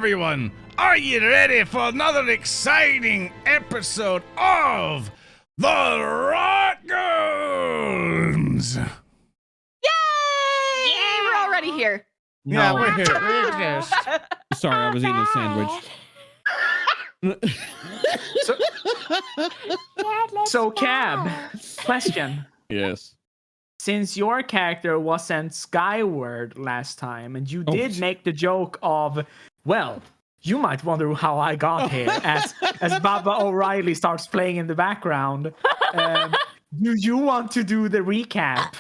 everyone. Are you ready for another exciting episode of the Rotgoons? Yay! We're already here. Yeah, No. we're here. We exist. Sorry, I was eating a sandwich. So, Cab, question. Yes. Since your character was sent skyward last time, and you did make the joke of, well, you might wonder how I got here, as Baba O'Reilly starts playing in the background. Do you want to do the recap?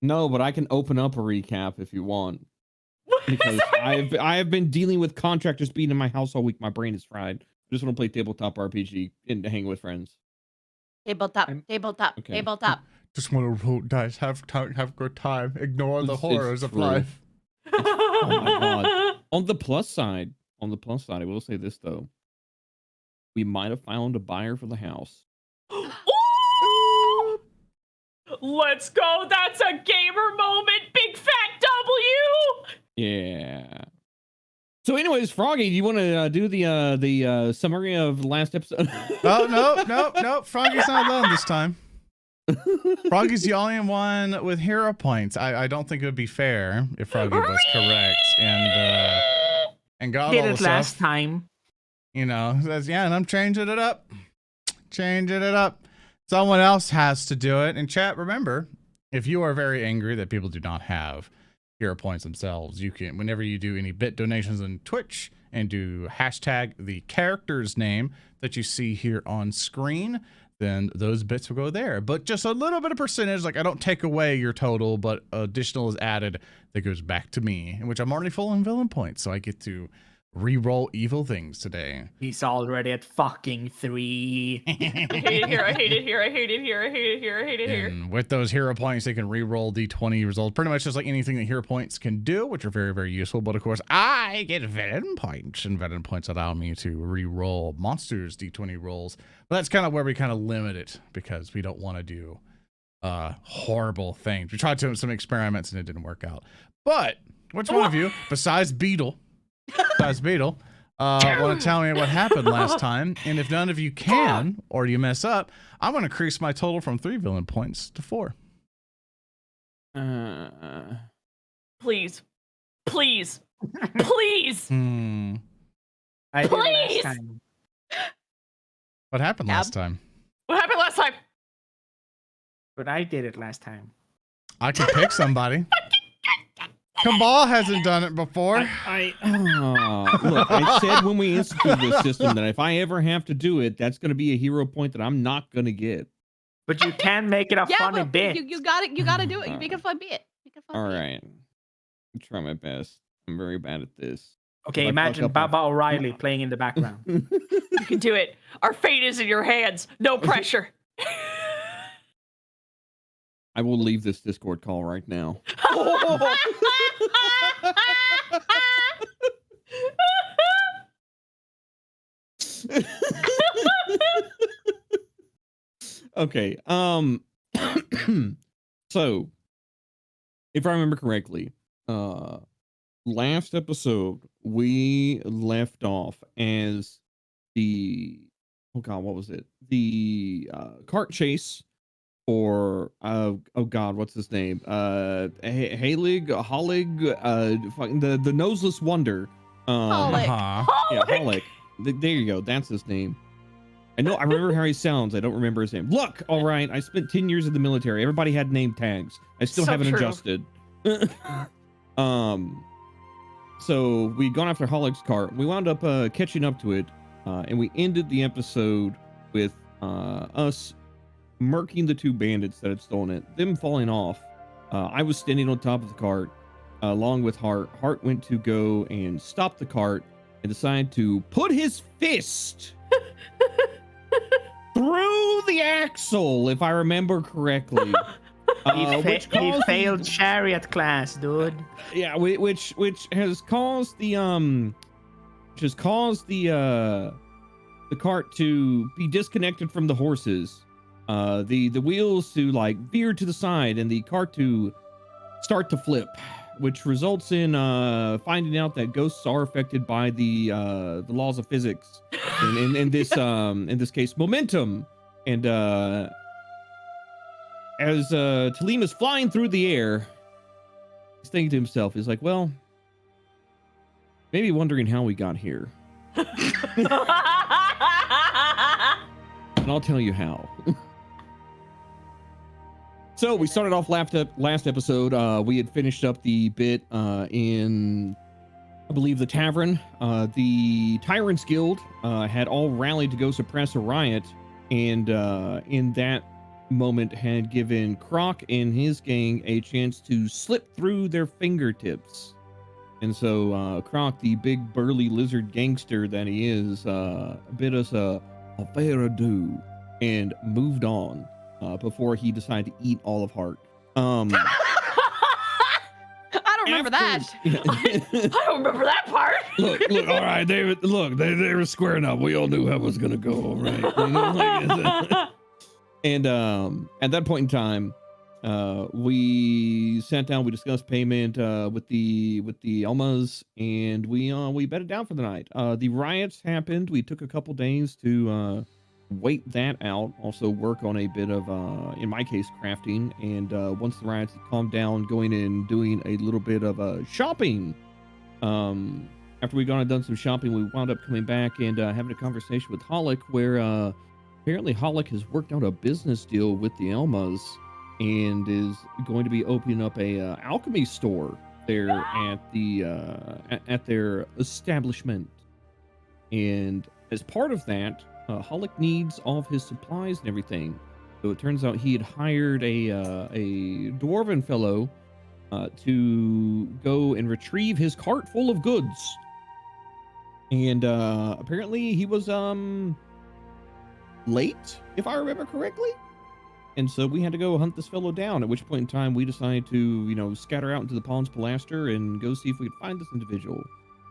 No, but I can open up a recap if you want. Because I have been dealing with contractors being in my house all week. My brain is fried. I just want to play tabletop RPG and hang with friends. Tabletop. Okay. Just want to roll dice, have good time, ignore the horrors of true. life. Oh my god. On the plus side, I will say this though. We might have found a buyer for the house. Let's go. That's a gamer moment. Big fat W. Yeah. So anyways, Froggy, do you want to do the summary of the last episode? Oh, no. Froggy's not done this time. Froggy's the only one with hero points. I don't think it would be fair if Froggy was correct and got Did all the it stuff. last time. You know, says, yeah, and I'm changing it up. Someone else has to do it. And chat, remember, if you are very angry that people do not have hero points themselves, you can, whenever you do any bit donations on Twitch and do hashtag the character's name that you see here on screen, then those bits will go there. But just a little bit of percentage, like I don't take away your total, but additional is added that goes back to me, in which I'm already full on villain points, so I get to re-roll evil things today. He's already at fucking 3. I hate it here. I hate it here. I hate it here. I hate it here. I hate it here. And with those hero points, they can re-roll D20 results, pretty much just like anything that hero points can do, which are very, very useful. But of course, I get villain points, and villain points allow me to re-roll monsters D20 rolls. But that's kind of where we kind of limit it, because we don't want to do horrible things. We tried some experiments and it didn't work out. But which one of you, besides Beetle, want to tell me what happened last time? And if none of you can, or you mess up, I'm going to increase my total from 3 villain points to 4. Please. Hmm. I did it Please! last time. What happened last time? What happened last time? But I did it last time. I can pick somebody. Cabal hasn't done it before. Look, I said when we instituted this system that if I ever have to do it, that's going to be a hero point that I'm not going to get. But you can make it a funny but bit. you got it. You got to do it. You make a fun bit. All right. I'll try my best. I'm very bad at this. Okay, If I imagine fuck up, Baba O'Reilly playing in the background. You can do it. Our fate is in your hands. No pressure. I will leave this Discord call right now. Okay. So, if I remember correctly, last episode we left off as the what was it? The cart chase for oh god, what's his name? Halig, fucking the noseless wonder. Holic. Uh-huh. Yeah, Holic. There you go. That's his name. I know. I remember how he sounds. I don't remember his name. Look, all right. I spent 10 years in the military. Everybody had name tags. I still So haven't true. adjusted. So we'd gone after Holic's cart. We wound up catching up to it, and we ended the episode with us murking the 2 bandits that had stolen it. Them falling off. I was standing on top of the cart, along with Hart. Hart went to go and stop the cart and decided to put his fist through the axle, if I remember correcely. He failed chariot class, dude. Yeah, which has caused the cart to be disconnected from the horses. The wheels to like veer to the side and the cart to start to flip. which results in finding out that ghosts are affected by the laws of physics. In this case, momentum. And as Tellem is flying through the air, he's thinking to himself, he's like, well, maybe wondering how we got here. And I'll tell you how. So we started off last episode. We had finished up the bit in, I believe, the tavern. The Tyrants Guild had all rallied to go suppress a riot, and in that moment had given Croc and his gang a chance to slip through their fingertips. And so Croc, the big burly lizard gangster that he is, bid us a fair adieu and moved on before he decided to eat all of Heart. I don't remember that. I don't remember that part. Look, all right, David, look, they were squaring up. We all knew how it was going to go, all right. You know, and at that point in time, we sat down, we discussed payment with the Elmas, and we bedded down for the night. The riots happened. We took a couple days to wait that out, also work on a bit of in my case, crafting, and once the riots had calmed down, going in doing a little bit of shopping. After we gone and done some shopping, we wound up coming back and having a conversation with Holic, where apparently Holic has worked out a business deal with the Elmas and is going to be opening up a alchemy store there at the at their establishment. And as part of that, Holic needs all of his supplies and everything. So it turns out he had hired a dwarven fellow to go and retrieve his cart full of goods. And apparently he was late, if I remember correctly. And so we had to go hunt this fellow down, at which point in time we decided to, scatter out into the Pons Palaster and go see if we could find this individual.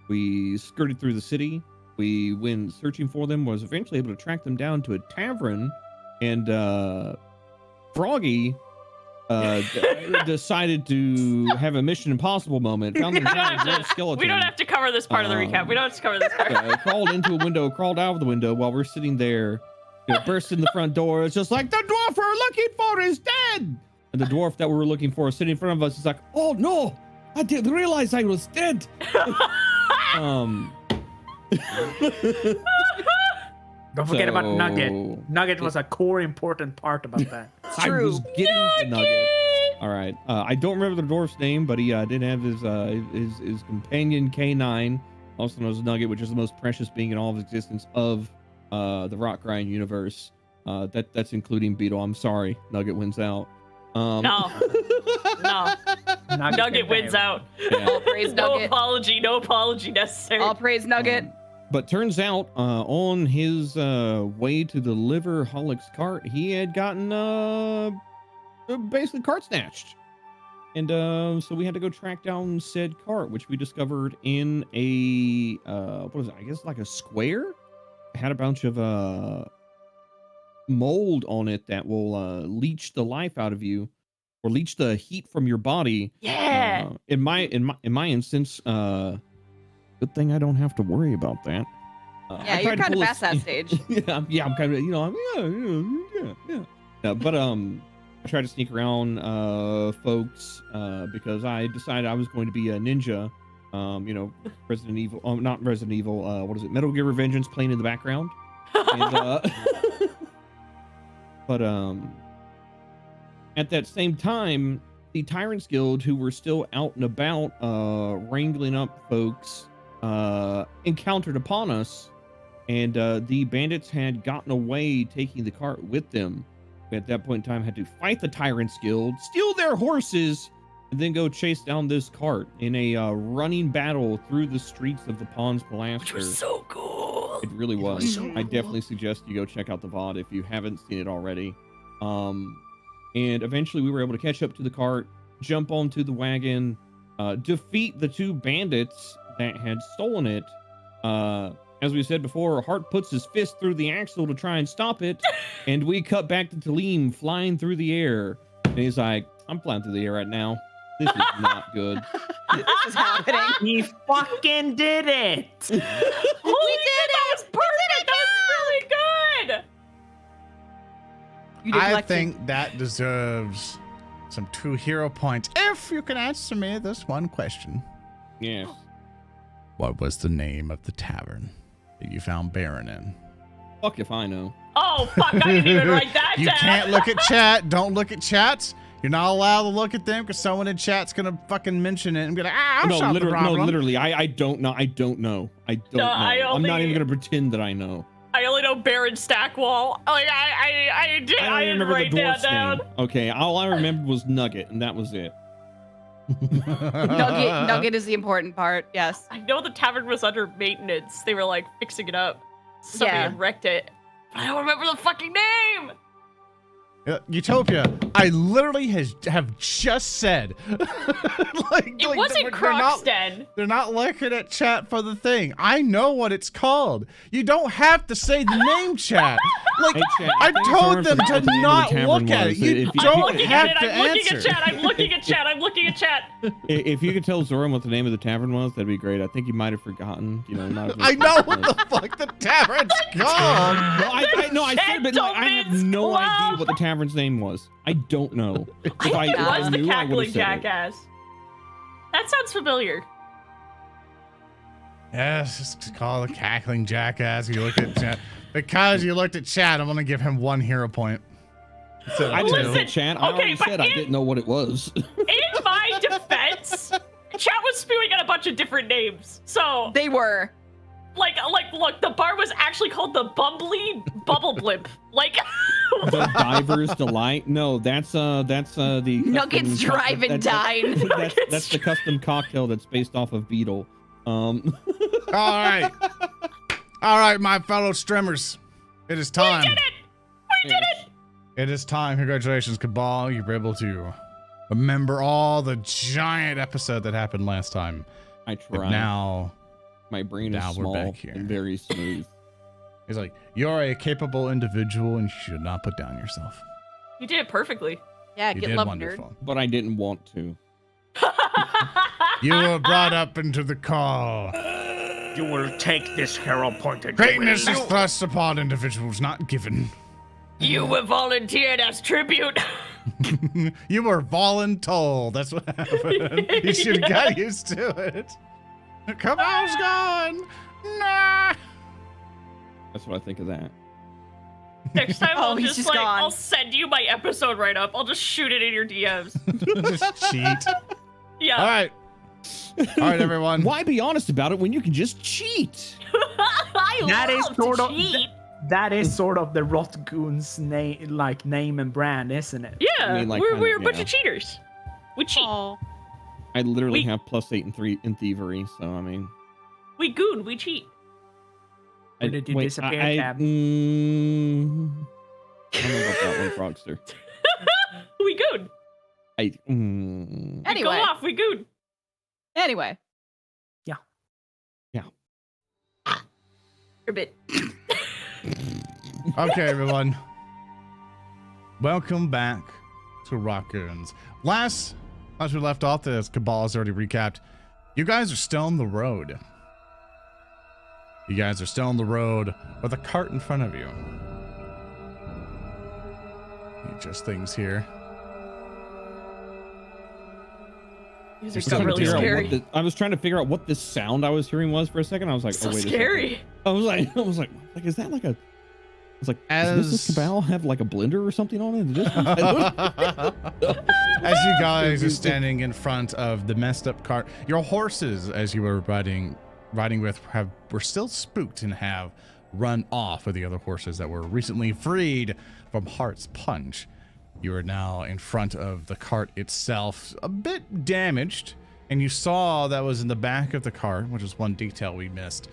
We skirted through the city. We went searching for them, was eventually able to track them down to a tavern, and Froggy decided to have a Mission Impossible moment. Found them a skeleton. We don't have to cover this part of the recap. We don't have to cover this part. Crawled into a window, crawled out of the window while we're sitting there. Burst in the front door. It's just like, the dwarf we're looking for is dead. And the dwarf that we were looking for sitting in front of us is like, oh no, I didn't realize I was dead. Don't forget about Nugget. Nugget was a core important part about that. I was getting the Nugget. All right. I don't remember the dwarf's name, but he did have his companion K9, also known as Nugget, which is the most precious being in all of existence of the Rock Grind universe. That's including Beetle. I'm sorry, Nugget wins out. No. Nugget wins out. Yeah. All praise Nugget. No apology necessary. All praise Nugget. But turns out, on his way to deliver Holic's cart, he had gotten basically cart snatched. And so we had to go track down said cart, which we discovered in a what is it? I guess like a square. It had a bunch of mold on it that will leech the life out of you, or leech the heat from your body. Yeah. In my instance, good thing I don't have to worry about that. Yeah, you're kind of past that stage. Yeah, I'm kind of, yeah. But I tried to sneak around folks because I decided I was going to be a ninja. Resident Evil, not Resident Evil, what is it? Metal Gear Revengeance playing in the background. And, but at that same time, the Tyrants Guild, who were still out and about wrangling up folks, encountered upon us, and the bandits had gotten away, taking the cart with them. We at that point in time had to fight the Tyrants Guild, steal their horses, and then go chase down this cart in a running battle through the streets of the Pons Palaster. Which was so cool. It really was. So I definitely suggest you go check out the VOD if you haven't seen it already. And eventually we were able to catch up to the cart, jump onto the wagon, defeat the two bandits that had stolen it. As we said before, Hart puts his fist through the axle to try and stop it, and we cut back to Tellem flying through the air. And he's like, I'm flying through the air right now. This is not good. This is happening. He fucking did it. Holy shit, that was perfect. That was really good. You did I collection. think that deserves some 2 hero points. If you can answer me this one question. Yes. What was the name of the tavern that you found Baron in? Fuck if I know. Oh, fuck, I didn't even write that You down. can't look at chat. Don't look at chats. You're not allowed to look at them because someone in chat's gonna fucking mention it and be like, I'll solve the problem. Literally, I don't know. I don't know. I don't know. I'm not even gonna pretend that I know. I only know Baron Stackwall. Like, I didn't remember write the that dwarf's down. name. Okay, all I remembered was Nugget, and that was it. Nugget is the important part. Yes. I know the tavern was under maintenance. They were like fixing it up. Somebody Yeah. had wrecked it. I don't remember the fucking name. Utopia, I literally have just said. It wasn't Crocsden. They're not looking at chat for the thing. I know what it's called. You don't have to say the name, chat. Like, Hey, chat, I thanks told for them what to the name of the not tavern look at it. was. You If you- I'm don't looking have at it. to I'm looking answer. at chat. I'm looking at chat. I'm looking at chat. If you could tell Zoran what the name of the tavern was, that'd be great. I think he might have forgotten. You know, not I know what the fuck the tavern's called. Well, I said, but like, I have Gentleman's no Club. idea what the tavern's name was. I don't know. If I, It if I was the knew, I would cackling have said it. jackass. That sounds familiar. Yes, just call the cackling jackass. You look at chat. Because you looked at chat, I'm gonna give him 1 hero point. So I didn't Listen, know, chat. I okay, already but said I didn't know what it was. In my defense, chat was spewing out a bunch of different names. So, They were. like, look, the bar was actually called the Bumbly Bubble Blimp. Like, The Diver's Delight. No, that's the Nuggets custom- Drive and Dine. That's the custom cocktail that's based off of Beetle. All right. All right, my fellow streamers. It is time. we did it! We did it! It is time. Congratulations, Cabal. You were able to remember all the giant episode that happened last time. I But tried. now, My brain now is we're small back here. and very smooth. he's like, you're a capable individual and you should not put down yourself. You did it perfectly. Yeah, You get did love, nerd. wonderful. But I didn't want to. You were brought up into the call. You will take this hero point and Greatness is thrust upon individuals, not given. You were volunteered as tribute. You were voluntold. That's what happened. You should have got used to it. Cabal's gone. Nah. That's what I think of that. Next time, Oh, I'll he's just just like, gone. I'll send you my episode right up. I'll just shoot it in your DMs. Just cheat. Yeah. All right. All right, everyone. Why be honest about it when you can just cheat? I That is love sort to of- cheat. That is sort of the Rotgoons name and brand, isn't it? Yeah, I mean, like, we're kind a of, bunch yeah. of cheaters. We cheat. Aw. I literally We- have +8 in thievery, so I mean. We goon. We cheat. Where did you disappear, Tab? I don't know about that one, Frogster. We goon. Mm, We go Anyway. off. We goon. Anyway. A bit. Okay, everyone. Welcome back to Rotgoons. Last we left off, as Cabal has already recapped, you guys are still on the road. You guys are still on the road with a cart in front of you. Just things here. These You're are still so really figure out scary. what I was trying to figure out what this sound I was hearing was for a second. I was like, So oh wait scary. a second. I was like, is that like a? I was like, does Mrs. As- Cabal have like a blender or something on it? As you guys are standing in front of the messed up cart, your horses, as you were riding with, were still spooked and have run off with the other horses that were recently freed from Heart's Punch. You are now in front of the cart itself, a bit damaged, and you saw that was in the back of the cart, which is one detail we missed,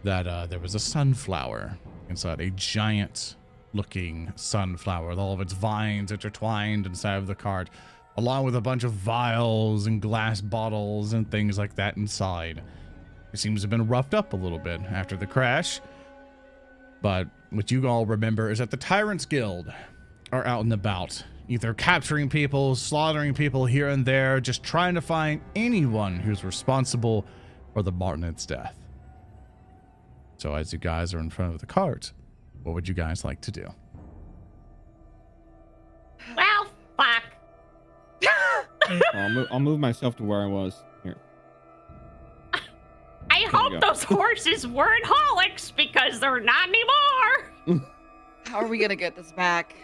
that there was a sunflower inside, a giant looking sunflower with all of its vines intertwined inside of the cart, along with a bunch of vials and glass bottles and things like that inside. It seems to have been roughed up a little bit after the crash, but what you all remember is that the Tyrants Guild are out and about either capturing people, slaughtering people here and there, just trying to find anyone who's responsible for the Martinet's death. So as you guys are in front of the cart, what would you guys like to do? Well, fuck. I'll move myself to where I was. Here. I hope those horses weren't holics because they're not anymore. How are we gonna get this back?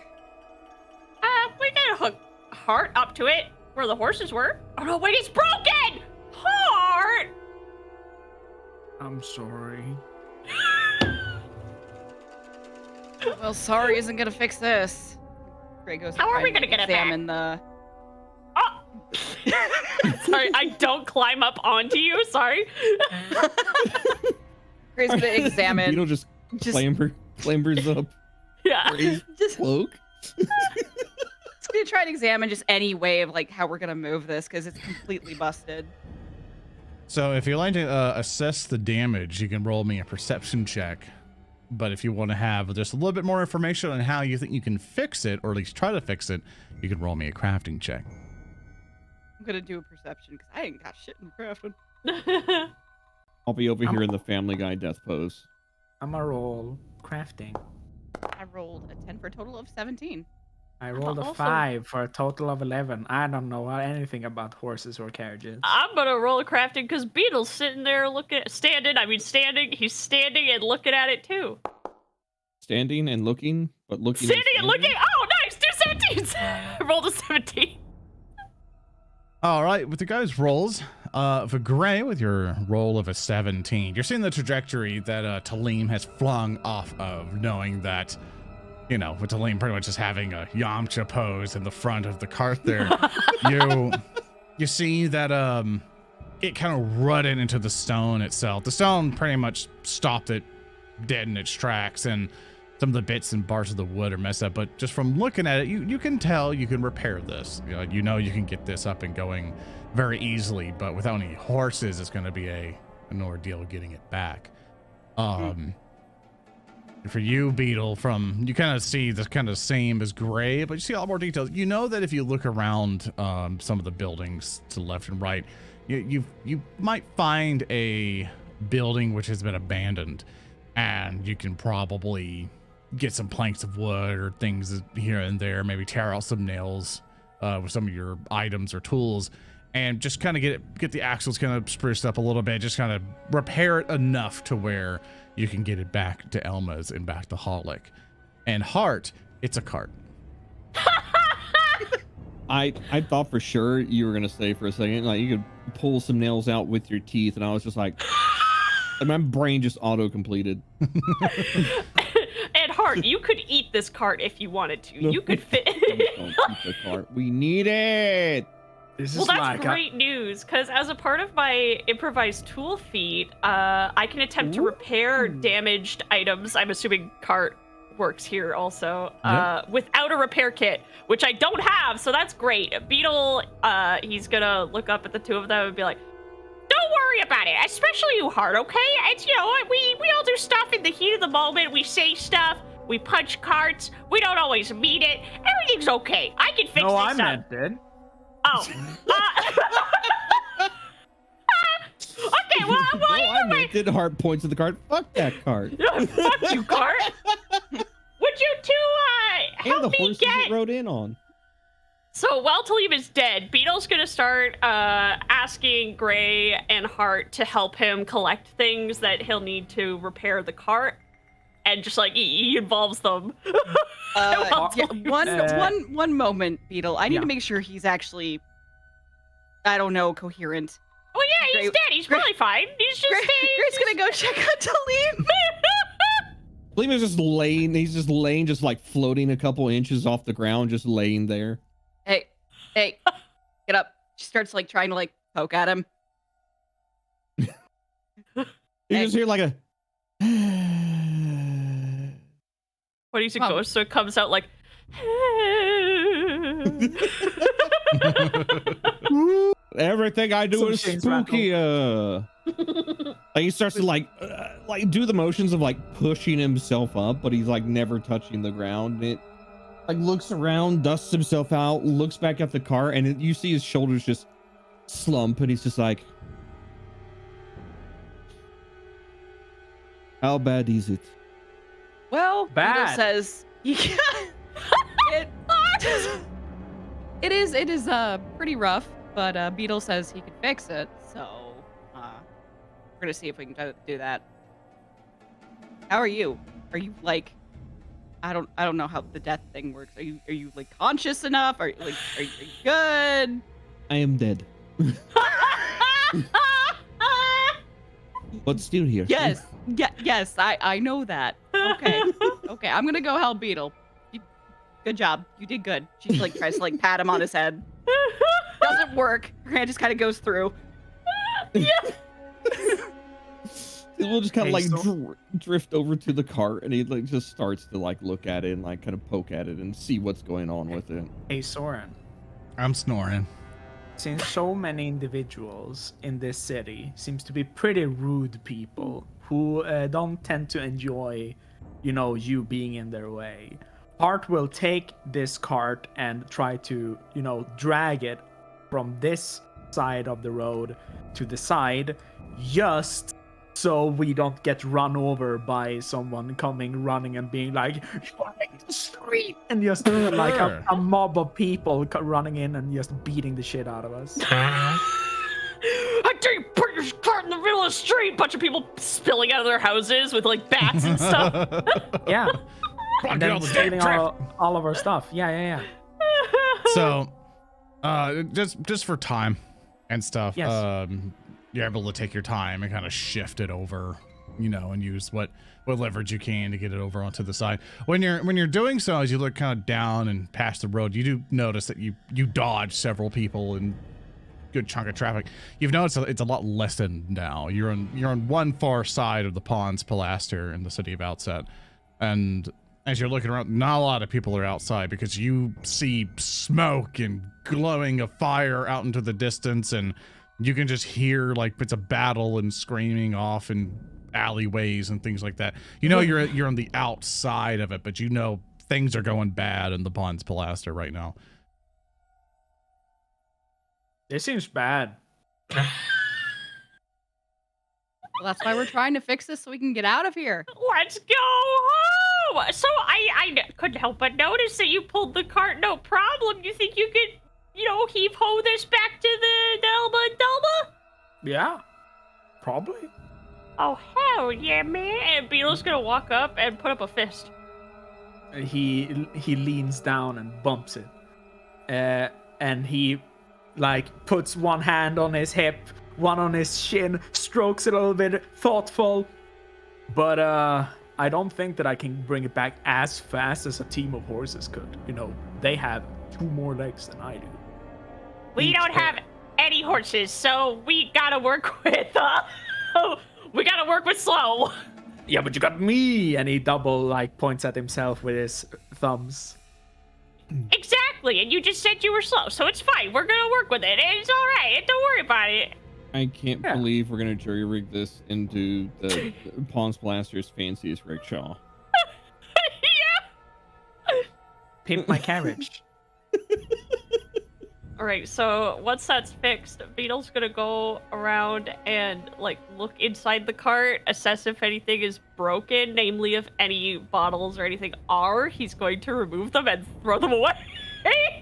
We gotta hook Heart up to it where the horses were. Oh no, wait, it's broken! Heart! I'm sorry. Well, sorry isn't gonna fix this. Gray goes. How are we gonna get it back? Examine the. Oh! Sorry, I don't climb up onto you, sorry. Gray's gonna examine. Beetle just clambers up. Yeah. Gray's Just cloak. gonna try and examine just any way of like how we're gonna move this because it's completely busted. So if you'd like to assess the damage, you can roll me a perception check. But if you want to have just a little bit more information on how you think you can fix it, or at least try to fix it, you can roll me a crafting check. I'm gonna do a perception because I ain't got shit in crafting. I'll be over here in the Family Guy death pose. I'm gonna roll crafting. I rolled a 10 for a total of 17. I rolled a Also- 5 for a total of 11. I don't know anything about horses or carriages. I'm gonna roll a crafting because Beetle's sitting there standing. He's standing and looking at it too. Standing and looking, but looking. Standing and looking. Oh, nice! 2 17s. I rolled a 17. All right, with the guys' rolls, for Gray, with your roll of a 17, you're seeing the trajectory that Tellem has flung off of, knowing that, you know, with Tellem pretty much just having a Yamcha pose in the front of the cart there, you see that it kind of rutted into the stone itself. The stone pretty much stopped it dead in its tracks, and some of the bits and bars of the wood are messed up, but just from looking at it, you can tell you can repair this. You know you can get this up and going very easily, but without any horses, it's going to be an ordeal getting it back. For you, Beetle, you kind of see the kind of same as Gray, but you see a lot more details. You know that if you look around some of the buildings to the left and right, you might find a building which has been abandoned, and you can probably get some planks of wood or things here and there, maybe tear out some nails with some of your items or tools, and just kind of get the axles kind of spruced up a little bit, just kind of repair it enough to where you can get it back to Elma's and back to Holic. And Heart, it's a cart. I thought for sure you were gonna say for a second, like, you could pull some nails out with your teeth, and I was just like, and my brain just auto completed. And Heart, you could eat this cart if you wanted to. No. You could fit. Don't eat the cart. We need it. This Well, is that's like great news, because as a part of my improvised tool feat, I can attempt to repair damaged items. I'm assuming cart works here also, without a repair kit, which I don't have, so that's great. Beetle, he's gonna look up at the two of them and be like, don't worry about it, especially you, Heart, okay? It's, you know, we all do stuff in the heat of the moment. We say stuff, we punch carts, we don't always mean it. Everything's okay. I can fix no, this I up. meant it. Oh. Okay, well, No, either I way. meant it. Heart points at the cart. Fuck that cart. Fuck you, cart. Would you two And help the me horses get? it rode in on. So while Tellem is dead, Beetle's gonna start asking Gray and Heart to help him collect things that he'll need to repair the cart, and just like he involves them. Yeah, one moment, Beetle. I need to make sure he's actually, I don't know, coherent. Oh yeah, he's Gray- dead. He's probably fine. He's just Gray's gonna go check out Tellem. Liam is just laying. He's just laying, just like floating a couple inches off the ground, just laying there. Hey, get up. She starts like trying to like poke at him. You Hey. just hear like a. What do you Mom. suppose? So it comes out like. Everything I do Some is chains spooky. Like he starts to like do the motions of like pushing himself up, but he's like never touching the ground. like looks around, dusts himself out, looks back at the car, and you see his shoulders just slump, and he's just like, how bad is it? Well, Bad. Beetle says it is pretty rough, but Beetle says he can fix it. So we're gonna see if we can do that. How are you? Are you like I don't know how the death thing works. Are you like conscious enough? Are you good? I am dead. But still here. Yes. Yes, I know that. Okay. Okay, I'm gonna go help Beetle. Good job. You did good. She like tries to like pat him on his head. Doesn't work. Her hand just kind of goes through. We'll just kind of Hey, like drift over to the cart, and he like just starts to like look at it and like kind of poke at it and see what's going on with it. Hey, Soren. I'm snoring. Since so many individuals in this city seems to be pretty rude people who don't tend to enjoy, you being in their way, Hart will take this cart and try to, drag it from this side of the road to the side, just so we don't get run over by someone coming running and being like, you're in the street, and just like a mob of people running in and just beating the shit out of us. I dare you put your cart in the middle of the street. Bunch of people spilling out of their houses with like bats and stuff. Yeah. And then all the stealing damn all of our stuff. Yeah. So, just for time and stuff, Yes. you're able to take your time and kind of shift it over, and use what leverage you can to get it over onto the side. When you're doing so, as you look kind of down and past the road, you do notice that you dodge several people and good chunk of traffic. You've noticed it's a lot lessened now. You're on one far side of the Pons Pilaster in the city of Outset, and as you're looking around, not a lot of people are outside because you see smoke and glowing of fire out into the distance, and you can just hear like it's a battle and screaming off in alleyways and things like that. You're on the outside of it, but things are going bad in the Pons Pilaster right now. It seems bad. Well, that's why we're trying to fix this so we can get out of here. Let's go home. So I couldn't help but notice that you pulled the cart, no problem. You think you could, heave ho this back to the Delma and Delma? Yeah, probably. Oh, hell yeah, man. And Beetle's gonna walk up and put up a fist. He leans down and bumps it. And he like puts one hand on his hip, one on his shin, strokes it a little bit, thoughtful. But I don't think that I can bring it back as fast as a team of horses could. They have 2 more legs than I do. We don't have any horses, so we gotta work with slow. Yeah, but you got me, and he double points at himself with his thumbs. Exactly, and you just said you were slow, so it's fine. We're gonna work with it. It's all right. Don't worry about it. I can't believe we're gonna jury rig this into the Pons Blaster's fanciest rickshaw. Yeah. Pimp my carriage. All right, so once that's fixed, Beetle's gonna go around and look inside the cart, assess if anything is broken, namely if any bottles or anything are. He's going to remove them and throw them away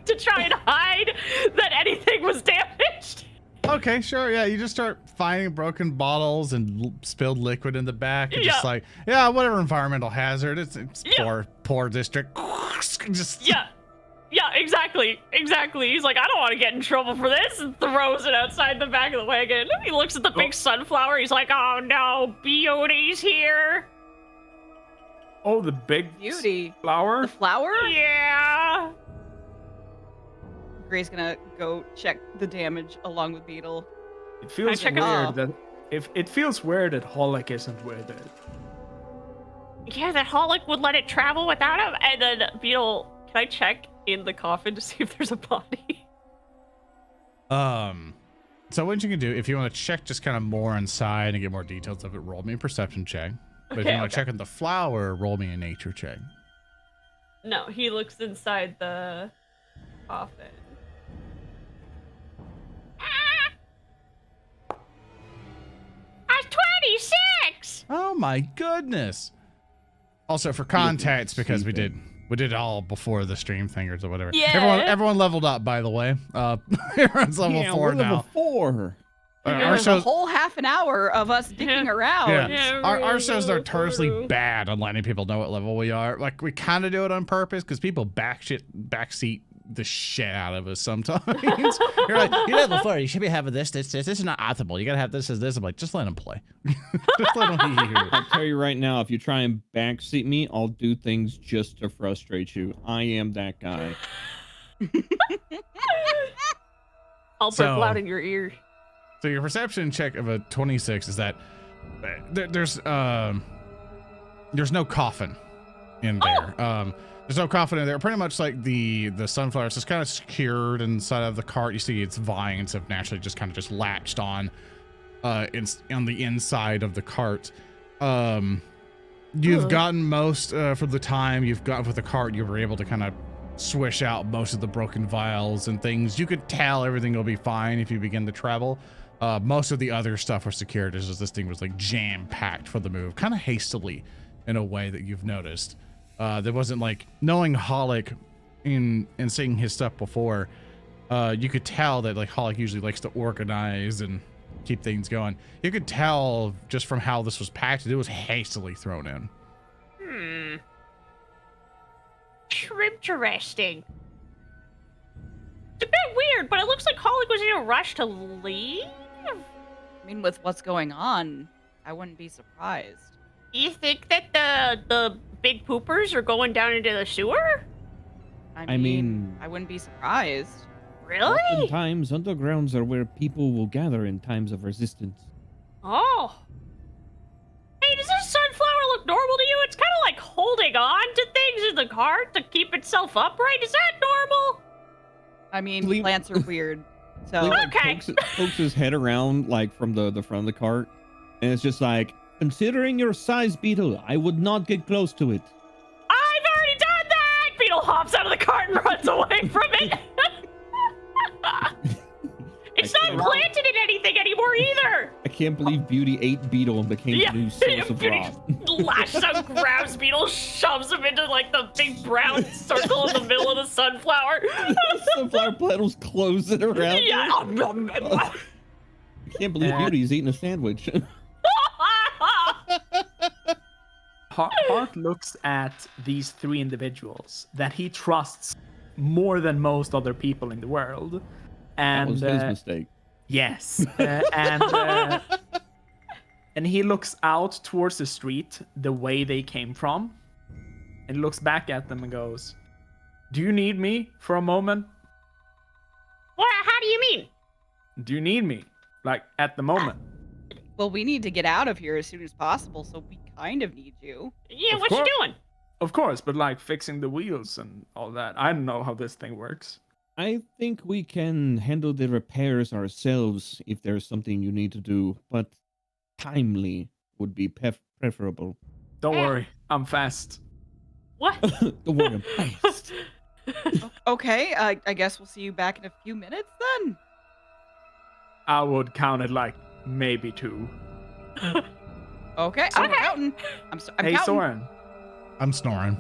to try and hide that anything was damaged. Okay, sure. Yeah, you just start finding broken bottles and spilled liquid in the back. And just whatever environmental hazard. It's poor district. Just Yeah, exactly. He's like, I don't want to get in trouble for this, and throws it outside the back of the wagon. He looks at the big sunflower. He's like, oh no, Beauty's here. Oh, the big Beauty. flower? The flower? Yeah. Gray's gonna go check the damage along with Beetle. It feels check weird it that it feels weird that Holic isn't with it. Yeah, that Holic would let it travel without him. And then Beetle, can I check in the coffin to see if there's a body? So what you can do, if you want to check just kind of more inside and get more details of it, roll me a perception check. But if you want to check on the flower, roll me a nature check. No, he looks inside the coffin. That's 26! Oh my goodness. Also for context, because we did it all before the stream thingers or whatever. Yeah. Everyone leveled up, by the way. Everyone's level 4 we're now. level 4. Our There's a shows, whole half an hour of us dicking around. yeah. Our shows are we're notoriously level 4. bad on letting people know what level we are. Like, we kind of do it on purpose because people backseat the shit out of us sometimes. You're like, you're level 4. You should be having this. This is not optimal. You gotta have this. I'm like, just let him play. Just let him be here. I'll tell you right now, if you try and backseat me, I'll do things just to frustrate you. I am that guy. I'll So- burp loud in your ear. So your perception check of a 26 is that there's no coffin in there. There's no coffin in there. Pretty much like the sunflower. It's just kind of secured inside of the cart. You see its vines have naturally just kind of just latched on the inside of the cart. You've gotten most for the time you've got with the cart. You were able to kind of swish out most of the broken vials and things. You could tell everything will be fine if you begin to travel. Most of the other stuff was secured. It's just this thing was like jam packed for the move, kind of hastily in a way that you've noticed. There wasn't like knowing Holic in seeing his stuff before. You could tell that like Holic usually likes to organize and keep things going. You could tell just from how this was packed, it was hastily thrown in. Interesting. It's a bit weird, but it looks like Holic was in a rush to leave. I mean, with what's going on, I wouldn't be surprised. You think that the big poopers are going down into the sewer? I mean- I wouldn't be surprised. Really? Oftentimes, undergrounds are where people will gather in times of resistance. Oh. Hey, does this sunflower look normal to you? It's kind of like holding on to things in the cart to keep itself upright. Is that normal? I mean, Leave- plants are weird. So He, like, Okay. pokes his head around like from the front of the cart, and it's just like, considering your size, Beetle, I would not get close to it. I've already done that! Beetle hops out of the cart and runs away from it. It's I not can't- planted in anything anymore either. I can't believe Beauty ate Beetle and became Yeah, the new source of Beauty rot. lashes out, grabs Beetle, shoves him into like the big brown circle in the middle of the sunflower. Sunflower petals closing around. Yeah. I can't believe Beauty's eating a sandwich. Hart looks at these three individuals that he trusts more than most other people in the world. That And was his mistake. yes, and he looks out towards the street the way they came from, and looks back at them and goes, "Do you need me for a moment? What? How do you mean? Do you need me, like at the moment?" well, we need to get out of here as soon as possible, so we kind of need you. Yeah, Of what you course. doing? Of course, but like fixing the wheels and all that. I don't know how this thing works. I think we can handle the repairs ourselves if there's something you need to do, but timely would be preferable. Don't worry, I'm fast. What? Don't worry, I'm fast. Okay, I guess we'll see you back in a few minutes then. I would count it like maybe 2. Okay, I'm Okay. counting. I'm Hey, counting. Soren. I'm snoring.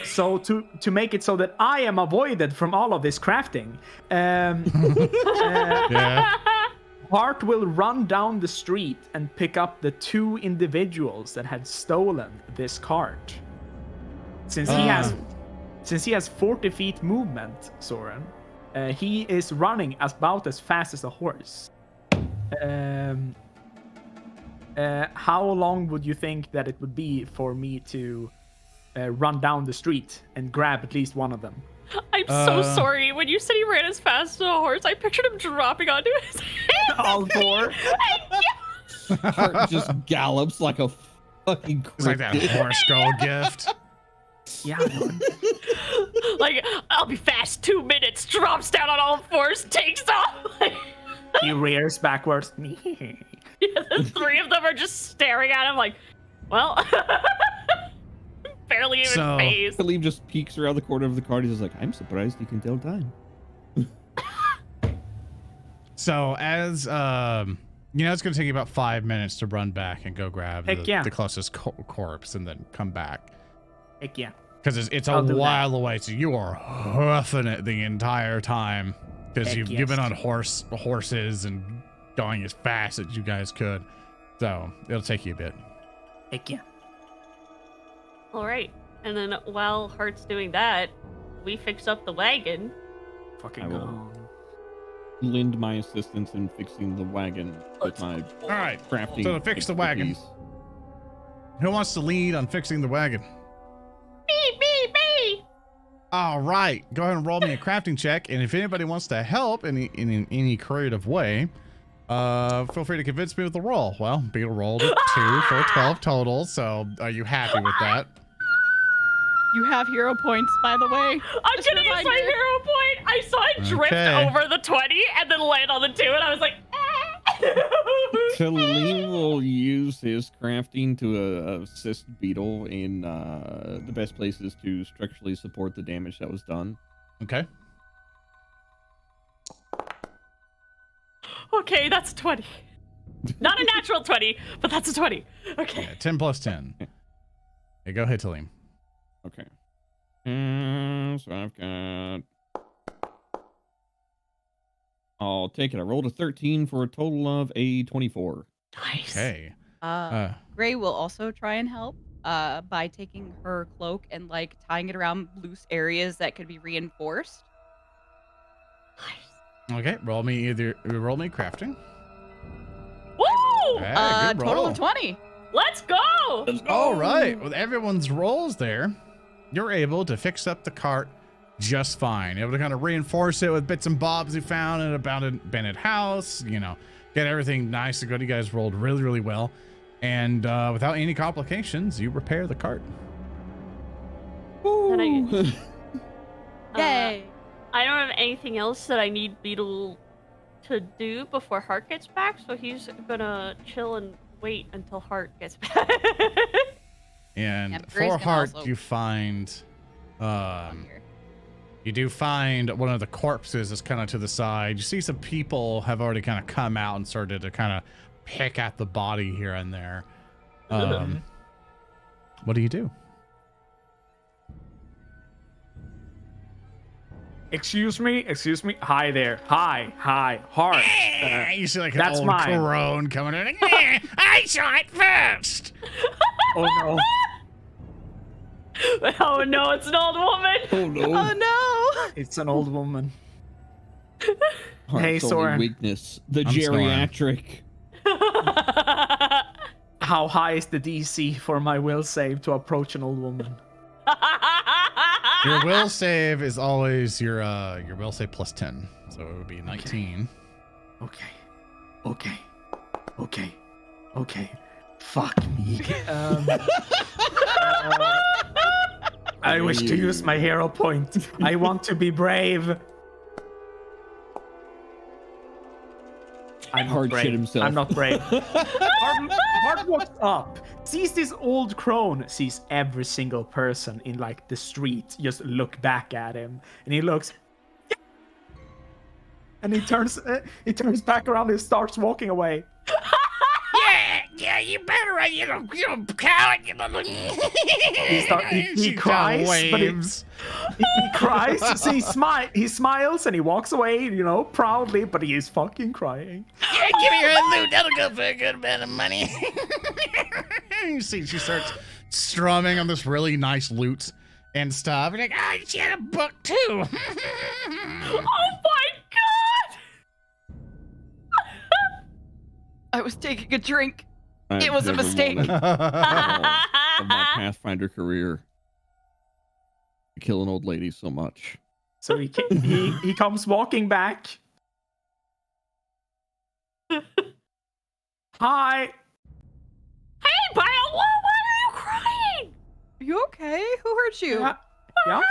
So to make it so that I am avoided from all of this crafting, Yeah. Hart will run down the street and pick up the 2 individuals that had stolen this cart. Since he has 40 feet movement, Soren, he is running about as fast as a horse. How long would you think that it would be for me to run down the street and grab at least one of them? I'm so sorry. When you said he ran as fast as a horse, I pictured him dropping onto his head. All 4? Hart just gallops like a fucking It's like that cricket. horse girl gift. Yeah. Like, I'll be fast, 2 minutes, drops down on all 4s, takes off. He rears backwards. Yeah, the 3 of them are just staring at him like, well, barely Tellem So- face. Tellem just peeks around the corner of the car. He's just like, I'm surprised you can tell time. So as it's going to take you about 5 minutes to run back and go grab Heck yeah. the closest corpse and then come back. Heck yeah. Because it's a I'll do that. while away, so you are hoofing it the entire time. Because Heck you've been yes. on horses and going as fast as you guys could. So it'll take you a bit. Heck yeah. All right. And then while Hart's doing that, we fix up the wagon. Fucking I will. go. Lend my assistance in fixing the wagon with my All right. crafting. So to fix the wagon. expertise. Who wants to lead on fixing the wagon? Me. All right. Go ahead and roll me a crafting check. And if anybody wants to help in any creative way, feel free to convince me with the roll. Well, Beetle rolled a 2 for a 12 total. So are you happy with that? You have hero points, by the way. I'm Just a gonna use my reminder. hero point. I saw it drift Okay. over the 20 and then land on the 2, and I was like, Tellem will use his crafting to assist Beetle in the best places to structurally support the damage that was done. Okay. Okay, that's a 20. Not a natural 20, but that's a 20. Okay. Yeah, 10 plus 10. Okay, go ahead, Tellem. Okay. So I've got... I'll take it. I rolled a 13 for a total of a 24. Nice. Okay. Gray will also try and help by taking her cloak and like tying it around loose areas that could be reinforced. Okay, roll me crafting. Woo! Yeah, good Total roll. of 20. Let's go! All right, with everyone's rolls there, you're able to fix up the cart just fine. Able to kind of reinforce it with bits and bobs you found in an abandoned house, get everything nice and good. You guys rolled really, really well. And without any complications, you repair the cart. And Yay. I don't have anything else that I need Beetle to do before Hart gets back, so he's gonna chill and wait until Hart gets back. And Yeah, Gray's for gonna Hart, also- you find Here. you do find one of the corpses is kind of to the side. You see some people have already kind of come out and started to kind of pick at the body here and there. What do you do? Excuse me. Hi there. Hi, Hart. You see like an that's old mine. crone coming in. I saw it first. Oh no. Oh no, it's an old woman! Oh no. Oh no. It's an old woman. Heart's Hey, only Soren. weakness. The I'm snoring. geriatric. How high is the DC for my will save to approach an old woman? Your will save is always your will save plus 10, so it would be 19. Okay. Fuck me. I wish to use my hero point. I want to be brave. I'm not Hard shit brave. himself. I'm not brave. Hard walks up, sees this old crone, sees every single person in like the street just look back at him, and he looks, and he turns back around and starts walking away. Yeah, you better, you coward. He cries, but he cries. So he smiles and he walks away, proudly, but he is fucking crying. Yeah, give me your loot. That'll go for a good amount of money. You see, she starts strumming on this really nice lute and stuff. And like, she had a book too. Oh my god! I was taking a drink. I've It was a never mistake. wanted all of my Pathfinder career to kill an old lady so much. So he comes walking back. Hi. Hey, Bio, why are you crying? Are you okay? Who hurt you? Yeah, I'm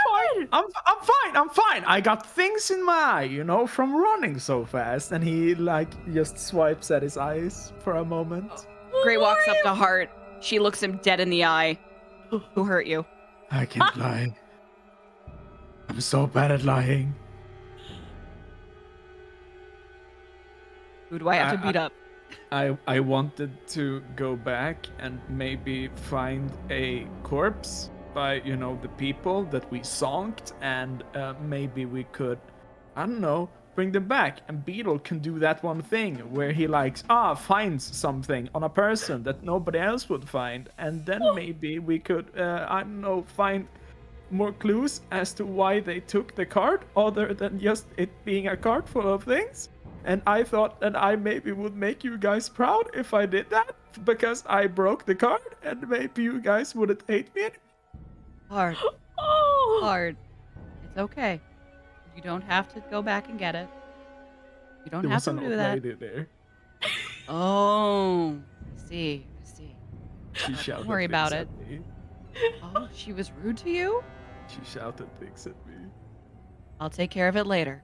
fine. I'm fine. I got things in my eye, from running so fast. And he just swipes at his eyes for a moment. Gray walks up to Hart. She looks him dead in the eye. Who hurt you? I can't lie. I'm so bad at lying. Who do I have to beat up? I wanted to go back and maybe find a corpse by, the people that we zonked, and maybe we could, I don't know, bring them back. And Beetle can do that one thing where he finds something on a person that nobody else would find. And then maybe we could, I don't know, find more clues as to why they took the card other than just it being a card full of things. And I thought that I maybe would make you guys proud if I did that, because I broke the card, and maybe you guys wouldn't hate me anymore. Hard. Oh. Hard. It's okay. You don't have to go back and get it. You don't There have was to an do old that. lady there. Oh, I see. She shouted Don't worry about things it. at me. Oh, she was rude to you? She shouted things at me. I'll take care of it later.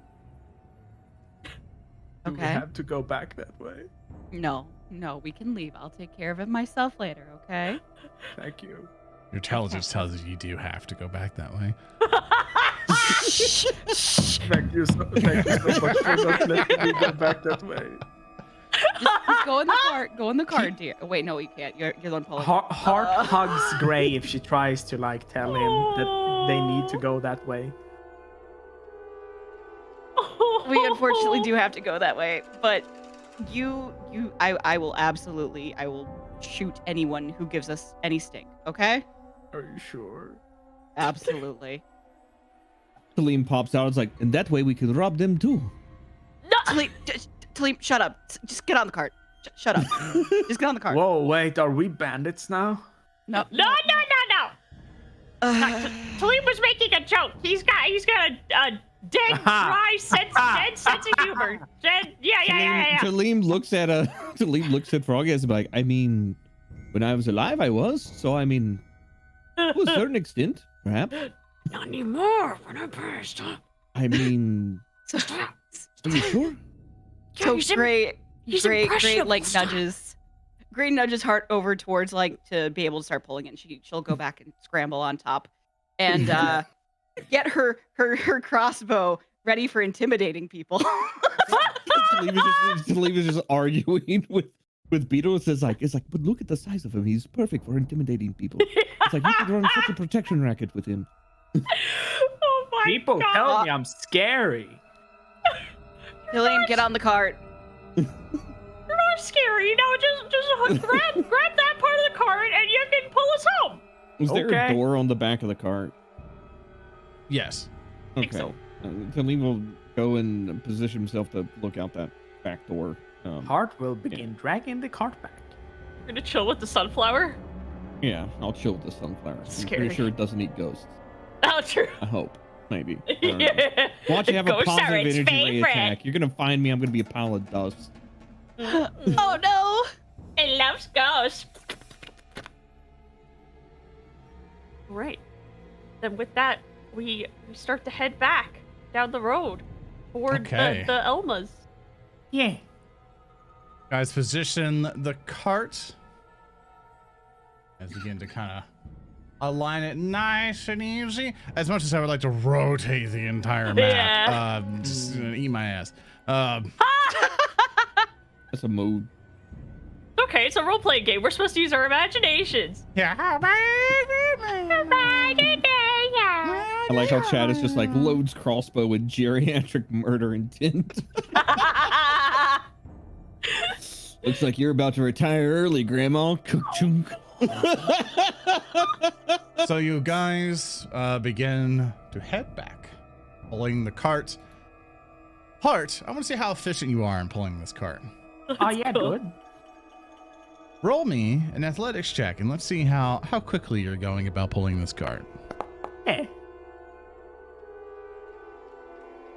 Do we Okay. have to go back that way? No, we can leave. I'll take care of it myself later, okay? Thank you. Your intelligence tells you do have to go back that way. Thank you so much for not letting me go back that way. Just go in the cart. Go in the cart, dear. Oh, wait, no, you can't. You're the one pulling. Heart hugs Gray if she tries to tell him that they need to go that way. We unfortunately do have to go that way, but I will shoot anyone who gives us any stink, okay? Are you sure? Absolutely. Tellem pops out. It's like, and that way we could rob them too. Tellem, shut up. Just get on the cart. Shut up. Just get on the cart. Whoa, wait, are we bandits now? No. No. Tellem was making a joke. He's got a dead, dry sense of humor. Yeah. Tellem looks at Froggy and is like, I mean, when I was alive, I was. So I mean, to a certain extent, perhaps. Not anymore. We're not past. I mean, Stop. are you sure? So he's Gray impressionable. nudges Heart over towards to be able to start pulling it. She'll go back and scramble on top, and get her crossbow ready for intimidating people. Tellem is just arguing with Beetle. It's like, but look at the size of him. He's perfect for intimidating people. It's like you could run such a protection racket with him. Oh my People god. tell me I'm scary. Tellem, get on the cart. You're not scary. Just grab that part of the cart and you can pull us home. Was there Okay. a door on the back of the cart? Yes. Okay. Think so. Tellem will go and position himself to look out that back door. Heart will begin dragging the cart back. You're gonna chill with the sunflower? Yeah, I'll chill with the sunflower. I'm Scary. pretty sure it doesn't eat ghosts. Oh, true. I hope. Maybe. I don't know. Yeah. Watch it have a Ghosts are positive its energy ray favorite. attack. You're gonna find me. I'm gonna be a pile of dust. Oh no! It loves ghosts. Right. Then with that, we start to head back down the road toward Okay. the Elmas. Yeah. Guys, position the cart. As begin to kind of align it nice and easy. As much as I would like to rotate the entire map, Yeah. just eat my ass. That's a mood. Okay, it's a role-playing game. We're supposed to use our imaginations. Yeah. I like how Chad is just like loads crossbow with geriatric murder intent. Looks like you're about to retire early, Grandma. Chunk. So you guys begin to head back, pulling the cart. Heart, I want to see how efficient you are in pulling this cart. Oh yeah, good. Roll me an athletics check, and let's see how quickly you're going about pulling this cart. Yeah.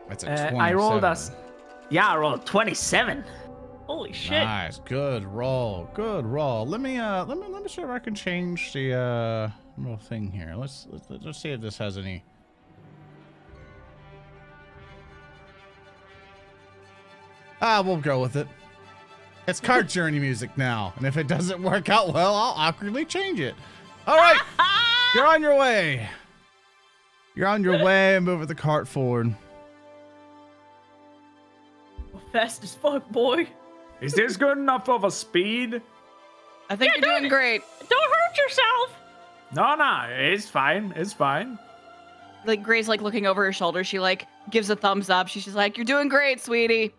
That's a 27. I rolled I rolled 27. Holy shit. Nice, good roll, good roll. Let me see if I can change the little thing here. Let's see if this has any. We'll go with it. It's card journey music now, and if it doesn't work out well, I'll awkwardly change it. All right. You're on your way. You're on your way. Moving the cart forward. Fast as fuck, boy. Is this good enough of a speed? I think you're doing great. Don't hurt yourself. No, it's fine. It's fine. Like Gray's like looking over her shoulder. She like gives a thumbs up. She's just like, "You're doing great, sweetie."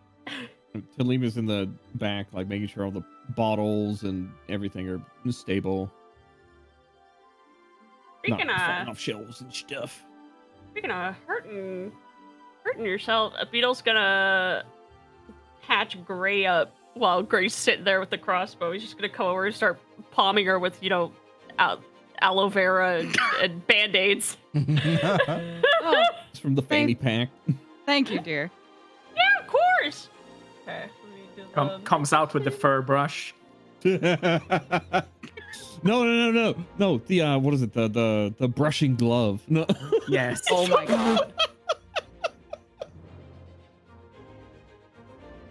Talima's in the back, like making sure all the bottles and everything are stable. Speaking Not falling of off shelves and stuff. hurting yourself, Beetle's gonna patch Gray up while Gray's sitting there with the crossbow. He's just gonna come over and start palming her with, aloe vera and band-aids. Oh, It's from the fanny pack. thank you, dear. Yeah, of course. Okay. Let me do the- Comes out with the fur brush. No. The what is it? The brushing glove. No. Yes. Oh my god.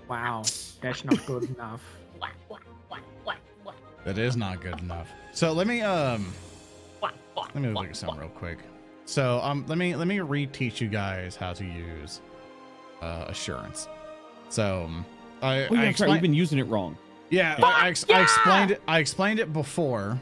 Wow. That's not good enough. What? That is not good enough. So let me What? look at something real quick. So let me reteach you guys how to use assurance. So I Oh, yeah, that's right. We've explained. been using it wrong. Yeah, I explained it. I explained it before.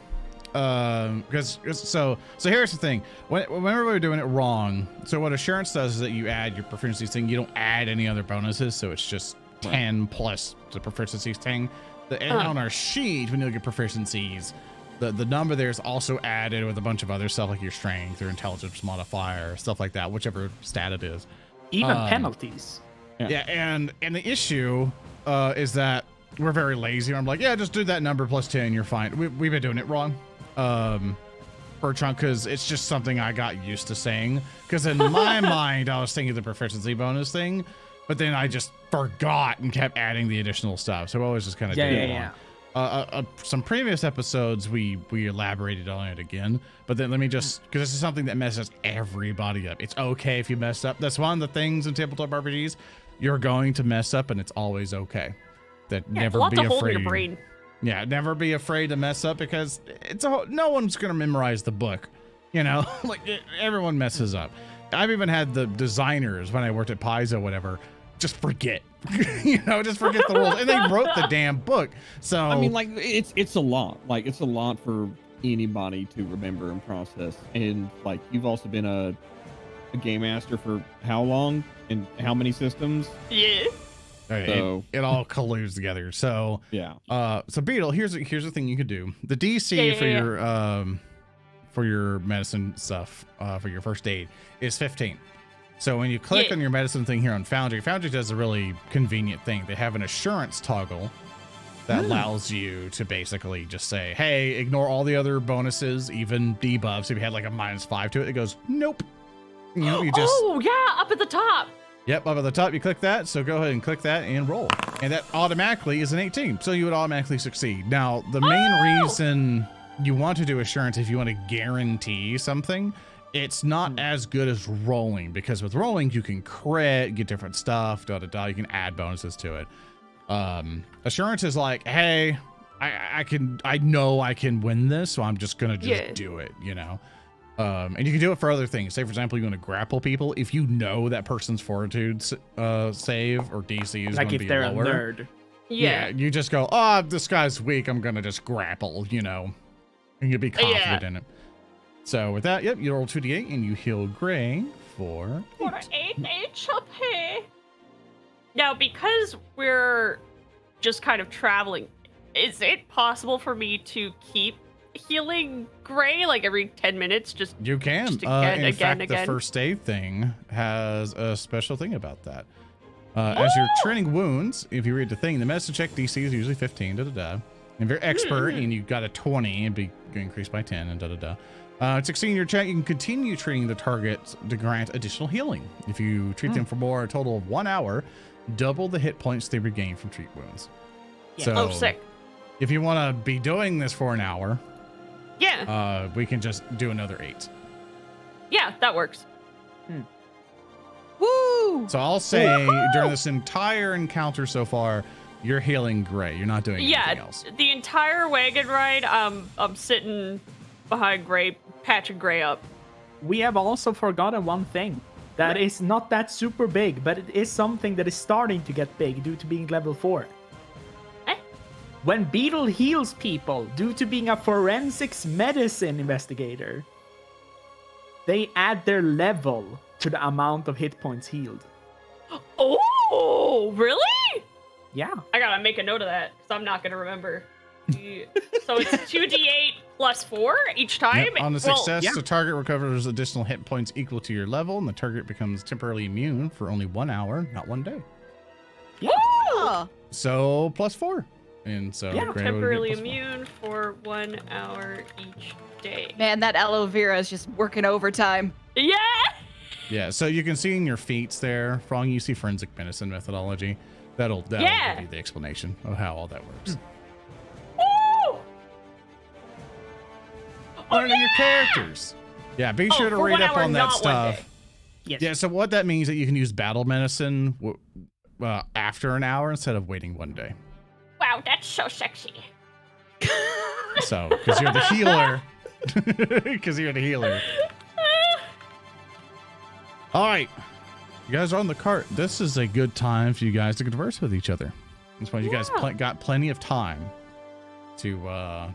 Because so here's the thing. Whenever we're doing it wrong, so what assurance does is that you add your proficiency thing. You don't add any other bonuses, so it's just 10 plus the proficiency thing. And on our sheet, when you look at proficiencies, the number there is also added with a bunch of other stuff like your strength or intelligence modifier, stuff like that, whichever stat it is. Even penalties. Yeah, and the issue is that we're very lazy. I'm like, yeah, just do that number plus 10, you're fine. We've been doing it wrong for a chunk because it's just something I got used to saying. Because in my mind, I was thinking the proficiency bonus thing, but then I just forgot and kept adding the additional stuff. So I was just kind of doing it wrong. Some previous episodes, we elaborated on it again, but then let me just, because this is something that messes everybody up. It's okay if you mess up. That's one of the things in tabletop RPGs. You're going to mess up, and it's always okay. Never lots be of hold in afraid. your brain. Yeah, never be afraid to mess up because no one's gonna memorize the book. Like everyone messes up. I've even had the designers when I worked at Paizo, whatever, just forget. Just forget the rules, and they wrote the damn book. So I mean, like it's a lot. Like it's a lot for anybody to remember and process. And like you've also been a game master for how long and how many systems? Yeah. So it all colludes together. So yeah. So Beetle, here's the thing you could do. The DC for your medicine stuff for your first aid is 15. So when you click on your medicine thing here on Foundry does a really convenient thing. They have an assurance toggle that allows you to basically just say, hey, ignore all the other bonuses, even debuffs. If you had like a -5 to it, it goes, nope. You just up at the top. Yep, up at the top, you click that. So go ahead and click that and roll. And that automatically is an 18. So you would automatically succeed. Now, the main reason you want to do assurance, if you want to guarantee something, it's not as good as rolling, because with rolling, you can crit, get different stuff, you can add bonuses to it. Assurance is like, hey, I know I can win this, so I'm just going to do it, and you can do it for other things. Say, for example, you want to grapple people. If you know that person's fortitude save or DC is going to be lower. Like if they're a nerd. Yeah, you just go, this guy's weak. I'm going to just grapple, and you'll be confident in it. So with that, you roll 2d8 and you heal Gray for 8 HP. Now, because we're just kind of traveling, is it possible for me to keep healing Gray like every 10 minutes? You can. Just again. The first aid thing has a special thing about that. As you're treating wounds, if you read the thing, the medicine check DC is usually 15. If you're expert and you got a 20, it'd be increased by 10 and succeeding your check, you can continue treating the target to grant additional healing. If you treat them for more, a total of 1 hour, double the hit points they regain from treat wounds. Yeah. So, sick. If you want to be doing this for an hour, yeah, we can just do another 8. Yeah, that works. Woo! So I'll say during this entire encounter so far, you're healing Gray. You're not doing anything else. The entire wagon ride, I'm sitting behind Gray, patching Gray up. We have also forgotten one thing. That is not that super big, but it is something that is starting to get big due to being level 4. Eh? When Beetle heals people due to being a forensics medicine investigator, they add their level to the amount of hit points healed. Oh, really? Yeah. I gotta make a note of that because I'm not gonna remember. So it's 2d8 plus 4 each time. Yep. On the success, yeah. the target recovers additional hit points equal to your level, and the target becomes temporarily immune for only 1 hour, not 1 day. Oh. So +4. And so Yeah, Gray would get temporarily +4. immune for 1 hour each day. Man, that aloe vera is just working overtime. Yeah. Yeah, so you can see in your feats there, Frong, you see forensic medicine methodology. That'll Yeah. give you the explanation of how all that works. Woo! Learning your characters. Yeah, be sure to for read 1 up hour, on that not 1 stuff. day. Yes. Yeah, so what that means that you can use battle medicine after an hour instead of waiting 1 day. Wow, that's so sexy. So, because you're the healer. Because you're the healer. All right. You guys are on the cart. This is a good time for you guys to converse with each other. That's why you guys got plenty of time to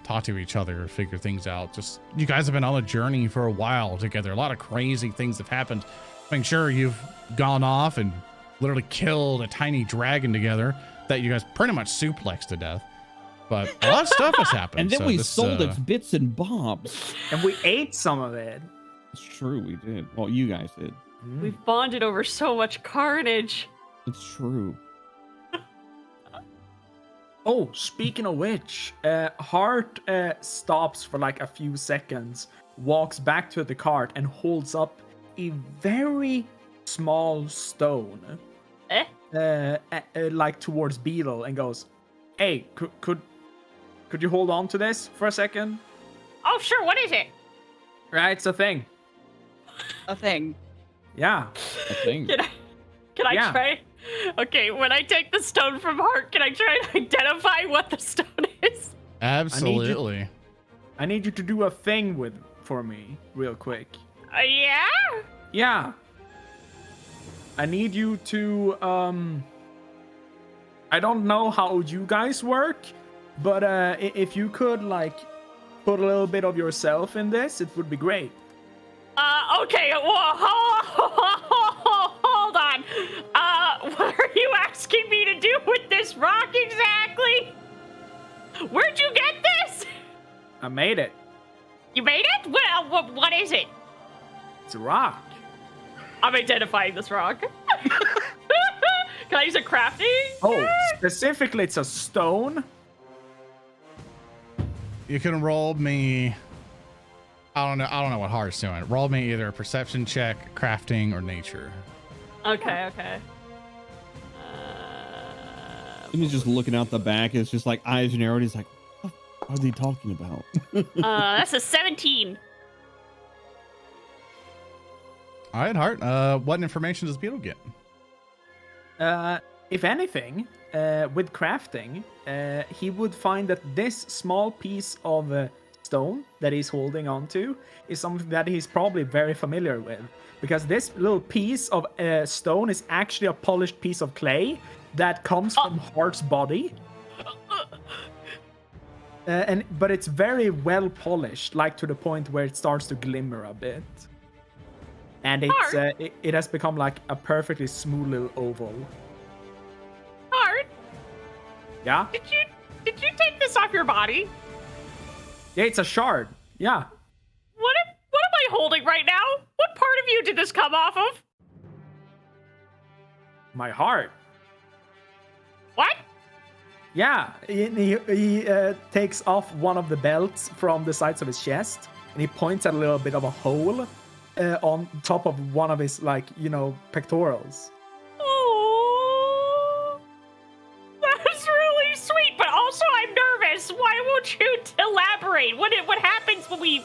talk to each other, figure things out. Just, you guys have been on a journey for a while together. A lot of crazy things have happened. I'm sure you've gone off and literally killed a tiny dragon together that you guys pretty much suplexed to death. But a lot of stuff has happened. And then so we this, sold its bits and bobs. And we ate some of it. It's true, we did. Well, you guys did. We've bonded over so much carnage. It's true. Oh, speaking of which, Hart stops for like a few seconds, walks back to the cart, and holds up a very small stone, like towards Beetle, and goes, "Hey, could you hold on to this for a second?" Oh, sure. What is it? Right, it's a thing. A thing. Yeah. A thing. Can I Yeah. try? Okay, when I take the stone from Hart, can I try and identify what the stone is? absolutely. I need you to do a thing for me, real quick. Yeah? Yeah. I need you to, I don't know how you guys work, but if you could, like, put a little bit of yourself in this, it would be great. Okay, well, hold on. What are you asking me to do with this rock exactly? Where'd you get this? I made it. You made it? Well, what is it? It's a rock. I'm identifying this rock. Can I use a crafting? Oh, specifically, it's a stone. You can roll me. I don't know what Heart's doing. Roll me either a perception check, crafting, or nature. Okay. He's just looking out the back. It's just like eyes narrowed. He's like, what are they talking about? That's a 17. All right, Hart. What information does Beetle get? If anything, with crafting, he would find that this small piece of stone that he's holding onto is something that he's probably very familiar with, because this little piece of stone is actually a polished piece of clay that comes from Hart's body. But it's very well polished, like to the point where it starts to glimmer a bit. And it's it has become like a perfectly smooth little oval. Hart, Yeah? did you take this off your body? Yeah, it's a shard. Yeah. What am I holding right now? What part of you did this come off of? My heart. What? Yeah. He takes off one of the belts from the sides of his chest, and he points at a little bit of a hole on top of one of his, like, pectorals. Oh, that's really sweet, but also I'm nervous. Why won't you elaborate? What happens when we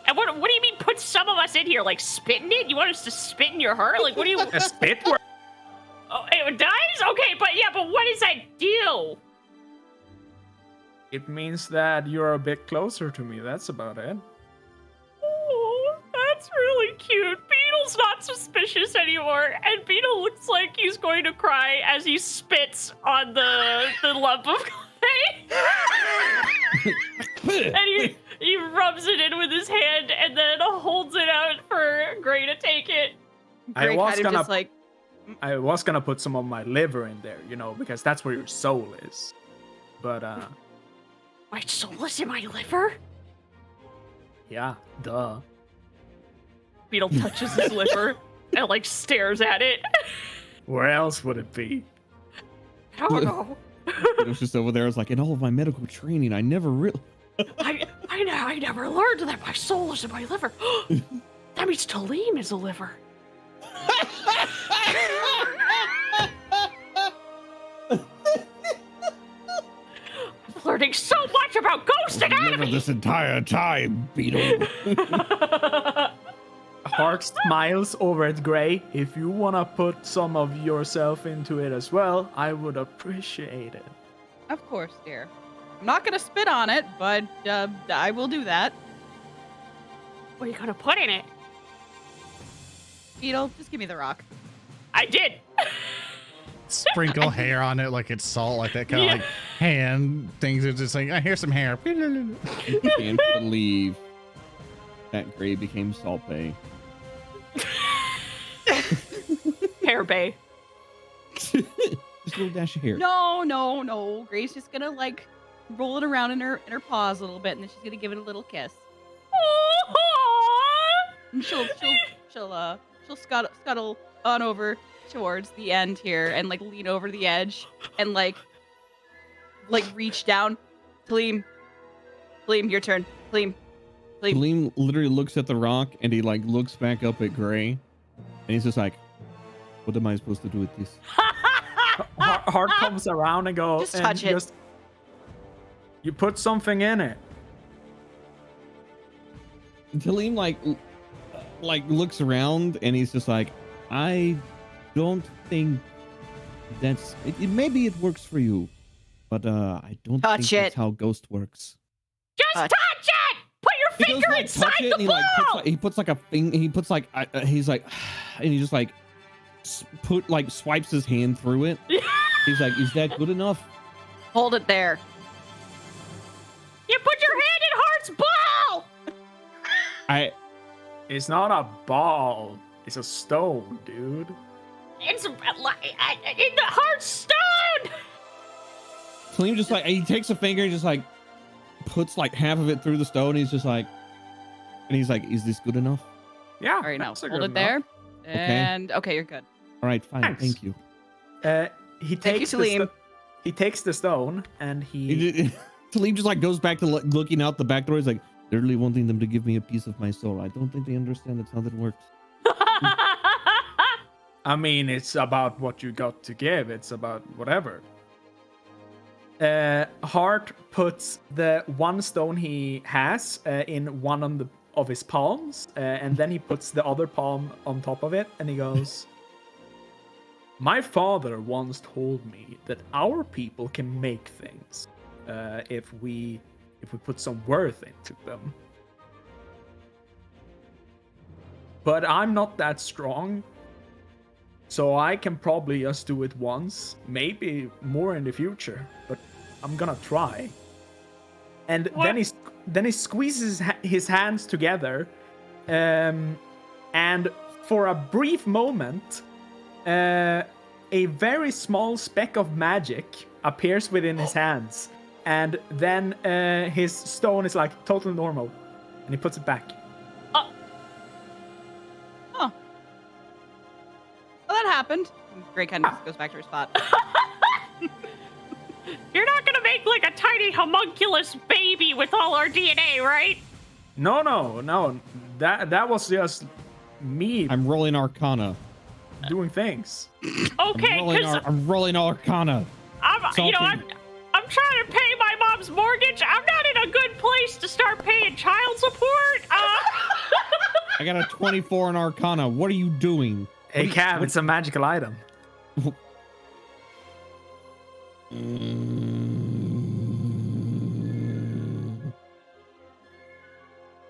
and what do you mean put some of us in here? Like spit in it? You want us to spit in your heart? Like what do you? A spit work. Oh, it does? Okay, but what does that do? It means that you're a bit closer to me. That's about it. not suspicious anymore, and Beetle looks like he's going to cry as he spits on the lump of clay. And he rubs it in with his hand and then holds it out for Gray to take it. Gray kind of just like, I was gonna put some of my liver in there, you know, because that's where your soul is. But My soul is in my liver? yeah, duh. Beetle touches his liver and like stares at it. Where else would it be? I don't know. It was just over there. I was like, in all of my medical training, I never really. I never learned that my soul is in my liver. That means Tellem is a liver. I'm learning so much about ghost anatomy. This entire time, Beetle. Hark smiles over at Gray. If you wanna put some of yourself into it as well, I would appreciate it. of course, dear. I'm not gonna spit on it, but I will do that. What are you gonna put in it? Beetle, just give me the rock. I did. Sprinkle hair on it like it's salt, like that kind of Yeah. like hand things. It's just like, here's some hair. I can't believe that Gray became Salt Bay. Hair Bay. Just a little dash of hair. No. Grace just gonna like roll it around in her paws a little bit, and then she's gonna give it a little kiss. And she'll scuttle on over towards the end here and like lean over the edge and like reach down. Tellem, your turn. Tellem. Tellem literally looks at the rock and he like looks back up at Gray, and he's just like, "What am I supposed to do with this?" Hart comes around and goes, Just touch it. You put something in it. And Tellem like looks around and he's just like, "I don't think that's it. Maybe it works for you, but I don't Touch think that's it. how Ghost works." Just touch it! Put your He goes finger like inside touch it, the and he ball! like puts like a thing. He puts like he's like, and he just like swipes his hand through it. He's like, "Is that good enough?" Hold it there. You put your hand in Heart's ball! It's not a ball. It's a stone, dude. It's in the Heart's stone! Tellem just like he takes a finger and just like puts like half of it through the stone. He's just like, and he's like, "Is this good enough?" Yeah. All right, now that's a hold good it there. And okay, you're good. All right, fine, Thanks. thank you. enough. He Thank you, takes Tellem. he takes the stone and he Tellem just like goes back to looking out the back door. He's like, literally wanting them to give me a piece of my soul. I don't think they understand that's how that works. I mean, it's about what you got to give. It's about whatever. Hart puts the one stone he has in one of his palms, and then he puts the other palm on top of it, and he goes, "My father once told me that our people can make things if we put some worth into them. But I'm not that strong. So I can probably just do it once, maybe more in the future, but I'm gonna try." And then he squeezes his hands together, and for a brief moment, a very small speck of magic appears within his hands, and then his stone is like totally normal, and he puts it back. Well, that happened. Gray kind of just goes back to her spot. You're not gonna make like a tiny homunculus baby with all our DNA, right? No. That was just me I'm rolling Arcana. doing things. Okay, because I'm rolling Arcana. I'm trying to pay my mom's mortgage. I'm not in a good place to start paying child support. I got a 24 in Arcana. What are you doing? Hey, Cav, it's a magical item.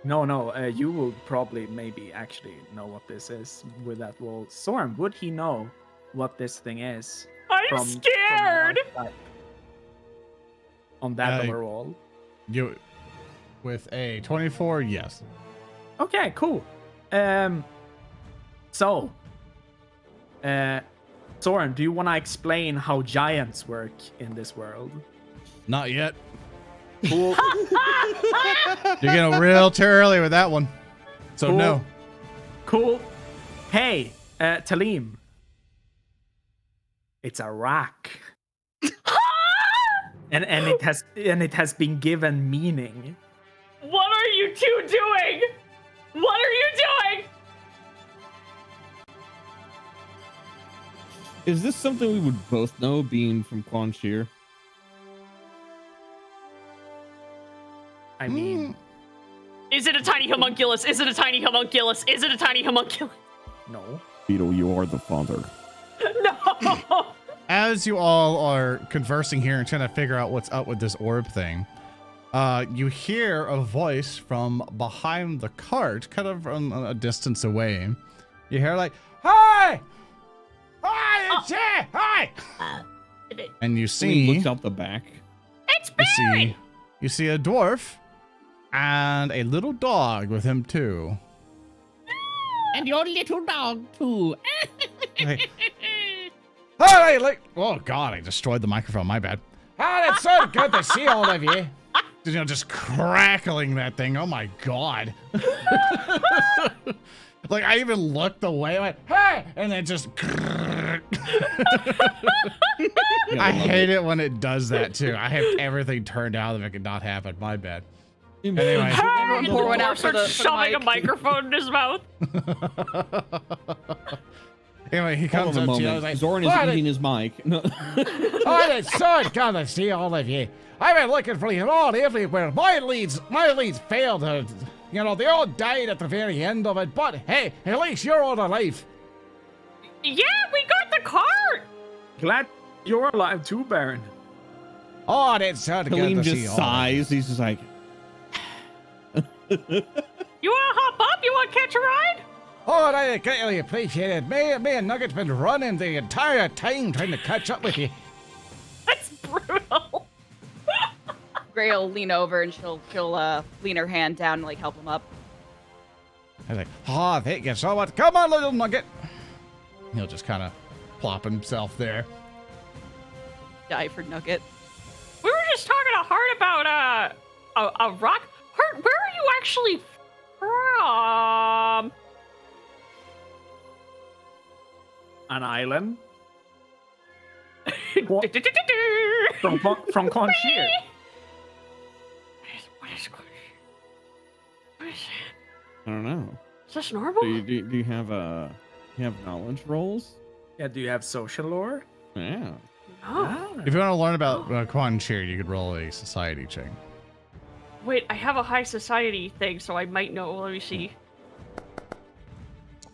No, no. You will probably maybe actually know what this is with that roll. Soren, would he know what this thing is? I'm scared. On that roll. You, with a 24, yes. Okay, cool. So, Soren, do you want to explain how giants work in this world? Not yet. Cool. You're getting real too early with that one. So Cool. no. Cool. Hey, Tellem. It's a rock. and it has been given meaning. What are you two doing? What are you doing? Is this something we would both know, being from Quan Shir? I mean, Is it a tiny homunculus? Is it a tiny homunculus? Is it a tiny homunculus? no. Beetle, you are the father. No. As you all are conversing here and trying to figure out what's up with this orb thing, you hear a voice from behind the cart, kind of from a distance away. You hear like, "Hi! Hi, it's here! Hi!" And you He see, looks out the back. It's Barry. you see a dwarf and a little dog with him too. And your little dog, too. Like, "Hi, like, oh God, I destroyed the microphone. My bad. Oh, it's so good to see all of you." You know, just crackling that thing. Oh my God. Like, I even looked away. I went, "Hey!" And then just. I hate it when it does that too. I have everything turned out if it could not happen. My bad. Anyway. Hey, Pour one the out dwarf for the- starts for the shoving a mic. microphone in his mouth. Anyway, he Hold comes on a up to you. I moment. was like, Zoran is "What? eating his mic. No. Oh, it's so good to see all of you. I've been looking for you all everywhere. My leads failed. You know, they all died at the very end of it. But hey, at least you're all alive. Yeah, we got the cart. Glad you're alive too, Baron. Oh, that's so good Tellem to see just all of you. sighs. He's just like, You want to hop up? You want to catch a ride? Oh, I greatly appreciate it. Me and Nugget's been running the entire time trying to catch up with you. That's brutal. Gray will lean over and she'll lean her hand down and like help him up. I was like, "Oh, thank you so much. Come on, little Nugget." He'll just kind of plop himself there. Die for Nugget. We were just talking to Hart about a rock. Hart, where are you actually from? An island from Quan Shir. What is I don't know. Is this normal? Do you have knowledge rolls? Yeah. Do you have social lore? Yeah. Oh. If you want to learn about Quan Shir, you could roll a society check. Wait, I have a high society thing, so I might know. Let me see.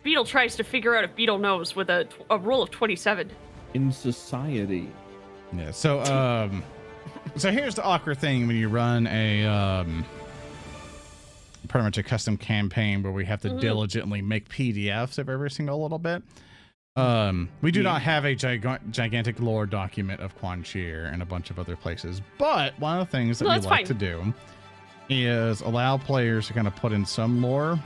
Beetle tries to figure out if Beetle knows with a roll of 27. In society. Yeah. So so here's the awkward thing when you run a pretty much a custom campaign where we have to diligently make PDFs of every single little bit. We do not have a gigantic lore document of Quan Shir and a bunch of other places, but one of the things that No, we that's like fine. to do is allow players to kind of put in some lore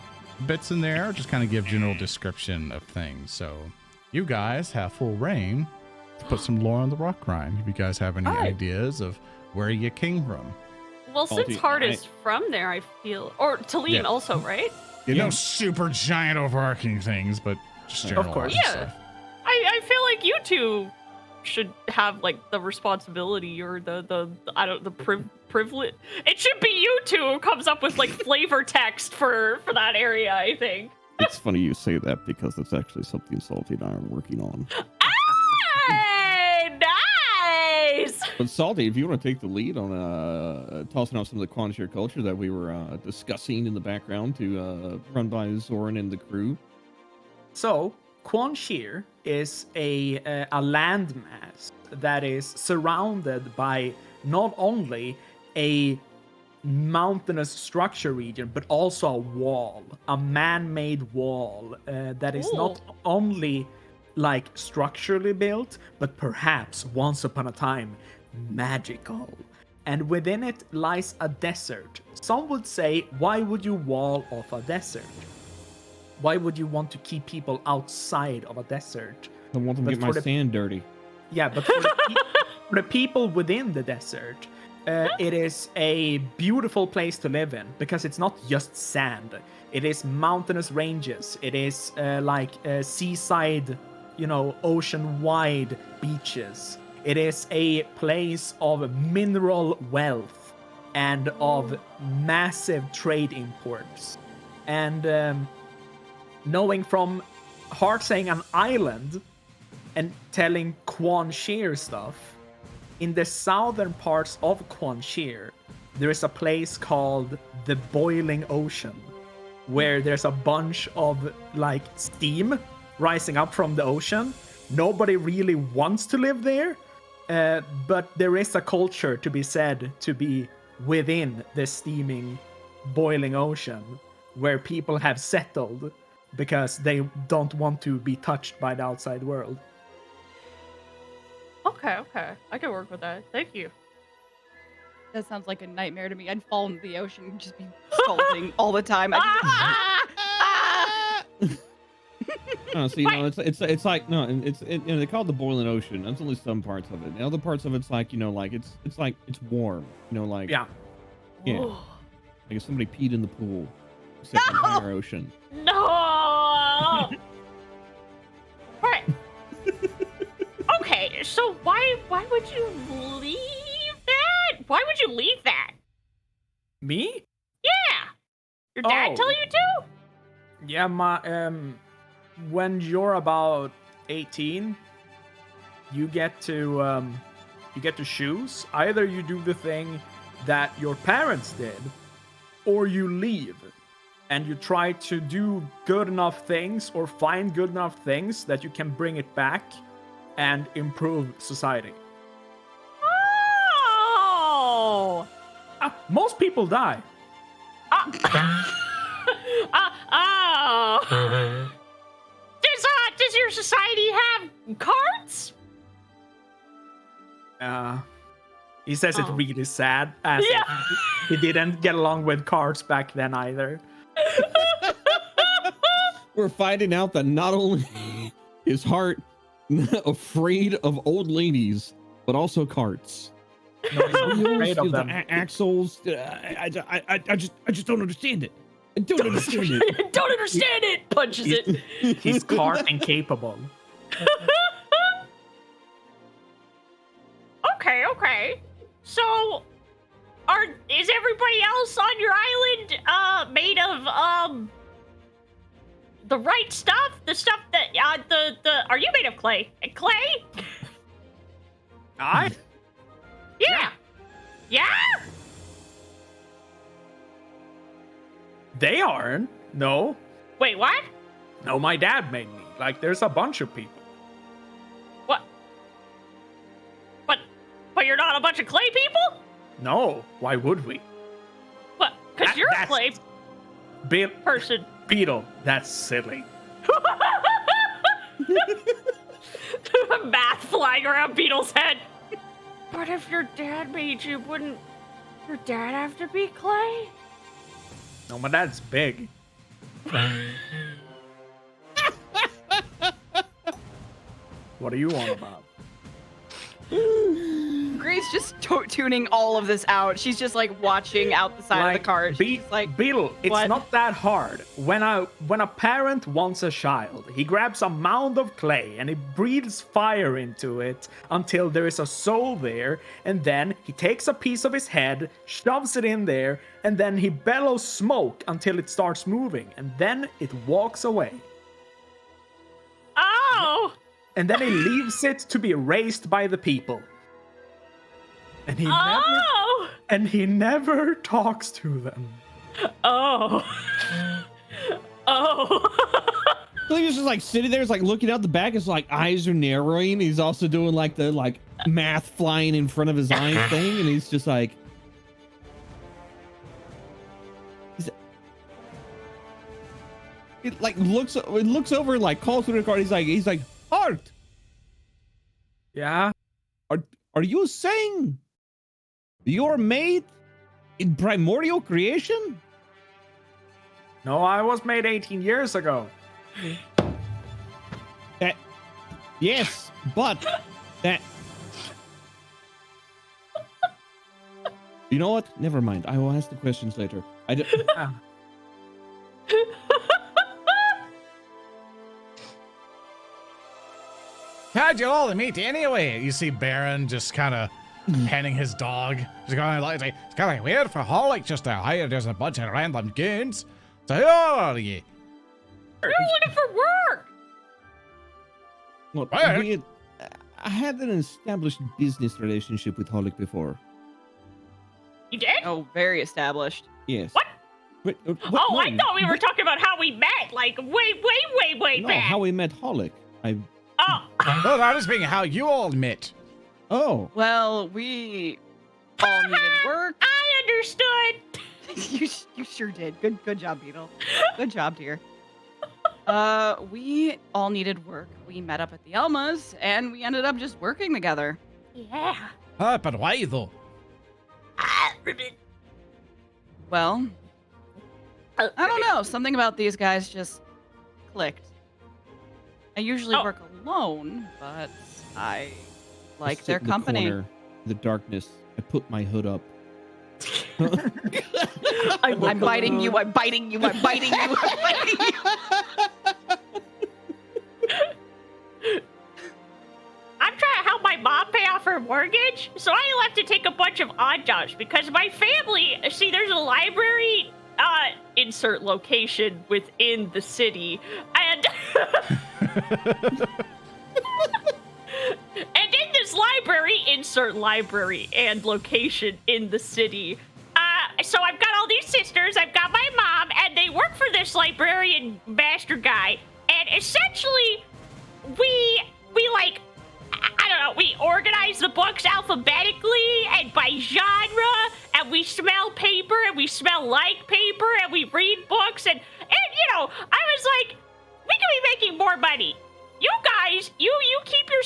bits in there, just kind of give general description of things. So you guys have full reign to put some lore on the rock grind. If you guys have any Alright. ideas of where you came from. Well, since Salty, Hart I- is from there, I feel, or Tellem Yeah. also, right? You Yeah. know, super giant overarching things, but just general course. Yeah. stuff. I feel like you two should have like the responsibility or the privilege. It should be you two who comes up with like flavor text for that area. I think. It's funny you say that because it's actually something Salty and I are working on. Hey, nice. But Salty, if you want to take the lead on tossing out some of the Quan Shir culture that we were discussing in the background to run by Zoran and the crew. So, Quan Shir is a landmass that is surrounded by not only a mountainous structure region, but also a wall, a man-made wall that is not only like structurally built, but perhaps once upon a time magical. And within it lies a desert. Some would say, why would you wall off a desert? Why would you want to keep people outside of a desert? I want them to But get my for the- sand dirty. Yeah, but for for the people within the desert, it is a beautiful place to live in because it's not just sand. It is mountainous ranges. It is seaside, ocean-wide beaches. It is a place of mineral wealth and of massive trade imports. And knowing from Hart saying an island and telling Quan Shir stuff, in the southern parts of Quan Shir, there is a place called the Boiling Ocean, where there's a bunch of like steam rising up from the ocean. Nobody really wants to live there, but there is a culture to be said to be within the steaming, boiling ocean, where people have settled because they don't want to be touched by the outside world. Okay. I can work with that. Thank you. That sounds like a nightmare to me. I'd fall into the ocean and just be scalding all the time. No, so it's like no, and they call it the boiling ocean. That's only some parts of it. The other parts of it's like it's warm. Yeah. Yeah. Ooh. Like if somebody peed in the pool. Except in the higher ocean. No. Right. Okay, so why would you leave that? Why would you leave that? Me? Yeah. Your dad Oh. tell you to? Yeah, when you're about 18, you get to choose. Either you do the thing that your parents did, or you leave, and you try to do good enough things or find good enough things that you can bring it back and improve society. Oh. Most people die. Oh. Does your society have cards? He says it's Oh. really sad, as Yeah. he didn't get along with cards back then either. We're finding out that not only is Hart afraid of old ladies, but also carts. No, he's not afraid of them. Axles. I just don't understand it. I don't understand it. Don't understand it. Punches it. He's cart incapable. Okay. So, is everybody else on your island made of the right stuff? The stuff that are you made of clay? Clay? I? Yeah. Yeah? They aren't. No. Wait, what? No, my dad made me. Like, there's a bunch of people. What? But you're not a bunch of clay people? No. Why would we? What? Because you're a That's- clay person. Beetle, that's silly. Math flying around Beetle's head. But if your dad made you, wouldn't your dad have to be clay? No, my dad's big. What are you on about? Grace just tuning all of this out. She's just like watching out the side of the cart. She's like, Beetle, it's what? not that hard. When a parent wants a child, he grabs a mound of clay and he breathes fire into it until there is a soul there, and then he takes a piece of his head, shoves it in there, and then he bellows smoke until it starts moving, and then it walks away. Oh! And then he leaves it to be raised by the people. And he never talks to them. Oh. So he's just like sitting there, it's like looking out the back, his like eyes are narrowing. He's also doing like the like math flying in front of his eyes thing, and he's just like, It like looks over, like calls to the card. He's like, Hart, Yeah. are you saying you're made in primordial creation? No, I was made 18 years ago. Yes, but that. You know what? Never mind. I will ask the questions later. How'd you all meet anyway? You see Baron just kind of petting his dog. He's kind of like, it's kind of weird for Holic just to hire just a bunch of random goons. So who are you? We're looking for work. Well, Right. I had an established business relationship with Holic before. You did? Oh, very established. Yes. What? Wait, Oh, no, I thought we were talking about how we met, like way No, back. how we met Holic. Oh, No, that is being how you all met. Oh. Well, we all needed work. I understood. You sure did. Good job, Beetle. Good job, dear. We all needed work. We met up at the Elmas, and we ended up just working together. Yeah. But why though? Well, I don't know. Something about these guys just clicked. I usually work alone, but I like sit their in the company. corner, in the darkness. I put my hood up. I'm biting you. I'm biting you. I'm biting you. I'm biting you. I'm trying to help my mom pay off her mortgage, so I left to take a bunch of odd jobs because my family, see, there's a library, insert location within the city, and and in this library, insert library and location in the city. So I've got all these sisters, I've got my mom, and they work for this librarian master guy, and essentially, we like, I don't know, we organize the books alphabetically and by genre, and we smell paper, and we smell like paper, and we read books, and you know, I was like, we could be making more money. You guys, you keep your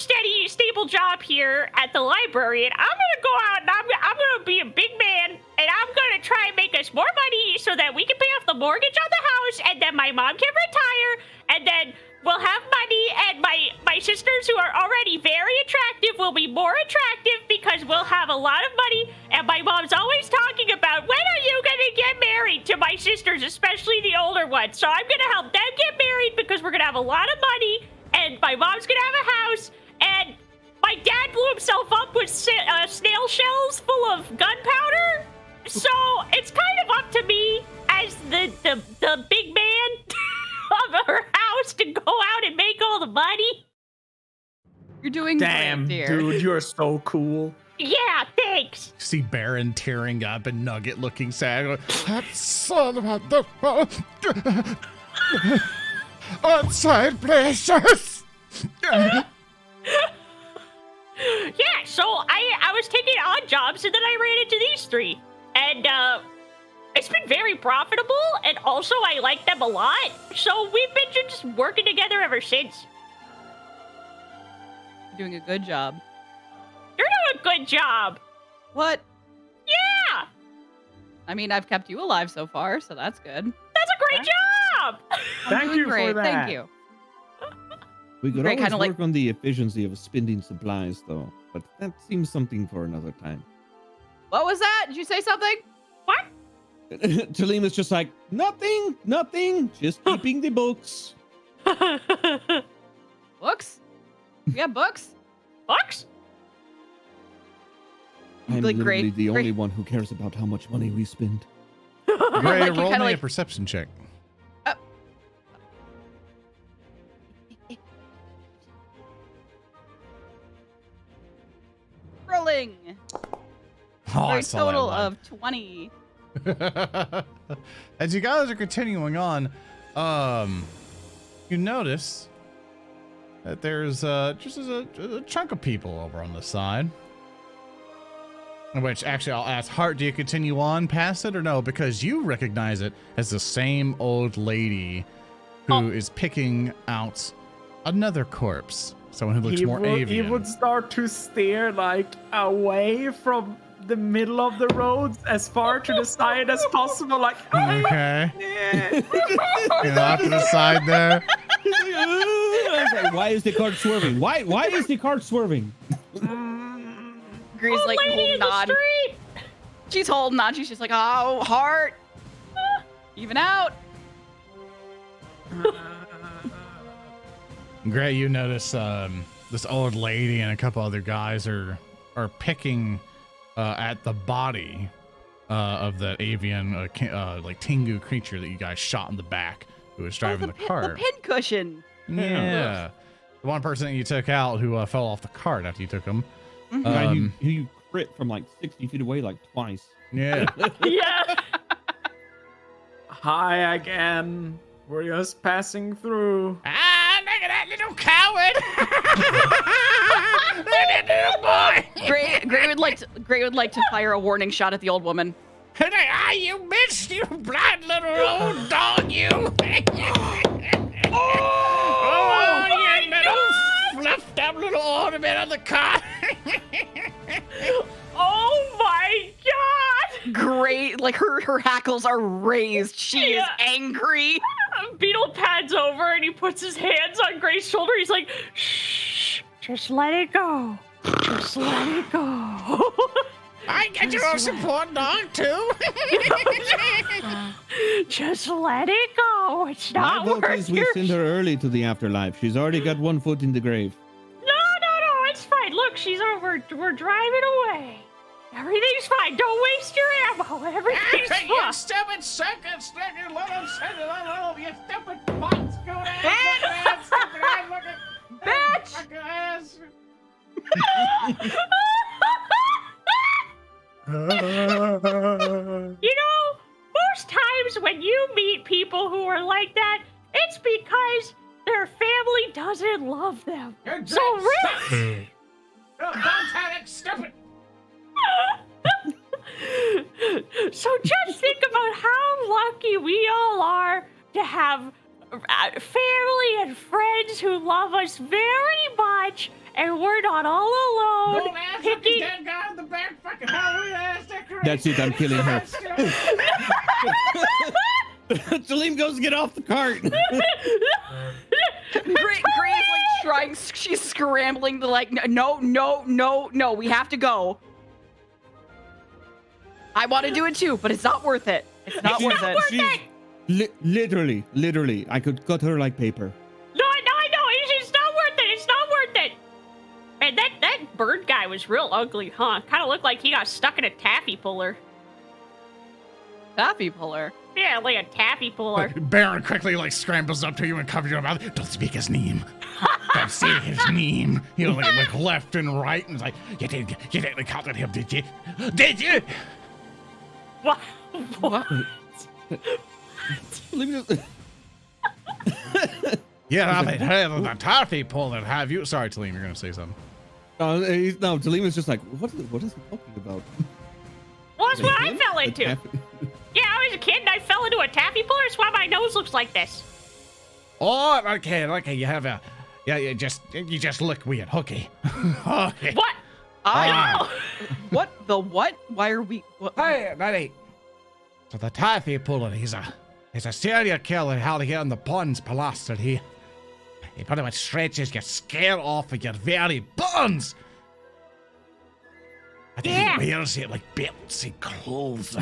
stable job here at the library, and I'm gonna go out and I'm gonna be a big man, and I'm gonna try and make us more money so that we can pay off the mortgage on the house, and then my mom can retire, and then we'll have money, and my sisters who are already very attractive will be more attractive because we'll have a lot of money, and my mom's always talking about, when are you gonna get married, to my sisters, especially the older ones. So I'm gonna help them get married because we're gonna have a lot of money, and my mom's gonna have a house, and my dad blew himself up with snail shells full of gunpowder. So it's kind of up to me as the big man of her house to go out and make all the money. You're doing Damn, great, dear. dude, you're so cool. Yeah, thanks. See Baron tearing up and Nugget looking sad. That son of a outside places. Yeah, so I was taking odd jobs, and then I ran into these three, and it's been very profitable, and also I like them a lot, so we've been just working together ever since. You're doing a good job. You're doing a good job. What? Yeah, I mean, I've kept you alive so far, so that's good. that's a great job. I'm Thank doing you for great. that. Thank you. We could Great, always kinda like- work on the efficiency of spending supplies, though. But that seems something for another time. What was that? Did you say something? What? Talima's just like, nothing, just keeping the books. Books? You got books? Books? I'm Like, literally great- the great. only one who cares about how much money we spend. Gray, Like, you roll me kinda a like- perception check. Rolling. Oh, For I a saw that total one. of 20. As you guys are continuing on, you notice that there's just a chunk of people over on the side. Which actually, I'll ask Hart, do you continue on past it or no? Because you recognize it as the same old lady who is picking out another corpse. Someone who looks more avian. He would start to steer like away from the middle of the road as far to the side as possible. Like, Okay. Off to the side there. Why is the cart swerving? Why is the cart swerving? Gree's like lady holding in the on. street. She's holding on. She's just like, oh, heart. Even out. Gray, you notice this old lady and a couple other guys are picking at the body of that avian like Tengu creature that you guys shot in the back, who was driving the cart. The pincushion. Yeah. The one person that you took out who fell off the cart after you took him. You crit from like 60 feet away like twice. Yeah. Yeah. hi again. We're just passing through. Ah, look at that little coward! That little boy! Gray would like to fire a warning shot at the old woman. You missed, you blind little old dog, you! Oh, you little fluffed up little ornament on the car! Oh my god! Gray, like her hackles are raised. She is angry. Beetle pads over and he puts his hands on Gray's shoulder. He's like, shh, just let it go. Just let it go. I get your own support dog, too! Just let it go. It's My not vote worth is we your... send her early to the afterlife. She's already got one foot in the grave. No, it's fine. Look, she's over. We're driving away. Everything's fine. Don't waste your ammo. Everything's fine. You stupid second sticker, little you stupid box, go ass, stupid ass, look at Bitch! fucking ass. You know, most times when you meet people who are like that, it's because their family doesn't love them. You're So really... don't panic, stupid. So just think about how lucky we all are to have family and friends who love us very much, and we're not all alone. Don't ask the dead guy in the back, fucking Halloween ass decoration. That's it, I'm killing her. Salim goes get off the cart. Gray is like trying. She's scrambling to like, no. We have to go. I want to do it too, but it's not worth it. It's not worth it. Literally, I could cut her like paper. No, it's not worth it. It's not worth it. And that bird guy was real ugly, huh? Kind of looked like he got stuck in a taffy puller. Taffy puller. Yeah, like a taffy puller. Baron quickly like scrambles up to you and covers your mouth. Don't speak his name. Don't say his name. You know, like left and right, and it's like, you didn't contact him, did you? Did you? What? Yeah, I mean, hey, the taffy puller, have you? Sorry, Talim, you're gonna say something. No, Talim is just like, what is he talking about? Well, that's what I fell into. Yeah, I was a kid and I fell into a taffy puller. That's why my nose looks like this. Oh, okay, you have a, you just look weird. Okay. Okay. What? What? The what? Why are we? What? Hey, buddy. So the taffy puller, he's a serial killer out here in the ponds, plastered here. He pretty much stretches your scale off of your very bones. I think he wears it like belts and clothes.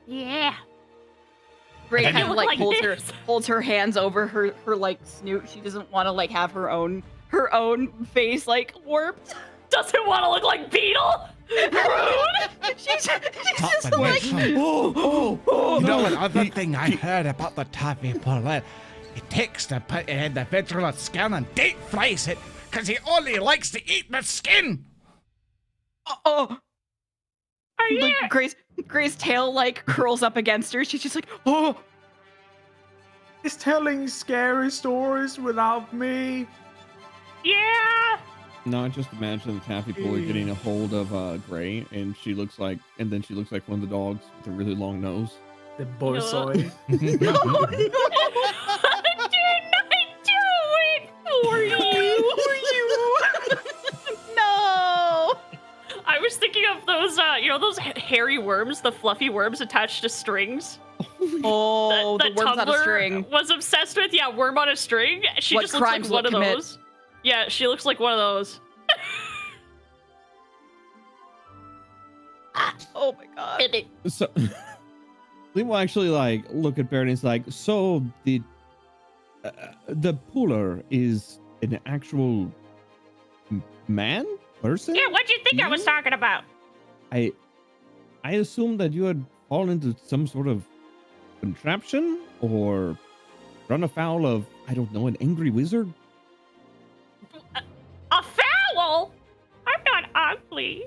Yeah. Gray I kind of look like like holds her hands over her like snoot. She doesn't want to like have her own face like warped. Doesn't want to look like Beetle. Rude. She's just like. You know, another thing I heard about the taffy puller, he takes the individual skin and deep fries it because he only likes to eat the skin. Oh. Are you? Like Gray's tail like curls up against her. She's just like, oh. He's telling scary stories without me. Yeah. No, I just imagine the taffy puller getting a hold of Gray, and she looks like one of the dogs with a really long nose. The borsoi. Dude, those hairy worms, the fluffy worms attached to strings? Oh, the worms on a Tumblr string. was obsessed with. Yeah, worm on a string. She What just looks like crimes one will of commit? those. Yeah, she looks like one of those. Oh my god. So we will actually like look at Baron and he's like, so the puller is an actual man person? Yeah, what do you think I was talking about? I assume that you had fallen into some sort of contraption or run afoul of, I don't know, an angry wizard. A foul? I'm not ugly.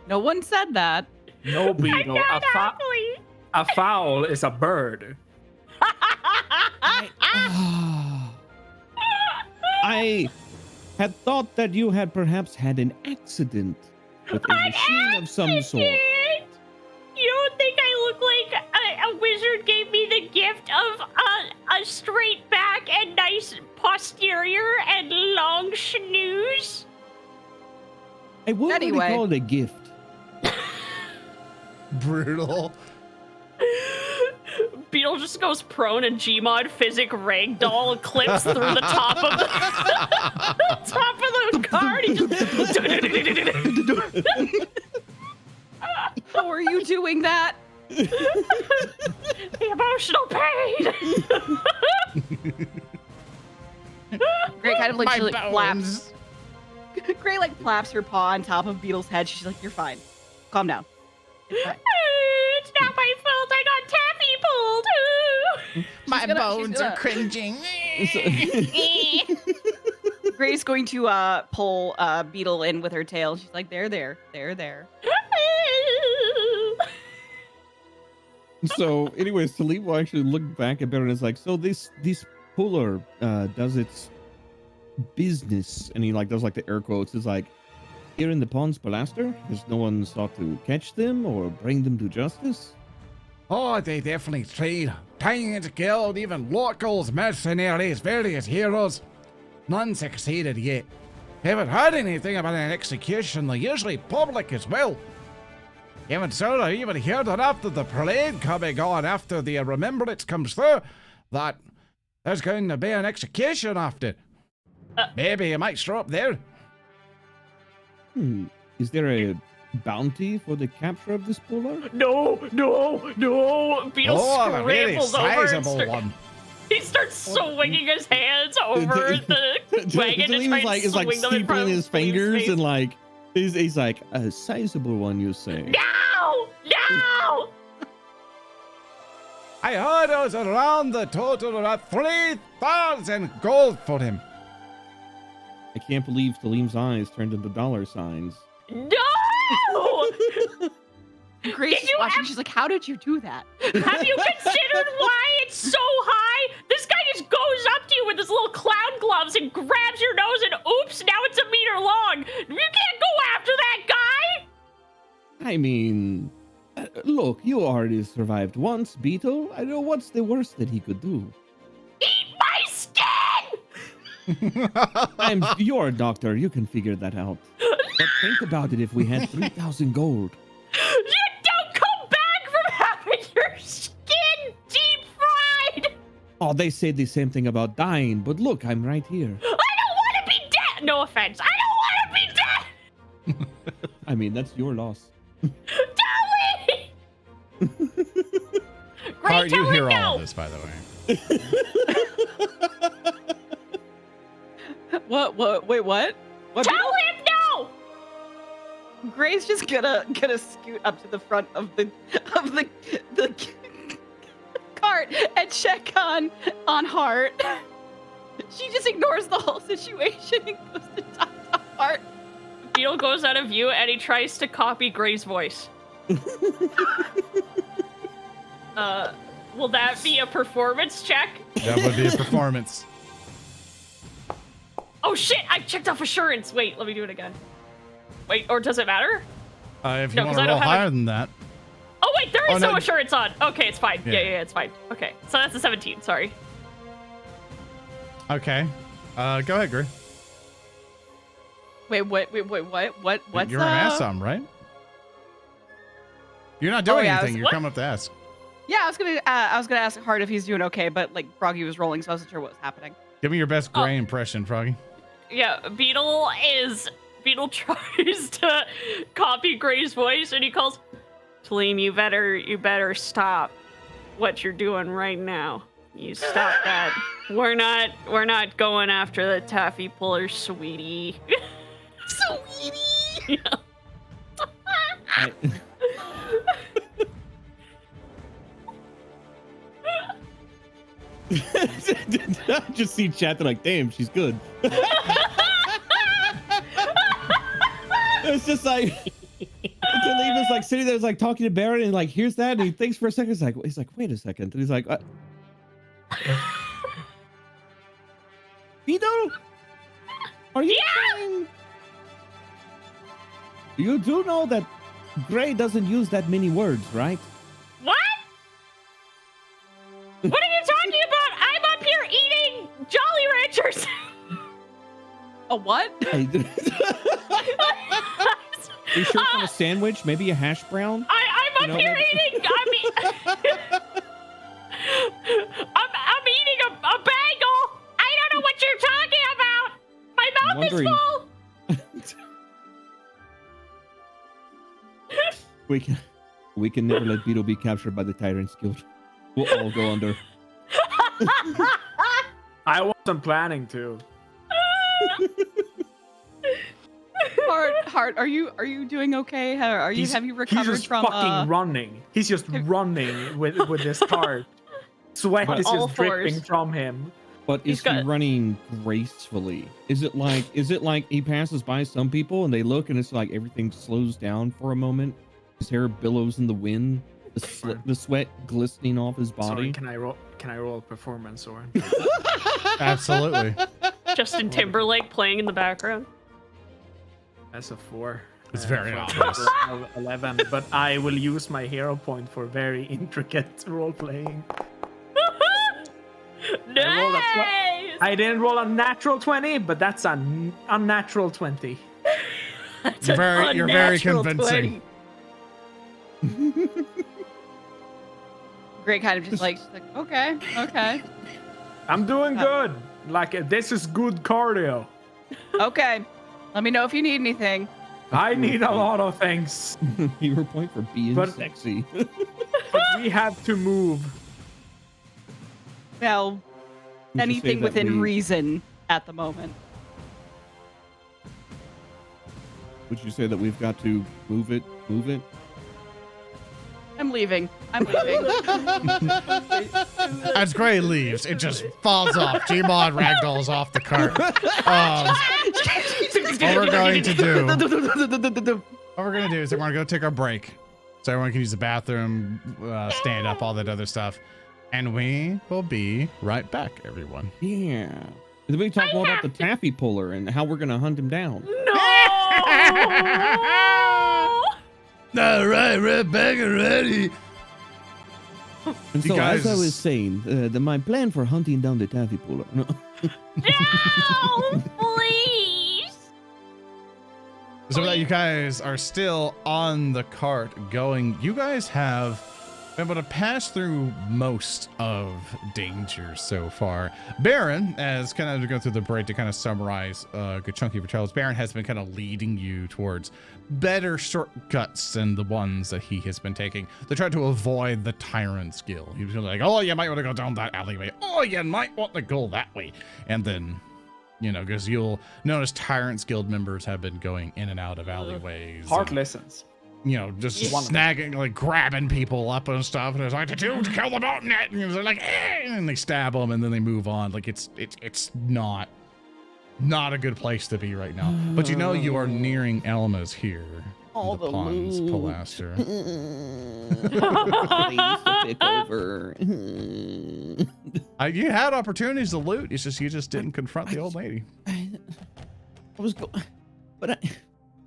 No one said that. No, I'm Beetle. not ugly. A fowl is a bird. I had thought that you had perhaps had an accident with a machine of some sort. Accident? You don't think I look like a wizard gave me the gift of a straight back and nice posterior and long snooze? I wouldn't really Anyway. call it a gift. Brutal. Beetle just goes prone and Gmod physic ragdoll clips through the top of the top of the card. He just How are you doing that? the emotional pain. Gray kind of like, My she, like bones. flaps. Gray like flaps her paw on top of Beetle's head. She's like, "You're fine. Calm down." It's fine. It's not my fault. I got taffy pulled. My gonna- bones she's are gonna- cringing. Gray's going to pull Beetle in with her tail. She's like, "There. So, anyways, Talib will actually look back at Baron and is like, so this puller does its business, and he like does like the air quotes. Is like, here in the Pons Palaster, has no one sought to catch them or bring them to justice? Oh, they definitely tried. Tying into guild, even locals, mercenaries, various heroes. None succeeded yet. Haven't heard anything about an execution. They're usually public as well. Even so, I even heard that after the parade coming on, after the remembrance comes through, that there's going to be an execution after. Maybe you might show up there. Is there a bounty for the capture of this puller? No. Beetle Oh, a really scrambles over and sizable one. he starts swinging his hands over the wagon to try and is like swing them in front steepling of his fingers face. and like he's like a sizable one, you say? No! I heard it was around the total of 3,000 gold for him. I can't believe Talim's eyes turned into dollar signs. No! Gray's Did you watching. ever- She's like, "How did you do that?" Have you considered why it's so high? This guy just goes up to you with his little clown gloves and grabs your nose and oops, now it's 1 meter long. You can't go after that guy! I mean, look, you already survived once, Beetle. I know what's the worst that he could do. Eat my skin! You're a doctor. You can figure that out. But think about it. If we had 3,000 gold, You don't come back from having your skin deep fried! oh, they say the same thing about dying. But look, I'm right here. I don't want to be dead! No offense, I don't want to be dead! I mean, that's your loss. Dolly! Art, you tell hear him all no! of this, by the way. What? Wait, what? What? Tell him no! Gray's just gonna scoot up to the front of the cart and check on Hart. She just ignores the whole situation and goes to talk to Hart. Beetle goes out of view and he tries to copy Gray's voice. Will that be a performance check? That would be a performance. Oh shit, I checked off assurance. Wait, let me do it again. Wait, or does it matter? If you No, want 'cause to I roll don't have higher than that. Oh wait, there is Oh, no no. assurance on. Okay, it's fine. Yeah. Yeah, it's fine. Okay, so that's a 17, sorry. Okay. Go ahead, Gray. Wait, what? What's You're gonna ask something, right? You're not doing anything. You're coming up to ask. Yeah, I was gonna ask Hart if he's doing okay, but like Froggy was rolling, so I wasn't sure what was happening. Give me your best Gray impression, Froggy. Yeah, Beetle tries to copy Gray's voice, and he calls, Tellem, you better stop what you're doing right now. You stop that. We're not going after the taffy puller, sweetie. Sweetie. I just see chat. They're like, damn, she's good. It's just like Tellem is like sitting there, is like talking to Baron, and like hears that, and he thinks for a second. He's like, wait a second, and he's like, Beetle, are you saying you do know that Gray doesn't use that many words, right? What? What are you talking about? I'm up here eating Jolly Ranchers. A what? Are you sure it's not a sandwich? Maybe a hash brown? I'm up here eating. I'm eating a bagel. I don't know what you're talking about. My mouth is full. We can never let Beetle be captured by the Tyrant's Guild. We'll all go under. I wasn't planning to. Hart, are you doing okay? Have you recovered he's just from fucking running. He's just running with this cart. Sweat is just dripping from him. But is he running gracefully? Is it like he passes by some people and they look and it's like everything slows down for a moment? His hair billows in the wind, the sweat glistening off his body. Sorry, can I roll a performance or? Absolutely. Justin Timberlake playing in the background. That's a 4. It's very for obvious. 11, but I will use my hero point for very intricate role playing. Nice! I didn't roll a natural 20, but that's an unnatural 20. You're very convincing. Gray kind of just like okay. I'm doing good. Like this is good cardio. Okay. Let me know if you need anything. I need a lot of things. Hero point for being sexy. But we have to move. Well, anything within reason at the moment. Would you say that we've got to move it? I'm leaving. As Gray leaves, it just falls off. Gmod ragdolls off the cart. What we're going to do is we're going to go take our break. So everyone can use the bathroom, stand up, all that other stuff. And we will be right back, everyone. Yeah. And then we talk more about the taffy puller and how we're going to hunt him down. No! All right, we're back already. And so, as I was saying, my plan for hunting down the taffy puller. No, please! So that you guys are still on the cart going, you guys have been able to pass through most of danger so far. Baron, as kind of to go through the break to kind of summarize a good chunk of your travels, Baron has been kind of leading you towards better shortcuts than the ones that he has been taking. They tried to avoid the Tyrant's Guild. He was like, oh, you might want to go down that alleyway. Oh, you might want to go that way. And then, because you'll notice Tyrant's Guild members have been going in and out of alleyways. Hart listens. Just snagging, like grabbing people up and stuff. And it's like, to kill the botnet. And they're like, and they stab them and then they move on. Like it's not a good place to be right now. But you are nearing Elma's here. All the Ponds, loot. Palaster. I used to pick over. You had opportunities to loot. It's just you just didn't confront the old lady. I was going, but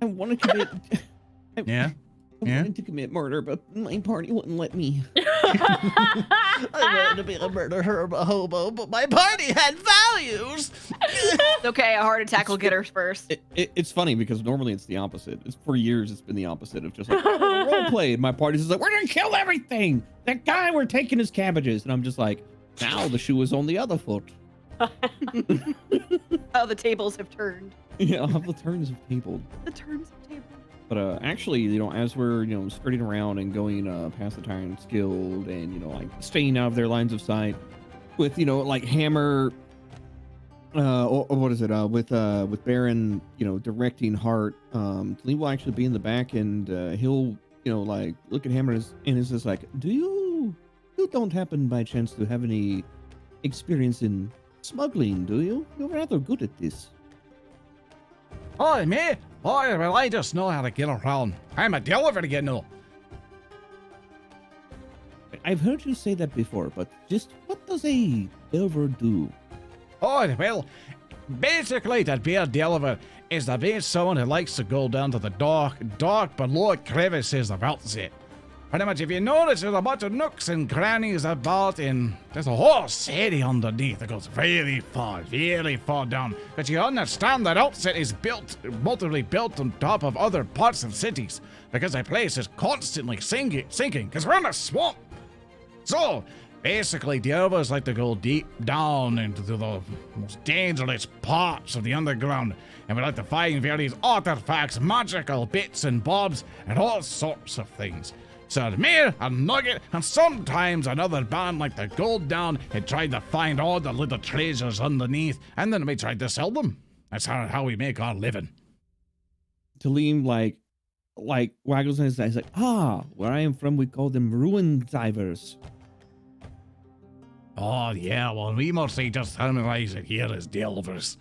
I want to commit. I wanted to commit murder, but my party wouldn't let me. I wanted to be a murder hobo, but my party had values. It's okay, a heart attack will get her first. It's funny because normally it's the opposite. It's for years it's been the opposite of just like role play. And my party's just like, we're gonna kill everything. That guy, we're taking his cabbages, and I'm just like, now the shoe is on the other foot. Oh, the tables have turned. Yeah, the turns have tabled. The turns have tabled. But actually, as we're skirting around and going past the Tyrant's Guild and like staying out of their lines of sight, with like Hammer, or what is it? With Baron, directing Hart, Lee will actually be in the back and he'll like look at Hammer and is just like, you don't happen by chance to have any experience in smuggling, do you? You're rather good at this. Oh, me? Oh, well, I just know how to get around. I'm a delivery, you know. I've heard you say that before, but just what does a delver do? Oh, well, basically, to be a deliver is to be someone who likes to go down to the dark below crevices of outset. Pretty much, if you notice, there's a bunch of nooks and crannies about, and there's a whole city underneath that goes really far down. But you understand that outset is multiply built on top of other parts of cities, because the place is constantly sinking, because we're in a swamp. So, basically, delvers like to go deep down into the most dangerous parts of the underground, and we like to find various artifacts, magical bits and bobs, and all sorts of things. So me, a nugget, and sometimes another band like to go down and try to find all the little treasures underneath, and then we try to sell them. That's how we make our living. Talim like waggles his eyes like, where I am from we call them ruin divers. Oh yeah, well we mostly just terminalize it here as delvers.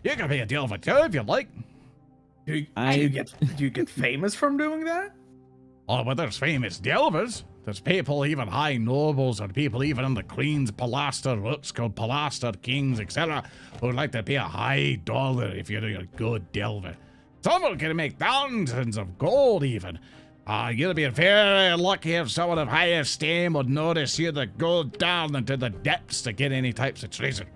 You can be a delver too if you like. Do you get famous from doing that? Oh, but there's famous delvers. There's people, even high nobles, and people even in the Queen's Palaster, what's called Palaster Kings, etc., who would like to pay a high dollar if you're a good delver. Someone can make thousands of gold, even. You'll be very lucky if someone of high esteem would notice you to go down into the depths to get any types of treasure.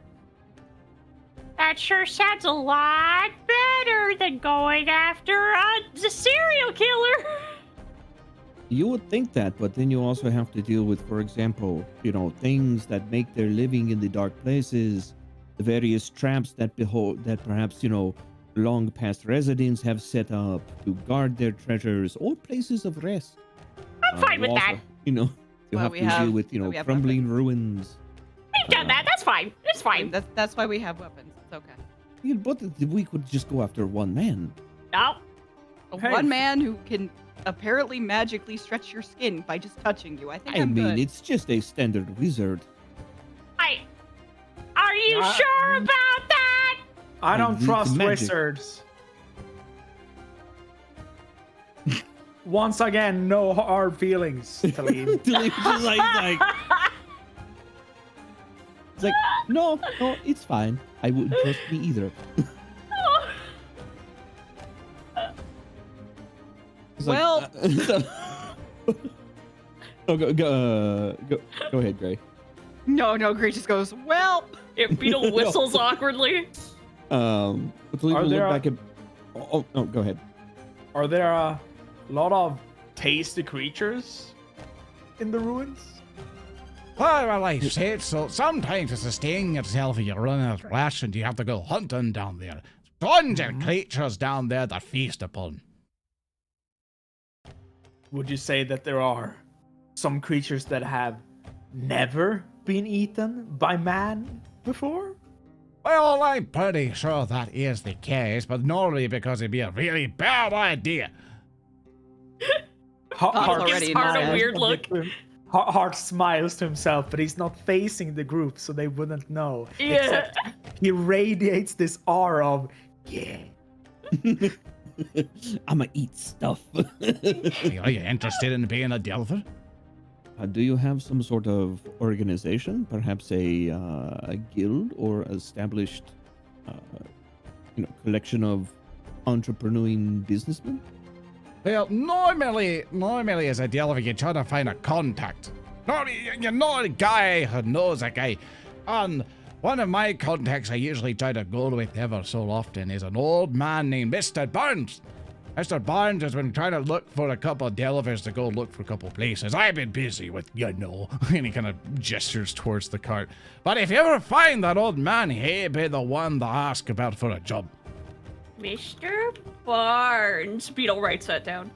That sure sounds a lot better than going after a serial killer. You would think that, but then you also have to deal with, for example, things that make their living in the dark places, the various traps that perhaps, long past residents have set up to guard their treasures or places of rest. I'm fine with that. You have to deal with, crumbling ruins. We've done that. That's fine. It's fine. That's why we have weapons. It's okay. Yeah, but we could just go after one man. No. One man who can apparently magically stretch your skin by just touching you. I think I'm good. It's just a standard wizard. Are you sure about that? I don't trust wizards. Once again, no hard feelings, Talim. Talim's like, it's like, no, it's fine. I wouldn't trust me either. Well, go ahead, Gray. No, Gray just goes, well. Beetle whistles awkwardly. Go ahead. Are there a lot of tasty creatures in the ruins? Well, I said so. Sometimes to sustain yourself, you run out of rations, you have to go hunting down there. Tons of creatures down there that feast upon. Would you say that there are some creatures that have never been eaten by man before? Well, I'm pretty sure that is the case, but normally because it'd be a really bad idea. Hart gives Hart a weird look. Hart smiles to himself, but he's not facing the group, so they wouldn't know. Yeah. Except he radiates this aura of, yeah. I'ma eat stuff. Are you interested in being a delver? Do you have some sort of organization, perhaps a guild or established, collection of entrepreneuring businessmen? Well, normally as a delver, you try to find a contact. No, you know a guy who knows a guy. And one of my contacts I usually try to go with ever so often is an old man named Mr. Barnes. Mr. Barnes has been trying to look for a couple of Delvers to go look for a couple of places. I've been busy with, and he kind of gestures towards the cart. But if you ever find that old man, he'd be the one to ask about for a job. Mr. Barnes. Beetle writes that down.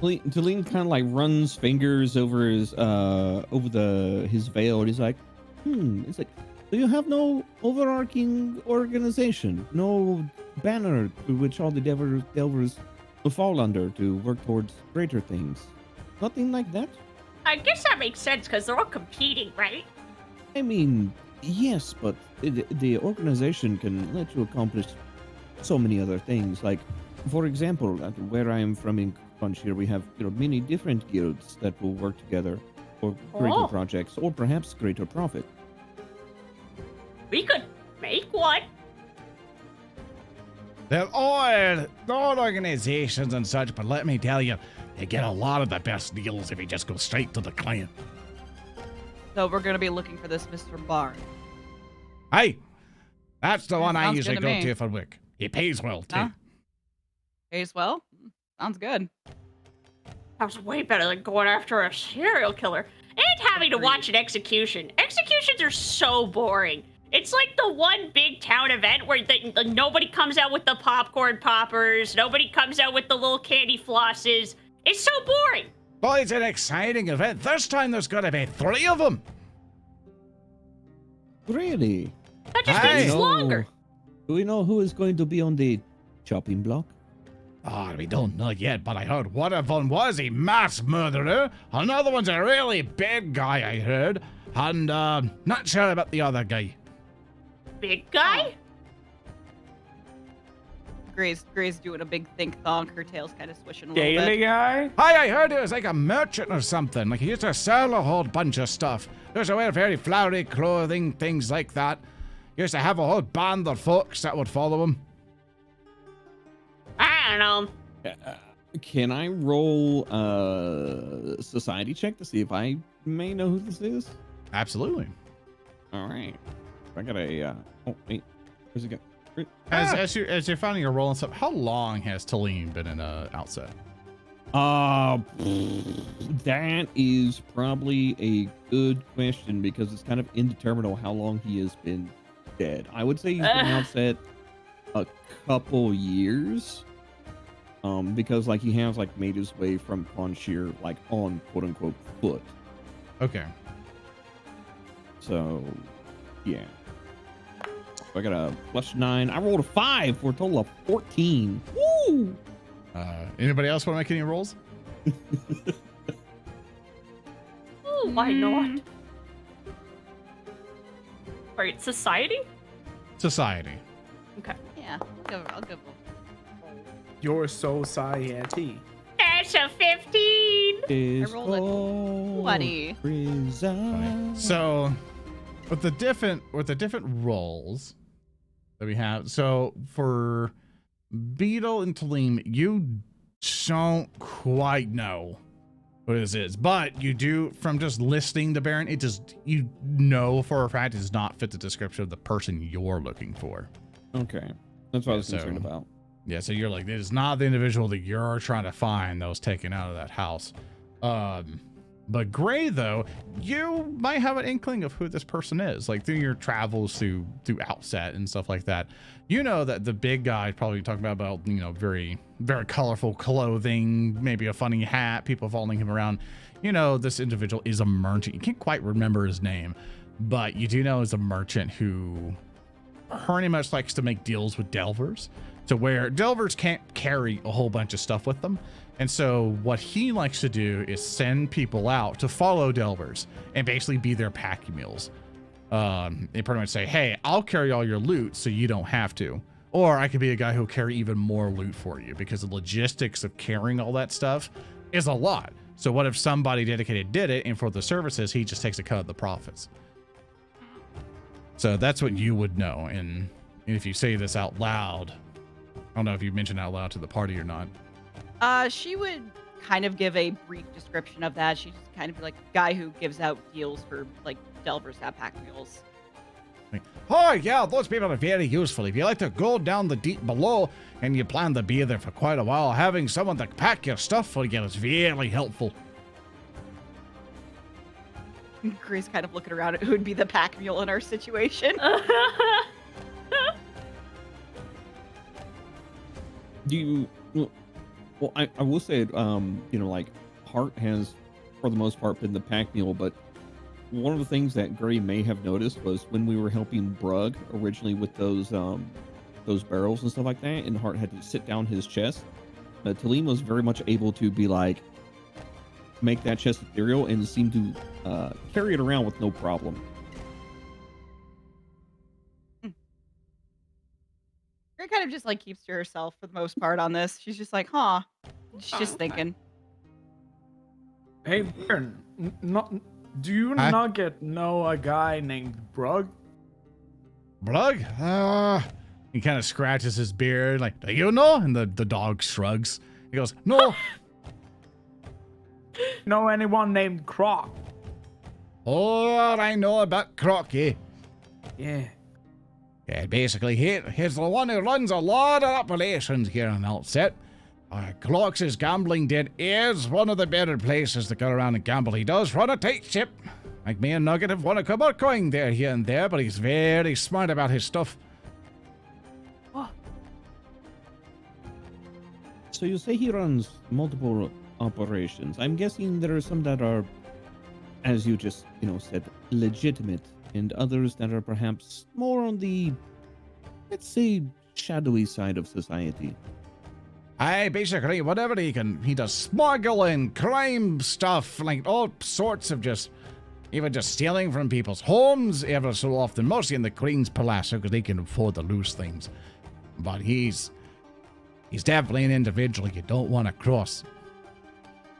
Tellem kind of like runs fingers over his his veil, and he's like, It's like, so you have no overarching organization, no banner to which all the Delvers will fall under to work towards greater things. Nothing like that? I guess that makes sense because they're all competing, right? I mean, yes, but the organization can let you accomplish so many other things. Like, for example, where I am from in Punch we have many different guilds that will work together for greater projects or perhaps greater profit. We could make one. They're all organizations and such, but let me tell you, you get a lot of the best deals if you just go straight to the client. So we're going to be looking for this Mr. Barnes. Hey, that's the one I sounds usually good to go me. to for work. He pays well, too. Huh? Pays well? Sounds good. Sounds way better than going after a serial killer and having to watch an execution. Executions are so boring. It's like the one big town event where nobody comes out with the popcorn poppers, nobody comes out with the little candy flosses. It's so boring. Well, it's an exciting event. This time there's going to be 3 of them. Really? That just Hey. means it's longer. Do we know who is going to be on the chopping block? Oh, we don't know yet, but I heard one of them was a mass murderer. Another one's a really big guy, I heard. And, not sure about the other guy. Big guy? Gray's doing a big think thonk. Her tail's kind of swishing a little Daily bit. guy? Hey, I heard it was like a merchant or something. Like he used to sell a whole bunch of stuff. He used to wear very flowery clothing, things like that. He used to have a whole band of folks that would follow him. I don't know. Can I roll a society check to see if I may know who this is? Absolutely. All right. I got a. Oh wait, where's it go? As you're finding your role and stuff, how long has Tellem been in Outset? That is probably a good question because it's kind of indeterminate how long he has been dead. I would say he's been Outset a couple years. Because like he has like made his way from Ponshir like on quote unquote foot. Okay. So yeah. I got a +9. I rolled a 5 for a total of 14. Woo! Anybody else want to make any rolls? Ooh, why not? Alright, society? Society. Okay. Yeah, I'll give Your society. That's a 15! I rolled a 20. So, with the different roles that we have, so for Beetle and Tellem, you don't quite know what this is, but you do from just listing the Baron. It just you know for a fact it does not fit the description of the person you're looking for. Okay, that's what I was So- concerned about. Yeah, so you're like, it is not the individual that you're trying to find that was taken out of that house. But Gray, though, you might have an inkling of who this person is, like through your travels through Outset and stuff like that. You know that the big guy probably talking about very, very colorful clothing, maybe a funny hat, people following him around. You know, this individual is a merchant. You can't quite remember his name, but you do know is a merchant who pretty much likes to make deals with Delvers. To where Delvers can't carry a whole bunch of stuff with them. And so what he likes to do is send people out to follow Delvers and basically be their pack mules. They pretty much say, hey, I'll carry all your loot so you don't have to. Or I could be a guy who'll carry even more loot for you because the logistics of carrying all that stuff is a lot. So what if somebody dedicated did it and for the services, he just takes a cut of the profits. So that's what you would know. And if you say this out loud, I don't know if you mentioned out loud to the party or not. She would kind of give a brief description of that. She's just kind of like a guy who gives out deals for like delvers that pack mules. Oh, yeah, those people are very useful. If you like to go down the deep below and you plan to be there for quite a while, having someone to pack your stuff for you is very helpful. Grace kind of looking around at who would be the pack mule in our situation. Do you? Well, I will say, like Hart has, for the most part, been the pack mule, but one of the things that Gray may have noticed was when we were helping Brug originally with those barrels and stuff like that, and Hart had to sit down his chest. Tellem was very much able to be like, make that chest ethereal and seem to carry it around with no problem. Gray kind of just like keeps to herself for the most part on this. She's just like, huh. She's just thinking. Hey, Baron, do you Nugget know a guy named Brug? Brug? He kind of scratches his beard, like, do you know? And the dog shrugs. He goes, no. Know anyone named Croc? Oh, I know about Crocky. Yeah. Yeah, basically, he's the one who runs a lot of operations here in Outset. Clock's gambling den is one of the better places to go around and gamble. He does run a tight ship. Like me and Nugget have won a couple of coin there, here and there, but he's very smart about his stuff. Oh. So you say he runs multiple operations. I'm guessing there are some that are, as you just, said, legitimate, and others that are perhaps more on the, let's say, shadowy side of society. Basically, whatever he can, he does smuggling, crime stuff, like all sorts of even just stealing from people's homes ever so often, mostly in the Queen's Palace, because they can afford to lose things. But he's definitely an individual you don't want to cross.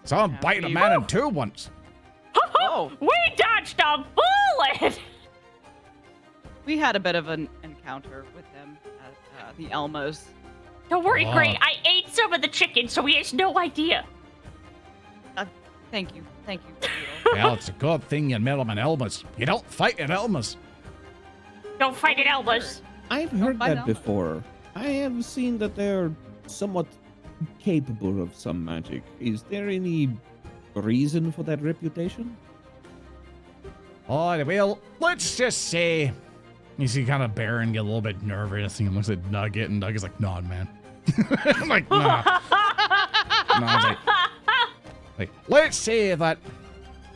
Saw him bite a man in two once. Oh, we dodged a bullet! We had a bit of an encounter with him at the Elmos. Don't worry, Gray. I ate some of the chicken, so he has no idea. Thank you. Beetle. Well, it's a good thing you met him in Elmas. You don't fight at Elmas. Don't fight at Elmas. I've heard fight that Elmas. before. I have seen that they're somewhat capable of some magic. Is there any reason for that reputation? Oh, well, let's just say... You see kind of Baron get a little bit nervous, and he looks at Nugget, and Nugget's like, nah, man. I'm like, nah. Nah, like, let's say that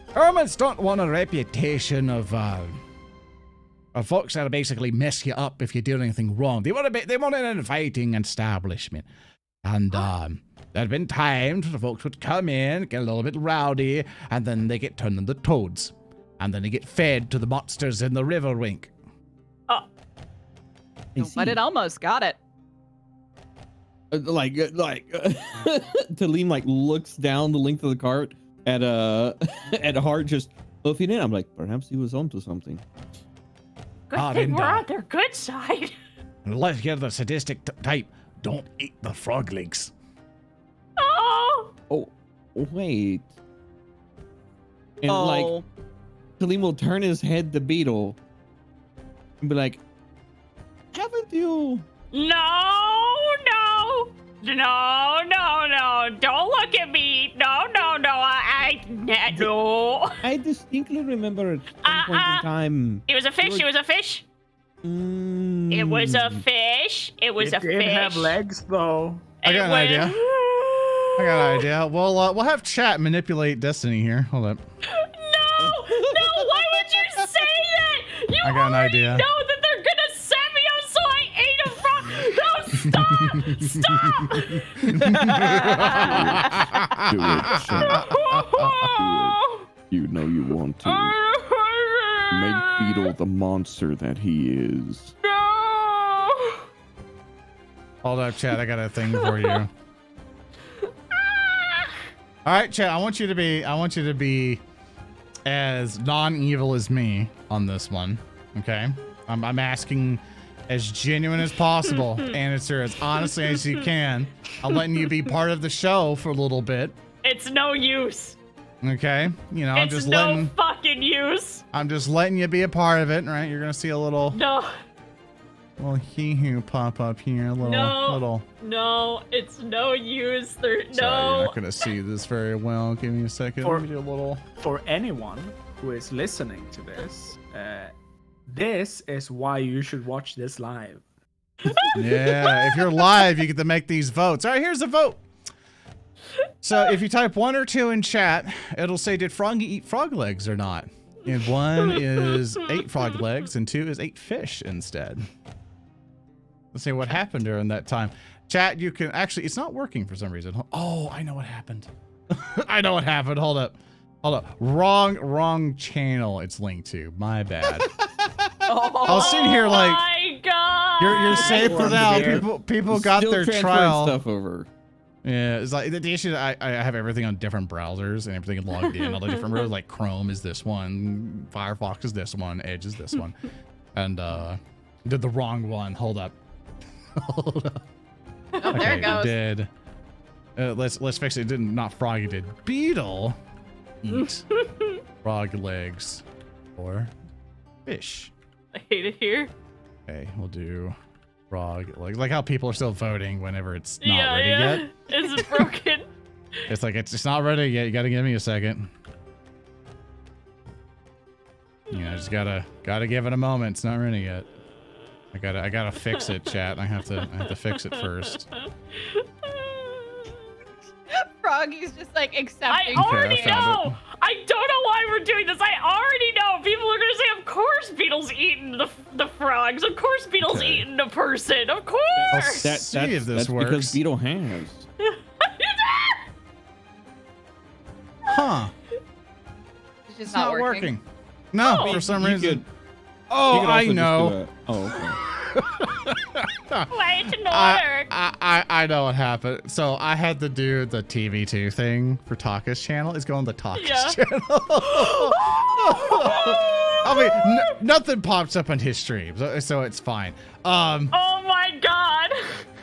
Ermines don't want a reputation of folks that'll basically mess you up if you do anything wrong. They want an inviting establishment. And there'd been times when folks would come in, get a little bit rowdy, and then they get turned into toads. And then they get fed to the monsters in the river rink. But it almost got it. Tellem looks down the length of the cart at Hart, just loafing in. I'm like, perhaps he was onto something. Good thing we're on their good side. Unless you're the sadistic type, don't eat the frog legs. Oh, Wait. And Tellem will turn his head to Beetle and be like, haven't you? No. Don't look at me. No. No. I distinctly remember at some point in time. It was a fish. It was a fish. It was a fish. It was a fish. It did have legs, though. I got an idea. We'll have chat manipulate Destiny here. Hold up. No. Why would you say that? You I got an already idea. know that they're gonna set me up, so I ate a frog. No, stop! Do it, Chad. You know you want to. Make Beetle the monster that he is. No. Hold up, chat. I got a thing for you. All right, chat. I want you to be as non-evil as me on this one. Okay, I'm asking as genuine as possible. Answer as honestly as you can. I'm letting you be part of the show for a little bit. It's no use. Okay, you know, I'm It's just no letting fucking use. I'm just letting you be a part of it, right? You're gonna see a little No, hee-hoo pop up here, a little. no, it's no use. There, Sorry, you're no. not gonna see this very well. Give me a second. For- Let me do a little. For anyone who is listening to this is why you should watch this live. Yeah, if you're live, you get to make these votes. All right, here's the vote. So if you type 1 or 2 in chat, it'll say, did Froggy eat frog legs or not? And 1 is 8 frog legs, and 2 is 8 fish instead. Let's see what happened during that time. Chat, you can actually, it's not working for some reason. Oh, I know what happened. I know what happened. Hold up. Wrong channel it's linked to. My bad. I was sitting here like, Oh my god. you're safe for now. People got Still their transferring trial. stuff over. Yeah, it's like the issue that I have everything on different browsers and everything logged in. All the different rows, like Chrome is this one, Firefox is this one, Edge is this one, and did the wrong one. Hold up. Oh, there it goes. Did let's fix it. It didn't, not Froggy did. Beetle eat frog legs or fish. I hate it here. Okay, we'll do frog legs. Like how people are still voting whenever it's not ready yet. It's broken. It's like it's not ready yet. You gotta give me a second. You know, just gotta give it a moment. It's not ready yet. I gotta fix it, chat. I have to fix it first. Froggy's just like accepting. I already I found know. I don't know why we're doing this. I already know. People are gonna say, "Of course, Beetle's eating the frogs. Of course, Beetle's Okay. eating a person. Of I'll course." see if this that's works. because Beetle has. Huh? It's just It's not working. No, Oh. for some You reason. could- Oh, you could I also just know. do a- Oh, okay. Why it didn't work? I know what happened. So I had to do the TV2 thing for Taka's channel. It's going to Taka's Yeah. channel. I mean, nothing pops up on his stream, so it's fine. Oh my god.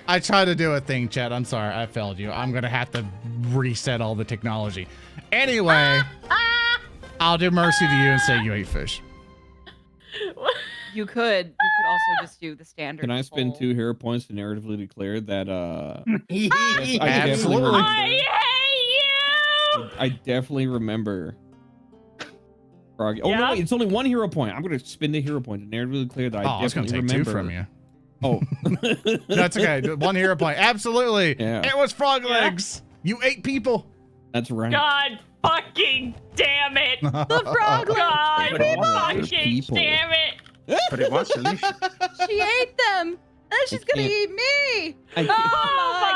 I tried to do a thing, chat. I'm sorry, I failed you. I'm gonna have to reset all the technology. Anyway, I'll do mercy to you and say you ate fish. You could also just do the standard. Can I spend poll. 2 hero points to narratively declare that Absolutely. I hate you. I definitely remember Froggy. Oh no, Yeah? wait, it's only 1 hero point. I'm gonna spend a hero point to narratively declare that Oh, I I was gonna definitely take 2 remember. from you. Oh. That's okay. 1 hero point. Absolutely. Yeah. It was frog legs. You ate people. That's right. God fucking damn it. The frog leg. God But also fucking people. damn it. But it was delicious. She ate them. And she's gonna can't- eat me. I Oh my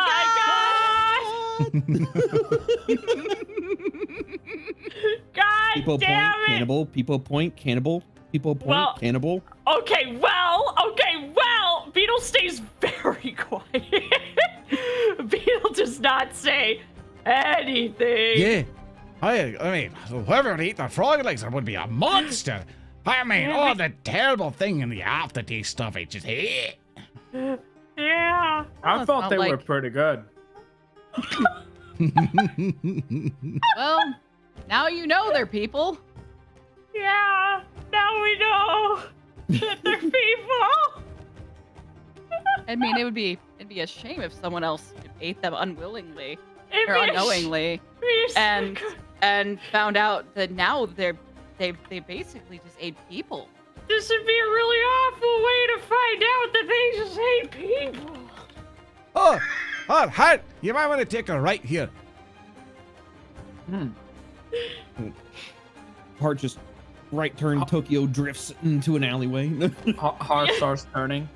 God. People Damn point it. cannibal. People point cannibal. People point Well- cannibal. Okay, well. Beetle stays very quiet. Beetle does not say anything. Yeah. I mean, whoever would eat the frog legs would be a monster. I mean, all the terrible thing in the aftertaste stuff, it just hit. Yeah. I it's thought not they were like- pretty good. Well, now you know they're people. Yeah. Now we know that they're people. I mean, it'd be a shame if someone else ate them unwillingly It'd or be a unknowingly be a and found out that now they basically just ate people. This would be a really awful way to find out that they just hate people. Oh, hi. You might want to take a right here. Heart just right turn. Tokyo drifts into an alleyway. Heart starts turning.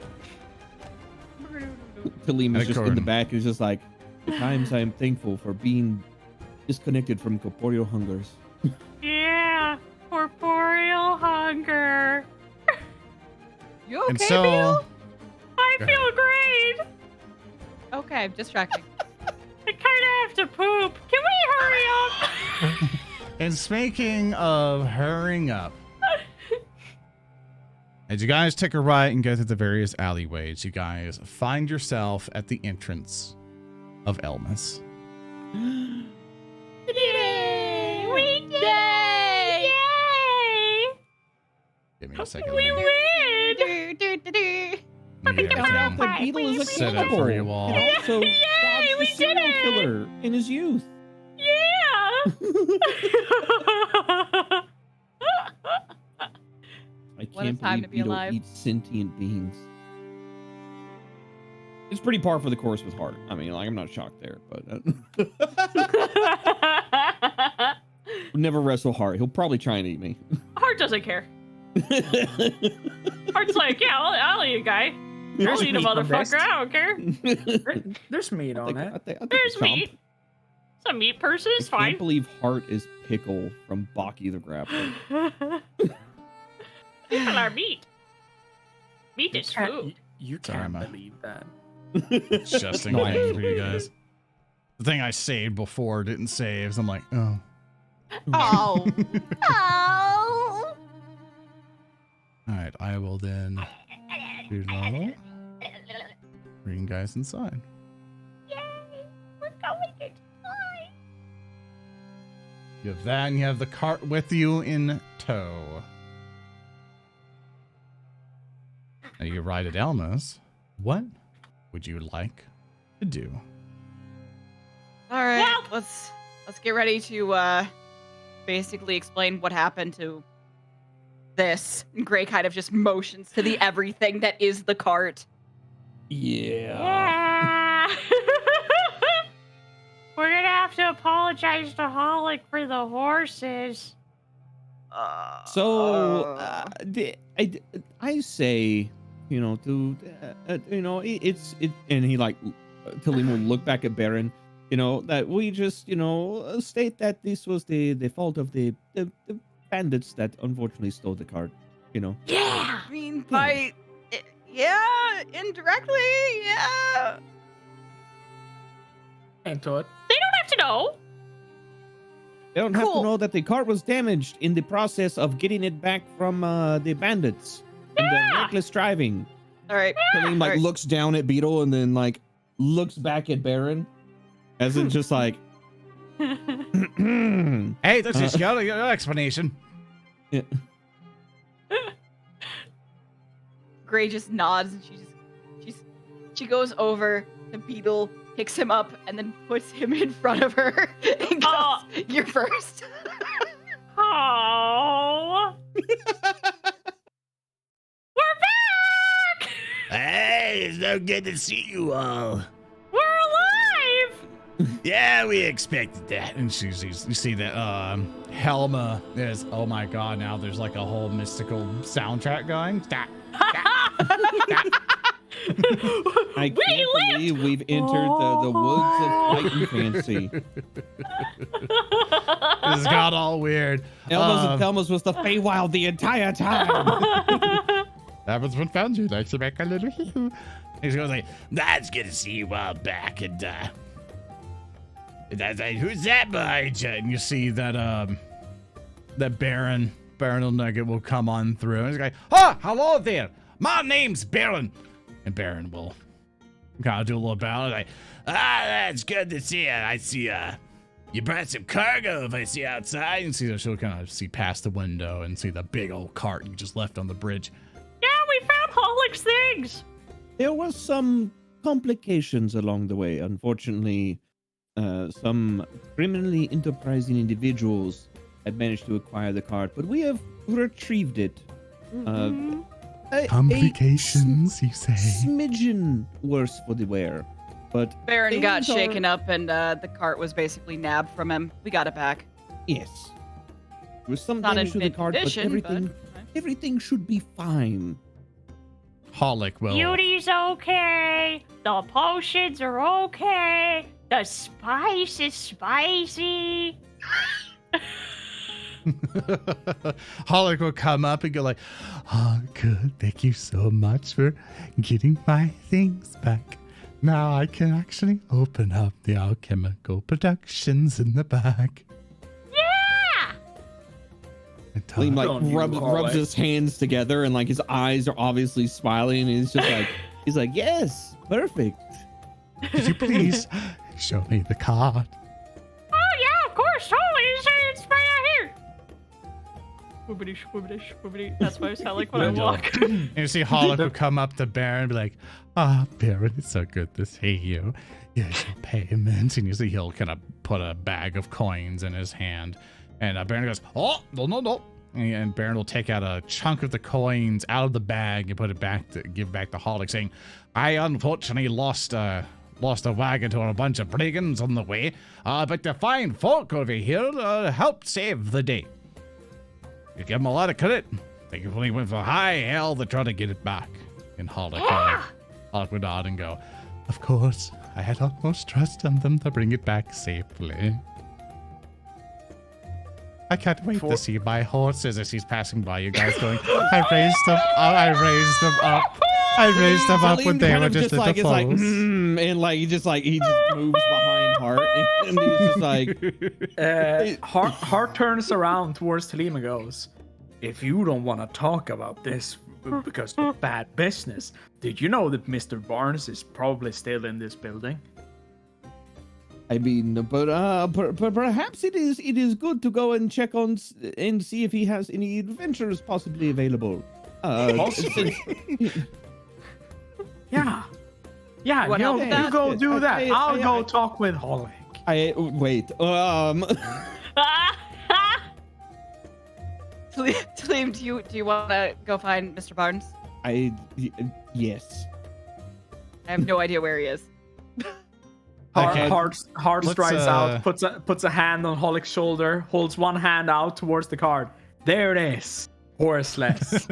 Talim is just in the Acorn. back. Is just like, at times I am thankful for being disconnected from corporeal hungers. Yeah, corporeal hunger. You okay, And so, Beetle? I Go feel great. Okay, distracting. I kind of have to poop. Can we hurry up? and speaking of hurrying up, as you guys take a right and go through the various alleyways, you guys find yourself at the entrance of Elmas. Give me a second. We Let me win! get Found out everything that Beetle is a set it cannibal. for you all. So Yay, Bob's we the did serial it! killer in his youth. Yeah! I What a can't time believe to be Beetle alive. eats sentient beings. It's pretty par for the course with Hart. I mean, like, I'm not shocked there, but never wrestle Hart. He'll probably try and eat me. Heart doesn't care. Heart's like, yeah, I'll eat a guy. I'll eat a meat on this. motherfucker. I don't care. There's meat on it. I think There's a chomp. meat. It's a meat person. It's I can't fine. believe Hart is Pickle from Baki the Grappler. People are meat. Meat You is can't, food. you Sorry, can't man. believe that. Adjusting No, I things for you guys. The thing I saved before didn't save, so I'm like, oh. Oh. Oh. All right, I will then do normal. Bring you guys inside. Yay! We're going inside. You have that, and you have the cart with you in tow. Now you ride at Elma's. What would you like to do? All right, Well- let's get ready to basically explain what happened to this. And Gray kind of just motions to the everything that is the cart. Yeah. We're gonna have to apologize to Holic for the horses. So I say, you know, it's and he like Tellem will look back at Baron, you know, that we just, you know, state that this was the fault of the bandits that unfortunately stole the cart, you know. Yeah. I mean, yeah, indirectly, yeah. Into it. They don't have to know. They don't have to Cool. know that the cart was damaged in the process of getting it back from the bandits and the Yeah. reckless driving. All right. Tellem like Alright. looks down at Beetle and then like looks back at Baron, as in just like. Hey, that's just your explanation. Yeah. Gray just nods and she goes over to Beetle, picks him up, and then puts him in front of her and goes, Oh. "You're first." Oh. We're back. Hey, it's so good to see you all. We're alive. Yeah, we expected that. And you see that Helma is, oh my god, now there's like a whole mystical soundtrack going. I can't believe we've entered the woods of light and fancy. This got all weird. Elma's was the Feywild the entire time. That was what found you. Like to make a little. He's going like, that's good to see you all back. And that's like, who's that behind you? And you see that that Baron Nugget will come on through. And he's like, hello there. My name's Baron. And Baron will kind of do a little bow. Like, that's good to see you. I see you brought some cargo if I see outside. and see that she'll kind of see past the window and see the big old cart you just left on the bridge. Yeah, we found Holic's things. There was some complications along the way. Unfortunately, some criminally enterprising individuals had managed to acquire the cart, but we have retrieved it. Complications, you say? Smidgen worse for the wear, but Baron got things are- shaken up, and the cart was basically nabbed from him. We got it back. yes, there was some Not damage to in the mint cart, condition, but everything should be fine. Holic will. Beauty's okay. The potions are okay. The spice is spicy. Holic will come up and go like, oh, good. Thank you so much for getting my things back. Now I can actually open up the alchemical productions in the back. Yeah. And tell Liam her- like Don't you, rubs Holic. his hands together and like his eyes are obviously smiling and he's just like he's like, yes, perfect. Could you please show me the card? Oh yeah, of course. Totally. It's right here. Swoobity, swoobity, swoobity. That's what I sound like when I And walk. and you see Hollick will come up to Baron and be like, Baron, it's so good to see you. Here's your payment. And you see he'll kind of put a bag of coins in his hand. And Baron goes, oh, no. And Baron will take out a chunk of the coins out of the bag and put it back to give back to Hollick, saying, I unfortunately lost a wagon to a bunch of brigands on the way, but the fine folk over here helped save the day. You give them a lot of credit. They only went for high hell to try to get it back. And Hollick would nod and go, of course, I had utmost trust in them to bring it back safely. I can't wait to see my horses as he's passing by you guys going, I raised them up when they were just little foals. And like he just moves behind Hart, and he's just like, Hart turns around towards Tellem and goes, if you don't want to talk about this because of bad business, did you know that Mr. Barnes is probably still in this building? I mean, but perhaps it is good to go and check on and see if he has any adventures possibly available. Yeah, wanna help with you that? go do that. I'll go talk with Hollick. Tellem, do you want to go find Mr. Barnes? Yes. I have no idea where he is. Okay. Hart strides out, puts a hand on Hollick's shoulder, holds one hand out towards the card. There it is. Horseless.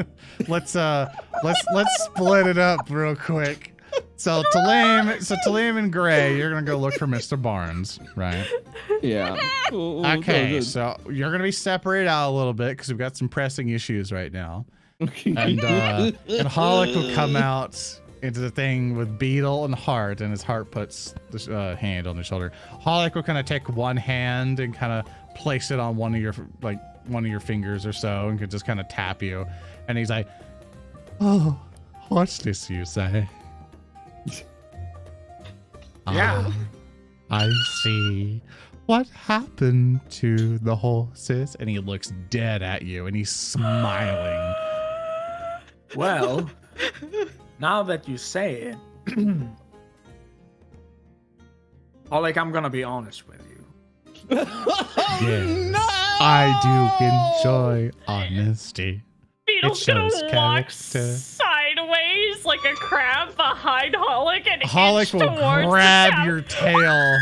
Let's split it up real quick. So Tellem and Gray, you're gonna go look for Mr. Barnes, right? Yeah. Okay, so you're gonna be separated out a little bit because we've got some pressing issues right now. Okay. And Hollick will come out into the thing with Beetle and Hart, and his Hart puts the hand on his shoulder. Hollick will kind of take one hand and kind of place it on one of your fingers or so, and could just kind of tap you. And he's like, "Oh, horseless, you say?" Yeah. I see. What happened to the horses? And he looks dead at you, and he's smiling. Well, now that you say it, Hollick, I'm gonna be honest with you. Yes, I do enjoy honesty. Beetle's It gonna shows walk character. sideways like a crab behind Hollick and Hollick inch will towards grab the your tail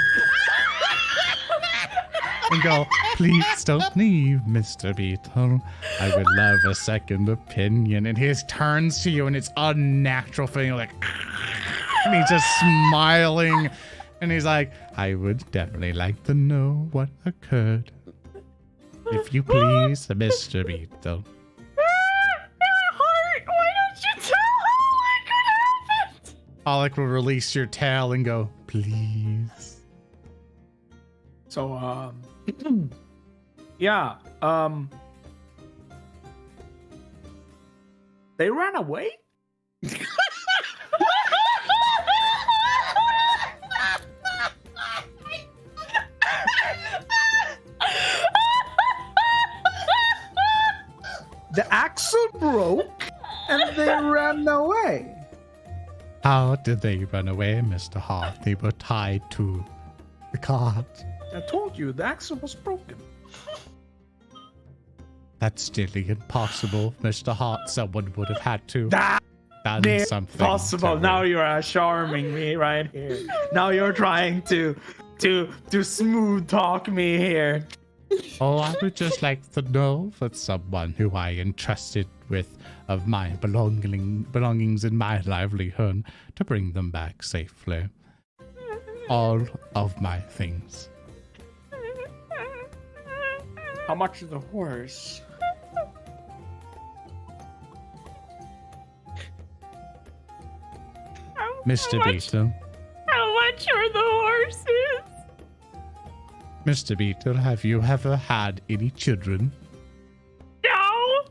and go, please don't leave, Mr. Beetle. I would love a second opinion. And he turns to you, and it's unnatural feeling like, and he's just smiling. And he's like, I would definitely like to know what occurred. If you please, Mr. Beetle. Hart, why don't you tell Hollick what happened? Hollick will release your tail and go, please. So, yeah, they ran away? The axle broke and they ran away. How did they run away, Mr. Hart? They were tied to the cart. I told you the axle was broken. That's still impossible, Mr. Hart. Someone would have had to That done something. possible. to Now it. you are charming me right here. Now you're trying to smooth talk me here. Oh, I would just like to know for someone who I entrusted with of my belongings and my livelihood to bring them back safely. All of my things. How much is the horse? Mr. Beetle. How much are the horses? Mr. Beetle, have you ever had any children? No.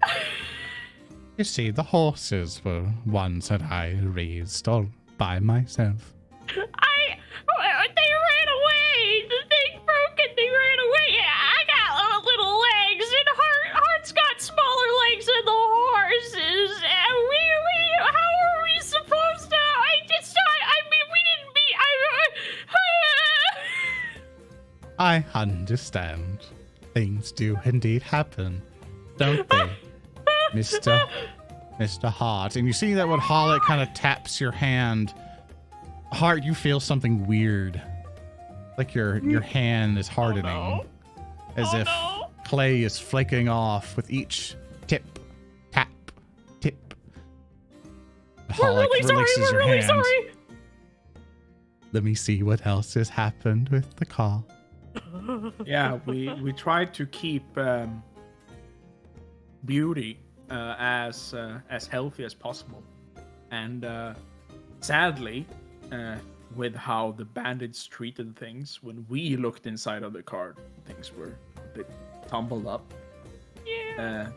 You see, the horses were ones that I raised all by myself. They ran away. The thing broke and they ran away. I got little legs and Hart's got smaller I understand. Things do indeed happen, don't they, Mr. Hart? And you see that when Hollick kind of taps your hand, Hart, you feel something weird. Like your hand is hardening. As if clay is flaking off with each tip, tap, tip. We're really sorry. We're really sorry. Let me see what else has happened with the car. Yeah, we tried to keep Beauty as healthy as possible, and sadly, with how the bandits treated things when we looked inside of the car, things were a bit tumbled up. Yeah.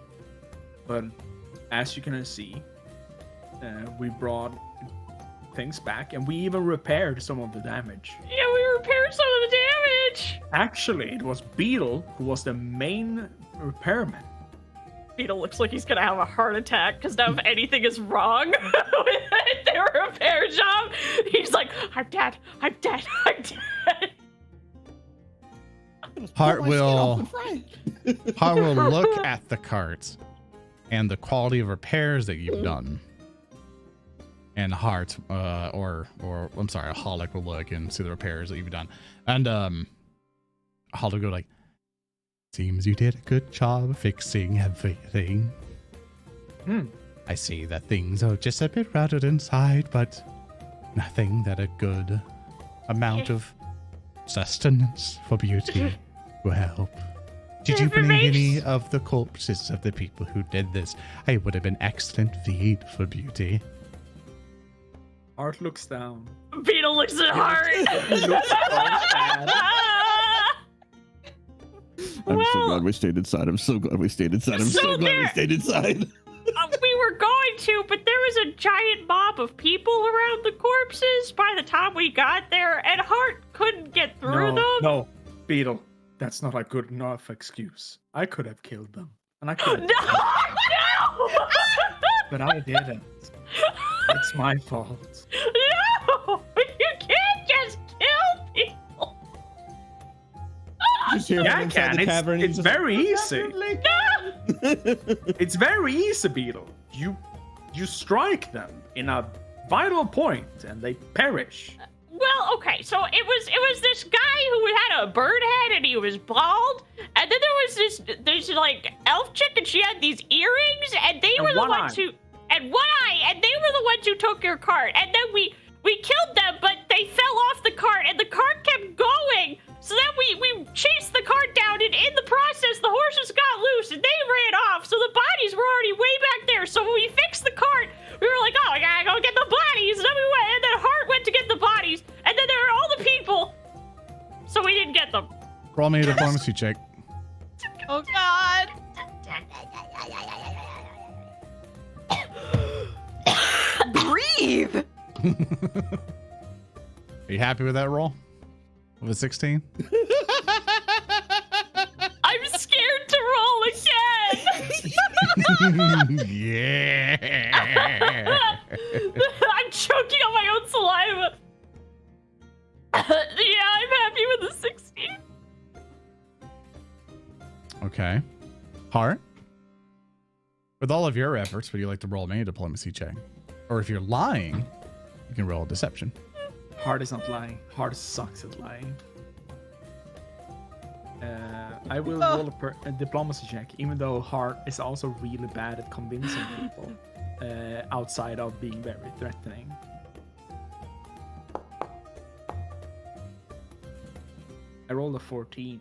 But as you can see, we brought things back, and we even repaired some of the damage. Yeah, we repaired some of the damage. Actually, it was Beetle who was the main repairman. Beetle looks like he's gonna have a heart attack because now if anything is wrong with their repair job, he's like, I'm dead. Hart will look at the carts and the quality of repairs that you've done. And Hart, or I'm sorry, Hollick will look and see the repairs that you've done. And Hollick will go like, seems you did a good job fixing everything. I see that things are just a bit rotted inside, but nothing that a good amount of sustenance for Beauty will help. Did you bring any of the corpses of the people who did this? It would have been excellent feed for Beauty. Art looks down. Beetle looks at Hart. He looks so sad. I'm so glad we stayed inside. I'm so glad we stayed inside. I'm so glad we stayed inside. We were going to, but there was a giant mob of people around the corpses by the time we got there, and Hart couldn't get through them. No, Beetle, that's not a good enough excuse. I could have killed them, and I could. No! But I didn't. It's my fault. No! You can't just kill people! Just hear Yeah, from I inside can. the tavern. It's very easy. No! It's very easy, Beetle. You strike them in a vital point, and they perish. Well, okay, so it was this guy who had a bird head and he was bald, and then there was this like elf chick and she had these earrings, and they were the ones who and one eye, and they were the ones who took your cart, and then we killed them, but they fell off the cart, and the cart kept going. So then we chased the cart down, and in the process, the horses got loose, and they ran off. So the bodies were already way back there. So when we fixed the cart, we were like, oh, I gotta go get the bodies. And then we went, and then Hart went to get the bodies, and then there were all the people. So we didn't get them. Roll me a diplomacy check. Oh God. Breathe. Are you happy with that roll? With a 16? I'm scared to roll again. Yeah. I'm choking on my own saliva. Yeah, I'm happy with the 16. Okay. Hart? With all of your efforts, would you like to roll me a diplomacy check? Or if you're lying, you can roll a deception. Hart is not lying. Hart sucks at lying. I will roll a diplomacy check, even though Hart is also really bad at convincing people outside of being very threatening. I rolled a 14.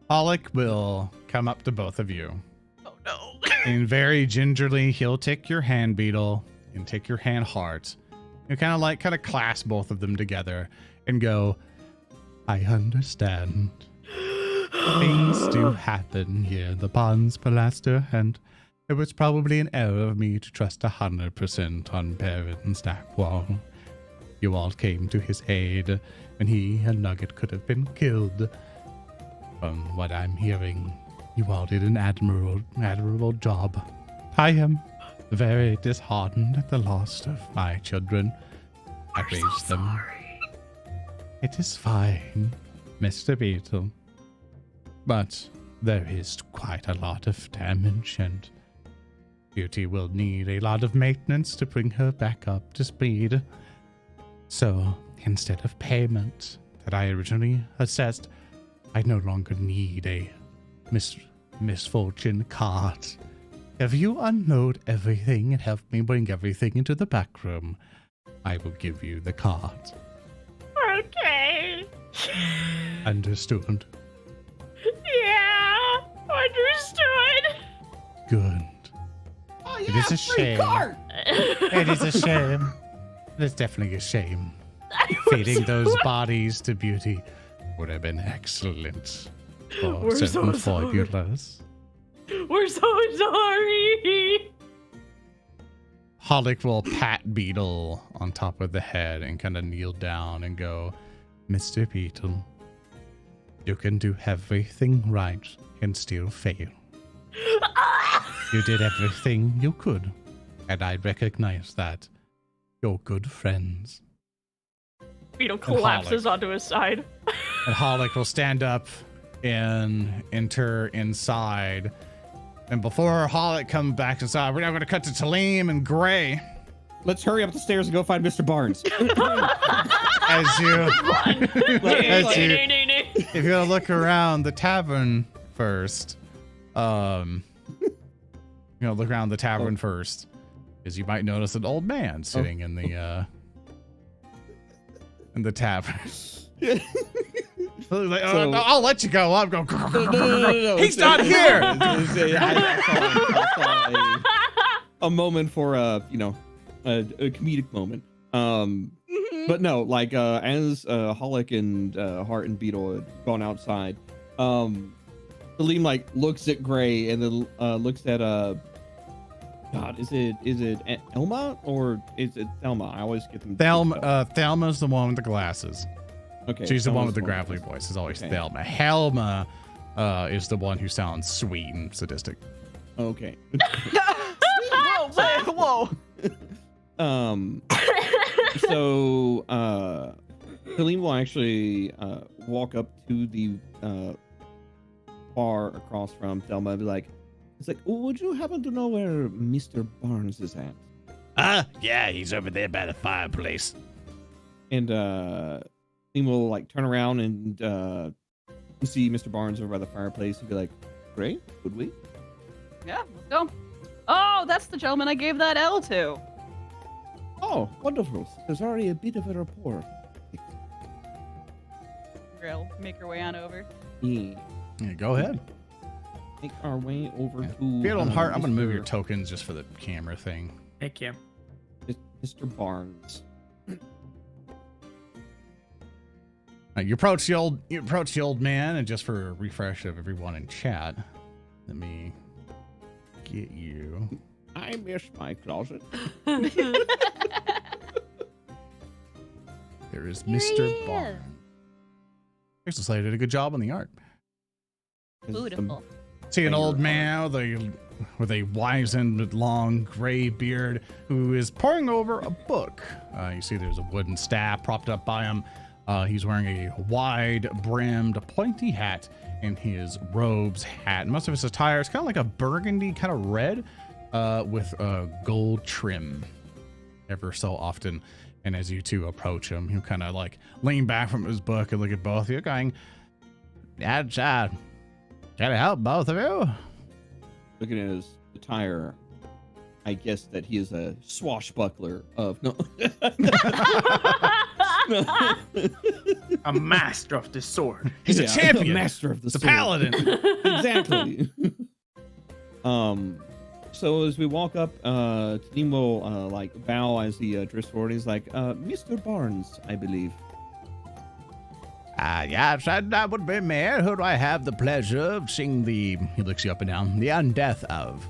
Pollock will come up to both of you. Oh no. And very gingerly, he'll take your hand, Beetle, and take your hand, Hart. You kind of clasp both of them together and go, I understand. Things do happen here in the Ponds Palaster, and it was probably an error of me to trust 100% on Baron Stackwall. You all came to his aid, and he and Nugget could have been killed. From what I'm hearing, you all did an admirable job. I am very disheartened at the loss of my children. I raised them. It is fine, Mr. Beetle. But there is quite a lot of damage, and Beauty will need a lot of maintenance to bring her back up to speed. So, instead of payment that I originally assessed, I no longer need a misfortune card. If you unload everything and help me bring everything into the back room, I will give you the card. Okay. Understood? Yeah, understood. Good. Oh, It is a shame. It is a shame. It is definitely a shame. Feeding those bodies to Beauty would have been excellent. For We're certain so sorry. formulas. We're so sorry. Holic will pat Beetle on top of the head and kind of kneel down and go, Mr. Beetle, you can do everything right and still fail. You did everything you could, and I recognize that. You're good friends. Beetle collapses onto his side. And Holic will stand up and enter inside. And before Holic comes back inside, we're now going to cut to Tellem and Gray. Let's hurry up the stairs and go find Mr. Barnes. As you, No. if you're going to look around the tavern first, look around the tavern first, because you might notice an old man sitting in the tavern. Like, So- I'll let you go. I'm going. No. He's not here. I saw a moment for a comedic moment. But no, like as Holic and Hart and Beetle had gone outside, Tellem like looks at Gray and then looks at God, is it Elma or is it Thelma? I always get them. Thelma's the one with the glasses. Okay, She's the one with Thelma's the gravelly voice. It's always Okay. Thelma. Helma is the one who sounds sweet and sadistic. Okay. Whoa. So Tellem will actually walk up to the bar across from Thelma and be like, it's like, oh, would you happen to know where Mr. Barnes is at? Yeah, he's over there by the fireplace. And Tellem will like turn around and see Mr. Barnes over by the fireplace and be like, great, would we? Yeah, let's go. Oh, that's the gentleman I gave that L to. Oh, wonderful. There's already a bit of a rapport. We'll make our way on over. Yeah. Yeah, go ahead. Make our way over to Beetle and Hart, I'm going to move Mr. your tokens just for the camera thing. Thank you. Mr. Barnes. You approach the old man, and just for a refresh of everyone in chat, let me get you. I miss my closet. There is Here he Mr. is. Barnes. Crystal Slayer did a good job on the art. Beautiful. See an Finger old art. man with a wizened, long gray beard who is poring over a book. You see there's a wooden staff propped up by him. He's wearing a wide-brimmed, pointy hat, and his robes hat. Most of his attire is kind of like a burgundy, kind of red, with gold trim ever so often. And as you two approach him, he'll kind of like lean back from his book and look at both of you, going, "Yeah, Chad, can I help both of you?" Looking at his attire, I guess that he is a swashbuckler of no. A master of the sword. He's a champion. master of the He's a sword. paladin. Exactly. So as we walk up, Tellem will like bow as he drifts forward. He's like, Mr. Barnes, I believe. Yes, and that would be me. Who do I have the pleasure of seeing he looks you up and down, the undeath of?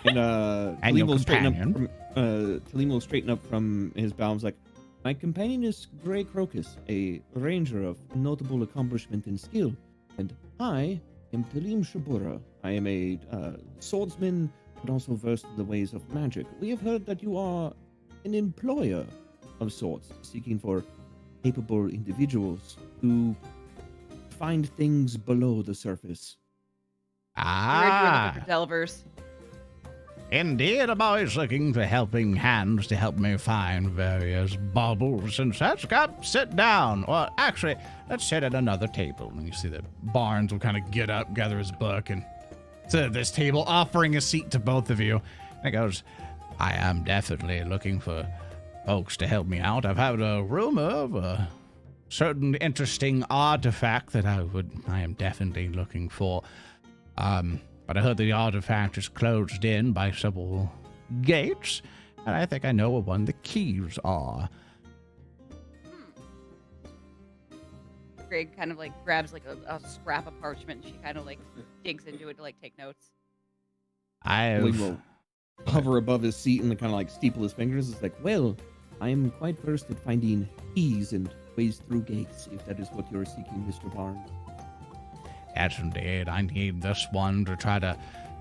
And And your Tellem will straighten up companion. from Tellem will straighten up from his bow. He's like, my companion is Grey Crocus, a ranger of notable accomplishment and skill, and I am Tellem Shabura. I am a swordsman, but also versed in the ways of magic. We have heard that you are an employer of sorts, seeking for capable individuals who find things below the surface. We're looking for delvers. Indeed, I'm always looking for helping hands to help me find various baubles and such. Sit down. Well, actually, let's sit at another table. And you see that Barnes will kind of get up, gather his book, and sit at this table, offering a seat to both of you. And he goes, I am definitely looking for folks to help me out. I've had a rumor of a certain interesting artifact that I am definitely looking for. But I heard the artifact is closed in by several gates, and I think I know where one of the keys are. Greg kind of like grabs like a scrap of parchment. And she kind of like digs into it to like take notes. We will hover above his seat and kind of like steeple his fingers. It's like, well, I am quite versed at finding keys and ways through gates, if that is what you're seeking, Mr. Barnes. Yes, indeed. I need this one to try to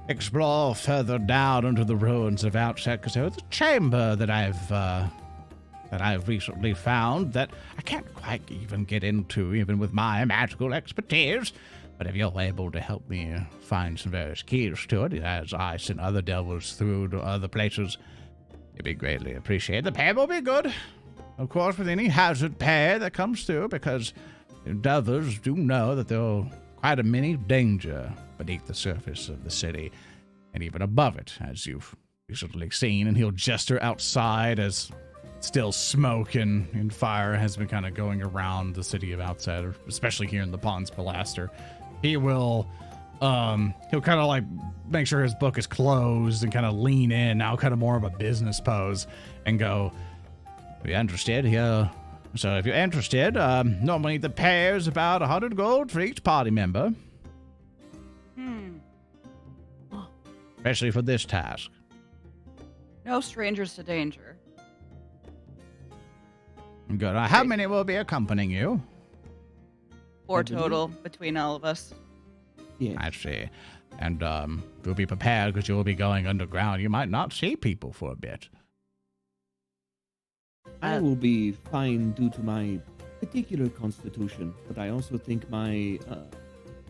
explore further down into the ruins of Outset, because there's a chamber that I've recently found that I can't quite even get into, even with my magical expertise. But if you're able to help me find some various keys to it, as I sent other devils through to other places, it'd be greatly appreciated. The pay will be good, of course, with any hazard pay that comes through, because devils do know that there are quite a many danger beneath the surface of the city, and even above it, as you've recently seen. And he'll gesture outside as still smoke and fire has been kind of going around the city of Outset, especially here in the Pons Pilaster. He will, he'll kind of like make sure his book is closed and kind of lean in, now kind of more of a business pose, and go, "Are you interested here? So if you're interested, normally the pay is about 100 gold for each party member. Especially for this task. No strangers to danger. Good. How many will be accompanying you? 4 total between all of us. Yeah. I see. And you'll be prepared because you'll be going underground. You might not see people for a bit. I will be fine due to my particular constitution, but I also think my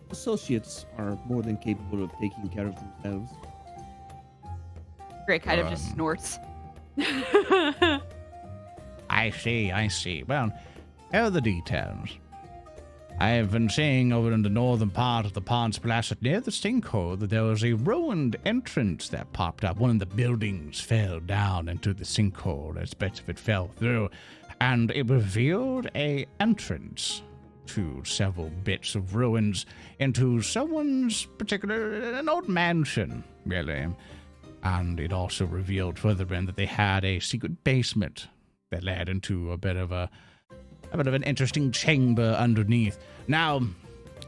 associates are more than capable of taking care of themselves. Greg kind of just snorts. I see. Well, here are the details. I have been seeing over in the northern part of the Pons Pilaster near the sinkhole that there was a ruined entrance that popped up. One of the buildings fell down into the sinkhole as bits of it fell through, and it revealed a entrance to several bits of ruins into someone's an old mansion, really. And it also revealed further in that they had a secret basement that led into a bit of an interesting chamber underneath. Now,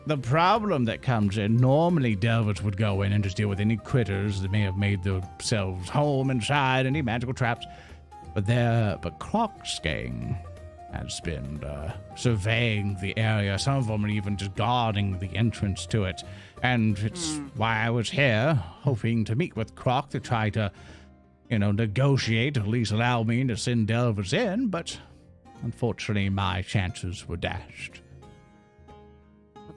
the problem that comes in, normally delvers would go in and just deal with any critters that may have made themselves home inside, any magical traps. But Croc's gang has been surveying the area. Some of them are even just guarding the entrance to it. And it's why I was here, hoping to meet with Croc to try to, negotiate, at least allow me to send delvers in, but unfortunately, my chances were dashed.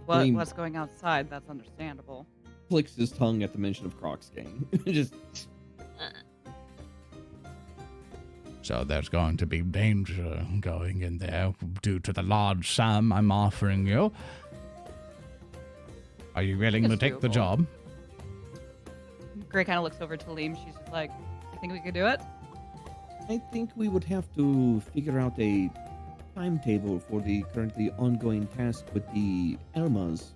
With what's going outside, that's understandable. Flicks his tongue at the mention of Croc's gang. Just. So there's going to be danger going in there due to the large sum I'm offering you. Are you willing to take the job? Gray kind of looks over to Liam. She's just like, "You think we could do it?" I think we would have to figure out a timetable for the currently ongoing task with the Elmas.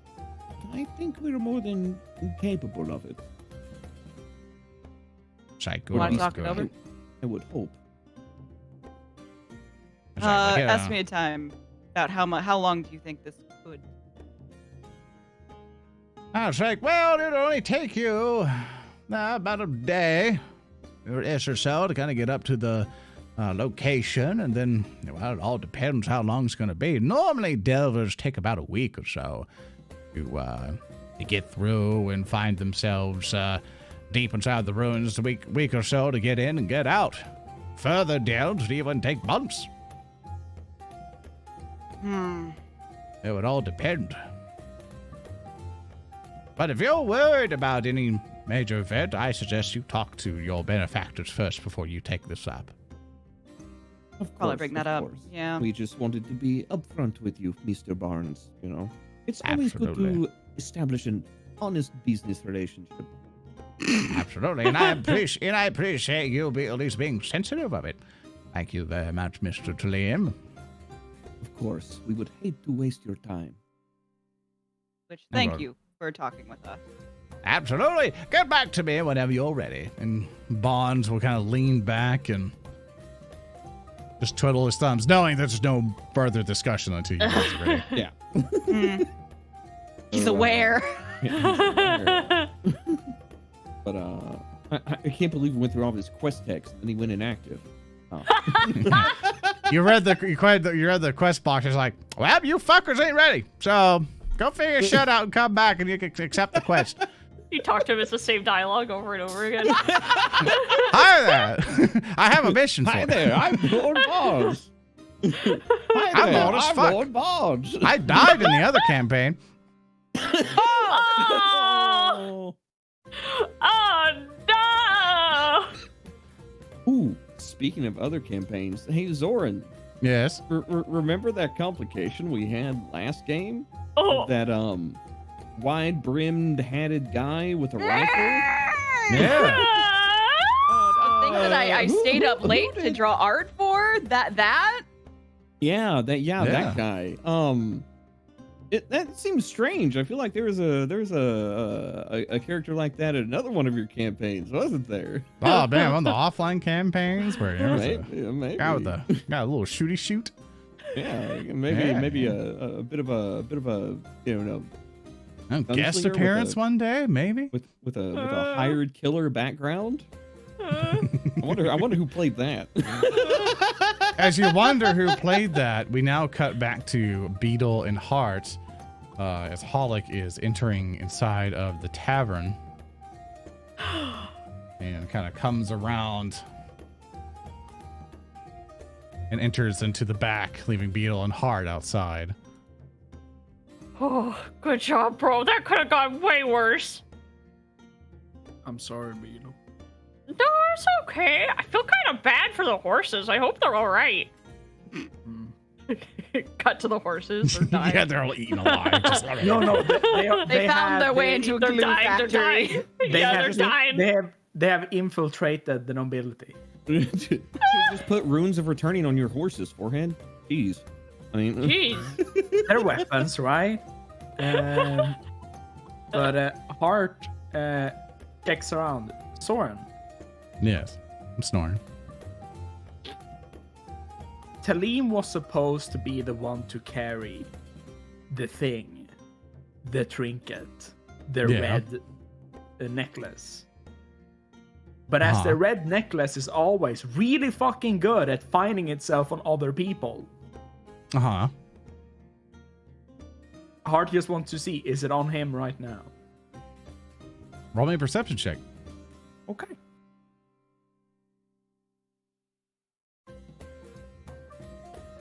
I think we're more than capable of it. Want to talk it over? I would hope. Estimate time. About how long do you think this could? I was like, well, it'll only take you about a day or so to kind of get up to the location, and then, well, it all depends how long it's going to be. Normally, delvers take about a week or so to get through and find themselves deep inside the ruins. A week or so to get in and get out. Further delves even take months. It would all depend. But if you're worried about any major event, I suggest you talk to your benefactors first before you take this up. Of Probably course, bring that of up. course. Yeah. We just wanted to be upfront with you, Mr. Barnes. You know, it's always good Absolutely. to establish an honest business relationship. Absolutely, and I appreciate you at least being sensitive of it. Thank you very much, Mr. Tellem. Of course, we would hate to waste your time. Which, thank Right. you for talking with us. Absolutely. Get back to me whenever you're ready. And Bonds will kind of lean back and just twiddle his thumbs, knowing there's no further discussion until you guys are ready. Yeah. He's aware. But I can't believe we went through all this quest text and then he went inactive. Oh. You read the quest box. It's like, well, you fuckers ain't ready. So go figure your shit out and come back and you can accept the quest. You talk to him, it's the same dialogue over and over again. Hi there. I have a mission for Hi you. there, I'm Lord Barnes. Hi I'm there, old as I'm fuck. Lord Barnes. I died in the other campaign. Oh! Oh no! Ooh, speaking of other campaigns, hey Zoran, Yes. remember that complication we had last game? Oh! That wide-brimmed hatted guy with a rifle? Yeah. The thing that I who- stayed up who late to did- draw art for, that? Yeah, Yeah. that guy. That seems strange. I feel like there's a character like that in another one of your campaigns, wasn't there? Oh man, on the offline campaigns where there was a Maybe. guy with got a little shooty shoot. Yeah, Yeah. maybe a bit of a Guest Gunslinger with appearance a- one day, maybe. with a hired killer background. I wonder who played that. As you wonder who played that, we now cut back to Beetle and Heart as Holic is entering inside of the tavern and kind of comes around and enters into the back, leaving Beetle and Heart outside. Oh, good job, bro. That could have gone way worse. I'm sorry, Beetle. No, it's okay. I feel kind of bad for the horses. I hope they're all right. Cut to the horses. They're dying. Yeah, they're all eaten alive. Just- No, They found their way into a They're glue dying. They're factory. dying. They Yeah, have, they're dying. They have infiltrated the nobility. Just put runes of returning on your horse's forehead. Jeez. I mean, Jeez. They're weapons, right? But Hart checks around. Soren, Yes, I'm snoring. Tellem was supposed to be the one to carry the thing, the trinket, the Yeah. red necklace. But as the red necklace is always really fucking good at finding itself on other people, Uh-huh. Hart just wants to see, is it on him right now? Roll me a perception check. Okay.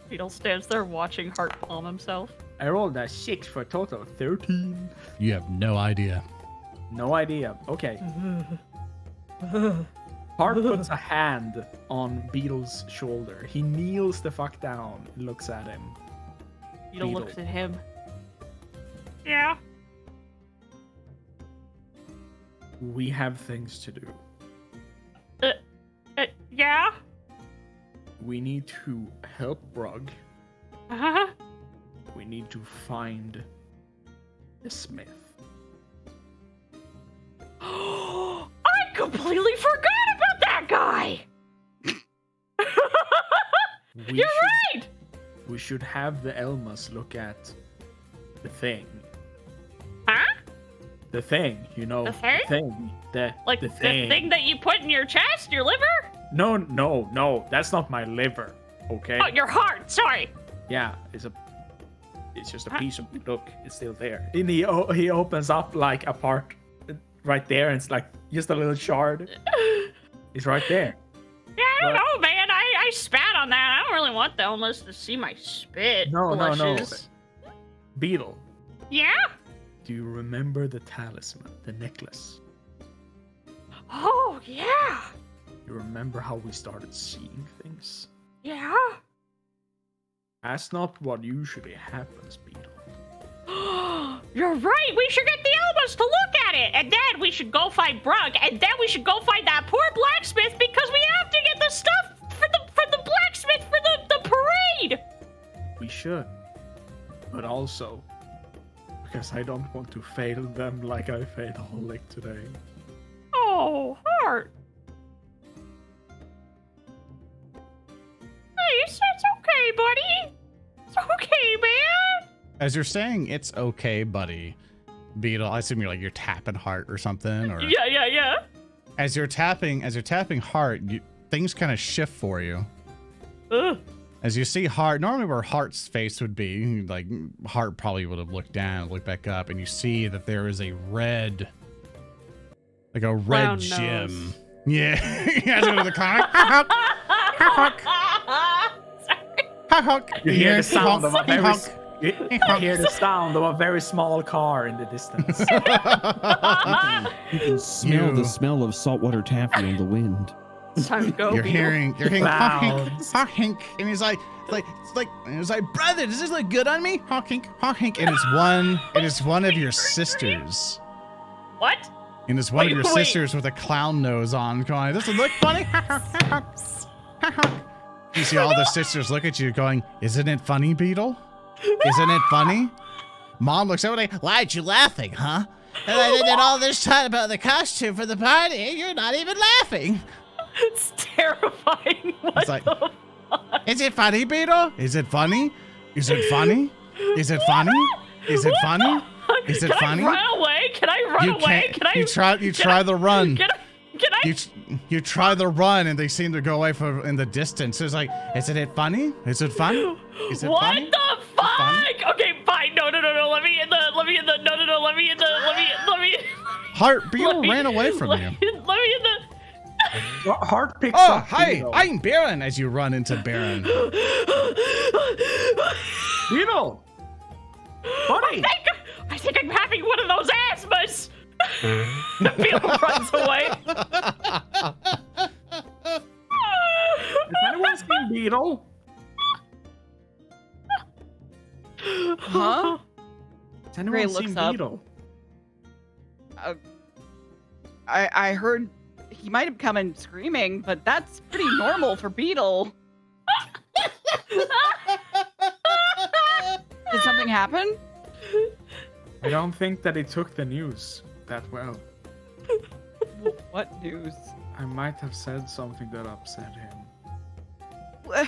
Beetle stands there watching Hart palm himself. I rolled a 6 for a total of 13. You have no idea. No idea. Okay. Hart puts a hand on Beetle's shoulder. He kneels the fuck down and looks at him. Beetle Beetle. looks at him. Yeah. We have things to do. Yeah. We need to help Brug. Uh-huh. We need to find the smith. I completely forgot about that guy. We You're should, right. We should have the Elmas look at the thing. Huh? The thing, you know. The thing? Like the thing that you put in your chest, your liver? No, that's not my liver. Okay. Oh, your heart. Sorry. Yeah, it's just a piece of look. It's still there. And he opens up like a part right there, and it's like just a little shard. It's right there. Yeah, I don't know, man. I spat on that. I don't really want the Elmas to see my spit. No. blushes. Beetle, Yeah? do you remember the talisman, the necklace? Oh, yeah. You remember how we started seeing things? Yeah? That's not what usually happens, Beetle. You're right. We should get the Elmas to look at it. And then we should go find Brug. And then we should go find that poor blacksmith because we have to get the stuff for the blacksmith for the parade. We should. But also, because I don't want to fail them like I failed Holic today. Oh, Heart. Hey, it's okay, buddy. It's okay, man. As you're saying, it's okay, buddy. Beetle, I assume you're tapping Heart or something, or Yeah. as you're tapping Heart, things kind of shift for you. Ugh. As you see Heart, normally where Heart's face would be, like Heart probably would have looked down, looked back up, and you see that there is a red, Round gem. nose. Yeah, you guys go to the comic. You hear the sound of a very you hear the sound of a very small car in the distance. You can smell the smell of saltwater taffy in the wind. It's time to go. You're hearing Clouds. honk, and he's like, brother, does this look good on me? Honk, and it's one of your sisters. What? And it's one of your Wait. sisters with a clown nose on, going, does it look funny? You see all the sisters look at you going, isn't it funny, Beetle? Isn't it funny? Mom looks over like, why aren't you laughing, huh? And I did all this time about the costume for the party, and you're not even laughing. It's terrifying. What It's like, the fuck? is it funny, Beetle? Is it funny? Is it funny? Is it funny? Is it funny? Is it funny? Can I run away? Can I run You away? can't. Can I? You try the run. Can I? You try the run, and they seem to go away in the distance. It's like, isn't it funny? Is it funny? Is it What funny? the fuck? Okay, fine. No. Let me in the. No. Let me in the. Heart, Beetle ran away from you. Let me in the. Heart picks Oh, up. hi, Beetle. I'm Baron. As you run into Baron. Beetle! Buddy! I think I'm having one of those asthmas. Beetle runs away. Has anyone seen Beetle? Huh? Has anyone looks seen up. Beetle? I heard he might have come in screaming, but that's pretty normal for Beetle. Did something happen? I don't think that he took the news that well. What news? I might have said something that upset him.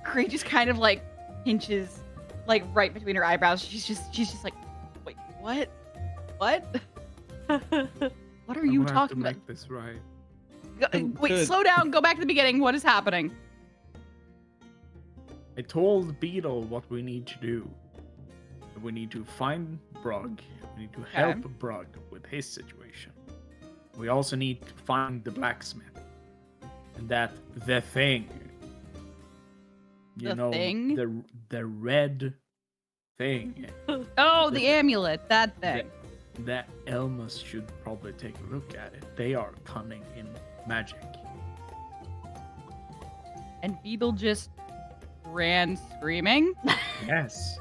Cree just kind of like pinches like right between her eyebrows. She's just like, wait, what? What? What are you I'm gonna have to talking about? make this right. Wait, Good. slow down. Go back to the beginning. What is happening? I told Beetle what we need to do. We need to find Brug. We need to help Brug with his situation. We also need to find the blacksmith. And that the thing. You The know, thing? the red thing. Oh, the amulet. That thing. That Elmas should probably take a look at it. They are cunning in magic. And Beetle just ran screaming. Yes.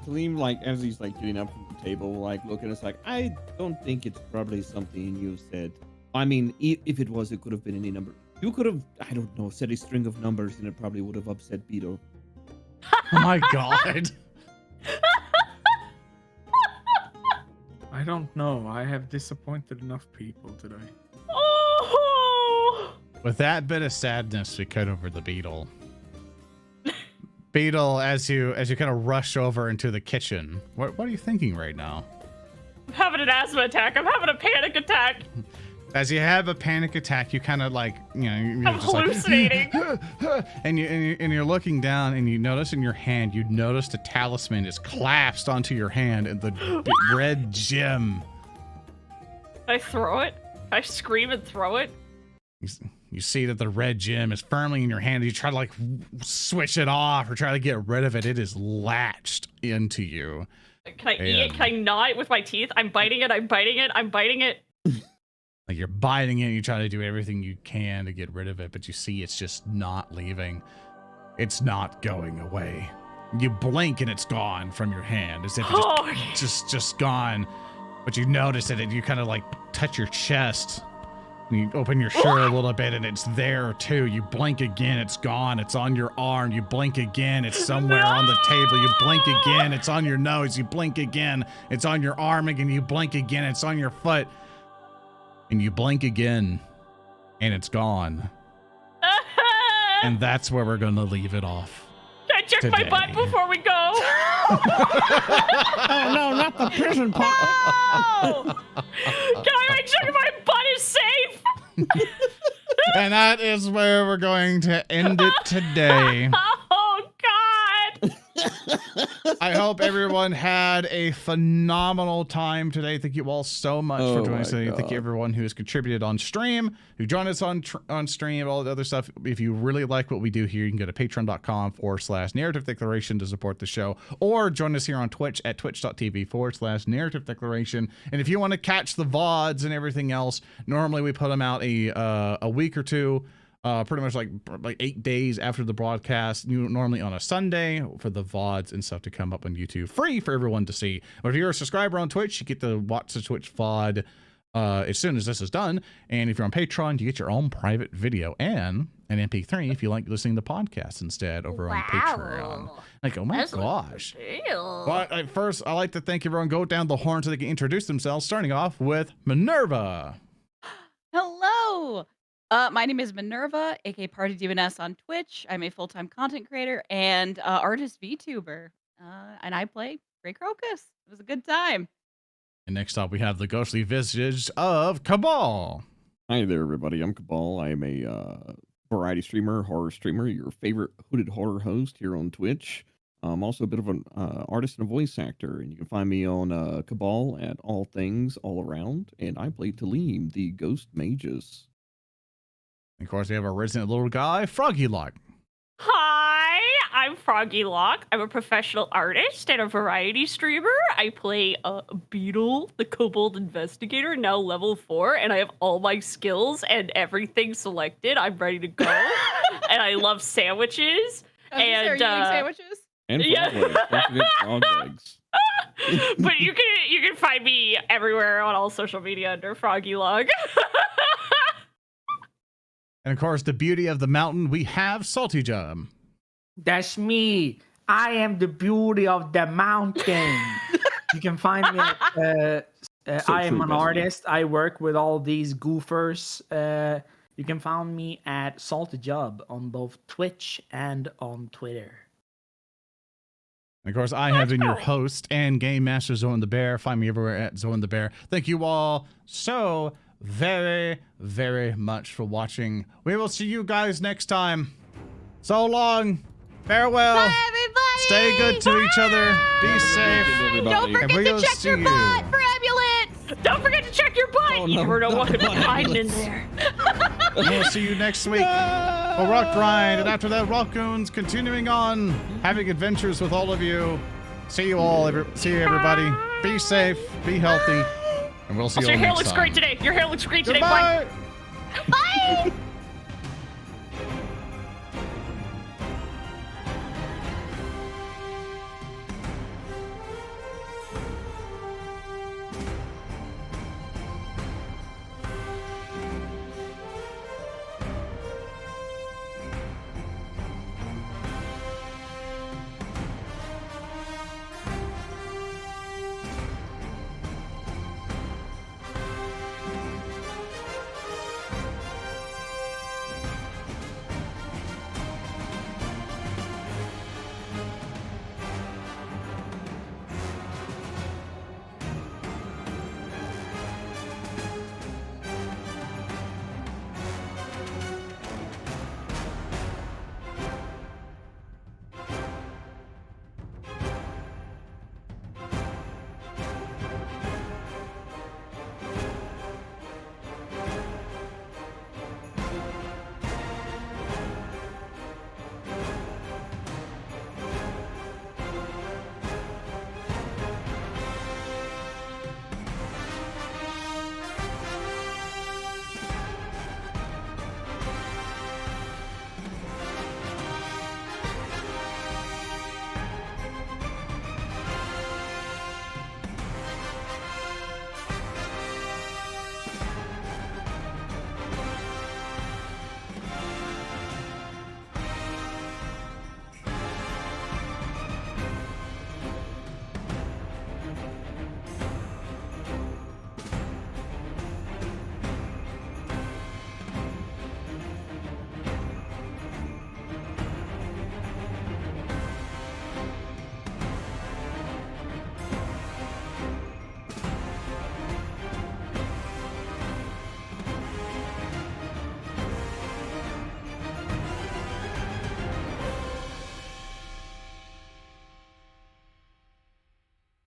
Salim, as he's getting up from the table, looking at us I don't think it's probably something you said. I mean, if it was, it could have been any number. You could have, I don't know, said a string of numbers and it probably would have upset Beetle. Oh my god. I don't know. I have disappointed enough people today. Oh. With that bit of sadness, we cut over the Beetle. Beetle, as you kind of rush over into the kitchen, what are you thinking right now? I'm having an asthma attack. I'm having a panic attack. As you have a panic attack, you kind of you're I'm just hallucinating. and you're looking down, and you notice in your hand, the talisman is collapsed onto your hand, and the red gem. I throw it. I scream and throw it. You see that the red gem is firmly in your hand. You try to like switch it off or try to get rid of it. It is latched into you. Can I eat it? Can I gnaw it with my teeth? I'm biting it. I'm biting it. I'm biting it. Like you're biting it, you try to do everything you can to get rid of it, but you see it's just not leaving. It's not going away. You blink and it's gone from your hand, as if it's just gone. But you notice it and you kind of like touch your chest. And you open your shirt a little bit and it's there too. You blink again, it's gone. It's on your arm. You blink again, it's somewhere on the table. You blink again, it's on your nose. You blink again, it's on your arm again. You blink again, it's on your foot. And you blink again, and it's gone. And that's where we're going to leave it off. Can I check my butt before we go? Oh, no, not the prison part. No! Can I make sure my butt is safe? And that is where we're going to end it today. Oh, God. I hope everyone had a phenomenal time today. Thank you all so much for joining us today. Thank you everyone who has contributed on stream, who joined us on stream, all the other stuff. If you really like what we do here, you can go to patreon.com/narrative declaration to support the show, or join us here on Twitch at twitch.tv/narrative declaration. And if you want to catch the VODs and everything else, normally we put them out a week or two. Pretty much like 8 days after the broadcast, normally on a Sunday, for the VODs and stuff to come up on YouTube, free for everyone to see. But if you're a subscriber on Twitch, you get to watch the Twitch VOD as soon as this is done. And if you're on Patreon, you get your own private video and an MP3 if you like listening to podcasts instead over on Patreon. Like, oh my gosh. But first, I like to thank everyone. Go down the horn so they can introduce themselves, starting off with Minerva. Hello. My name is Minerva, aka Party Divaness on Twitch. I'm a full-time content creator and artist VTuber. And I play Grey Crocus. It was a good time. And next up, we have the ghostly visage of Cabal. Hi there, everybody. I'm Cabal. I am a variety streamer, horror streamer, your favorite hooded horror host here on Twitch. I'm also a bit of an artist and a voice actor, and you can find me on Cabal at All Things All Around, and I play Tellem, the Ghost Magus. Of course, we have our resident little guy, Froggy Lock. Hi, I'm Froggy Lock. I'm a professional artist and a variety streamer. I play Beetle the Investigator, now level 4, and I have all my skills and everything selected. I'm ready to go. And I love sandwiches. Are you eating sandwiches? And frog legs. Don't forget frog legs. But you can find me everywhere on all social media under Froggy Lock. And of course, the beauty of the mountain, we have SaltyJub. That's me. I am the beauty of the mountain. You can find me at, I am an artist. I work with all these goofers. You can find me at SaltyJub on both Twitch and on Twitter. And of course, I have been your host and game master, Zoan the Bear. Find me everywhere at Zoan the Bear. Thank you all so very, very much for watching. We will see you guys next time. So long. Farewell. Bye, everybody. Stay good to each other. Be safe. Don't forget to check your butt for ambulance. Don't forget to check your butt. You never know what could be hiding in there. We'll see you next week for Rock Grind, and after that, Rotgoons continuing on, having adventures with all of you. See you all. See you, everybody. Be safe. Be healthy. And we'll see you all next time. Your hair looks great today. Your hair looks great today. Goodbye. Bye. Bye.